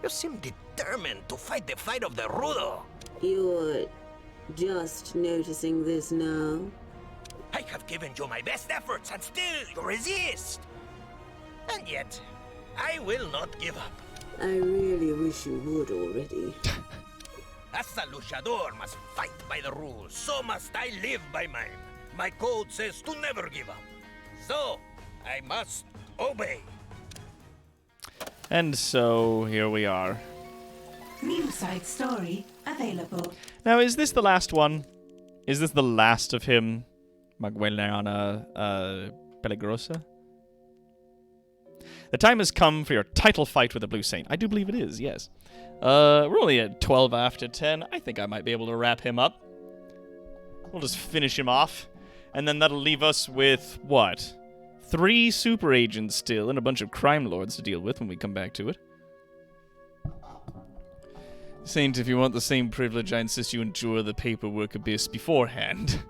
You seem determined to fight the fight of the Rudo. You're just noticing this now? I have given you my best efforts and still you resist. And yet, I will not give up. I really wish you would already. As a luchador must fight by the rules, so must I live by mine. My code says to never give up. So, I must obey. And so, here we are. New side story available. Now, is this the last one? Is this the last of him? Magueliana Peligrosa? The time has come for your title fight with the Blue Saint. I do believe it is, yes. We're only at 12 after 10. I think I might be able to wrap him up. We'll just finish him off. And then that'll leave us with, what? 3 super agents still and a bunch of crime lords to deal with when we come back to it. Saint, if you want the same privilege, I insist you endure the paperwork abyss beforehand.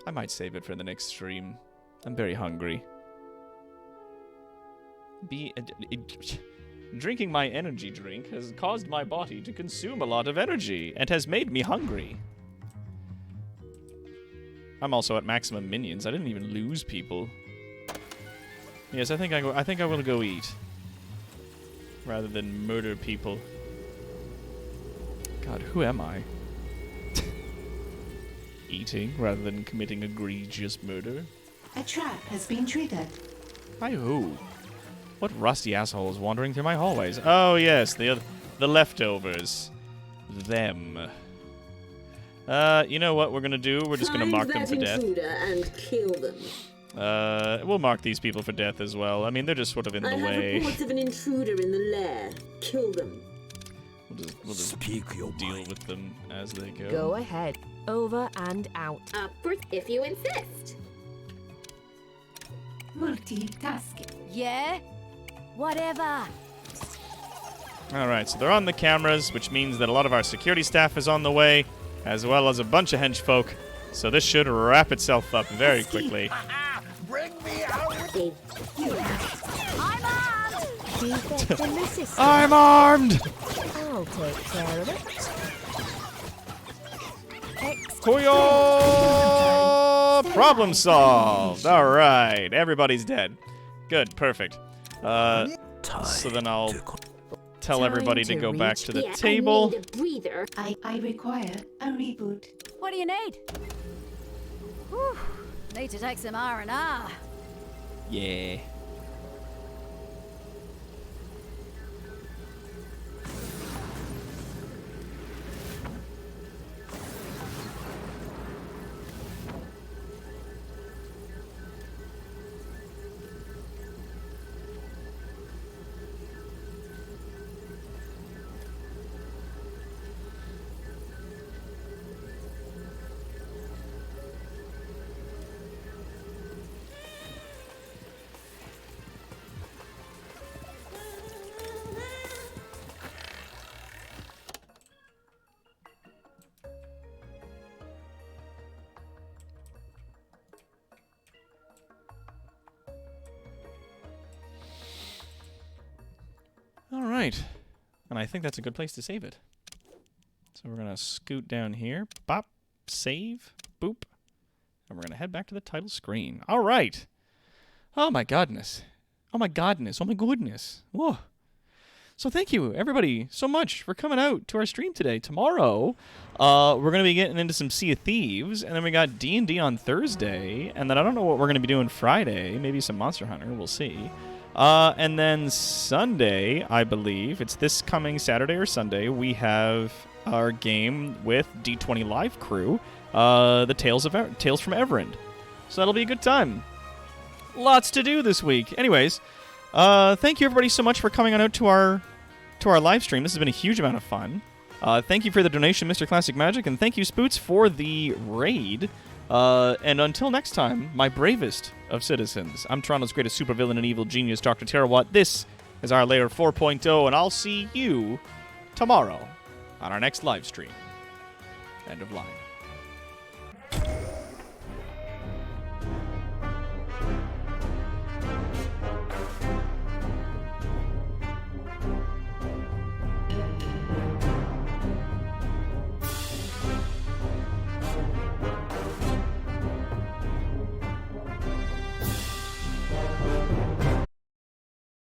I might save it for the next stream. I'm very hungry. Drinking my energy drink has caused my body to consume a lot of energy and has made me hungry. I'm also at maximum minions. I didn't even lose people. Yes, I think I will go eat rather than murder people. God, who am I? Eating rather than committing egregious murder. A trap has been triggered. By who? What rusty asshole is wandering through my hallways? Oh yes, the leftovers. Them. You know what we're gonna do? We're just gonna mark them for death. And kill them. We'll mark these people for death as well. I mean, they're just sort of in the way. I have reports of an intruder in the lair. Kill them. We'll just Speak your deal mind. with them as they go. Go ahead. Over and out. Upwards if you insist. Multitasking. Yeah? Whatever. Alright, so they're on the cameras, which means that a lot of our security staff is on the way, as well as a bunch of henchfolk. So this should wrap itself up very quickly. Bring me out! I'm armed! Defect in the system. I'm armed! I'll take care of it. Koyo! Problem solved. Alright, everybody's dead. Good, perfect. So then I'll tell everybody to go back to the table. I need a breather. I require a reboot. What do you need? Whew. Need to take some R&R. Yeah. Alright. And I think that's a good place to save it. So we're going to scoot down here. Bop. Save. Boop. And we're going to head back to the title screen. Alright. Oh my godness. Oh my godness. Oh my goodness. Whoa. So thank you, everybody, so much for coming out to our stream today. Tomorrow, we're going to be getting into some Sea of Thieves, and then we got D&D on Thursday, and then I don't know what we're going to be doing Friday. Maybe some Monster Hunter. We'll see. And then Sunday, I believe, it's this coming Saturday or Sunday, we have our game with D20 Live crew, the Tales from Everend. So that'll be a good time. Lots to do this week. Anyways, thank you everybody so much for coming on out to our live stream. This has been a huge amount of fun. Thank you for the donation, Mr. Classic Magic, and thank you, Spoots, for the raid. And until next time, my bravest of citizens, I'm Toronto's greatest supervillain and evil genius, Dr. Terawatt. This is our Layer 4.0, and I'll see you tomorrow on our next live stream. End of line.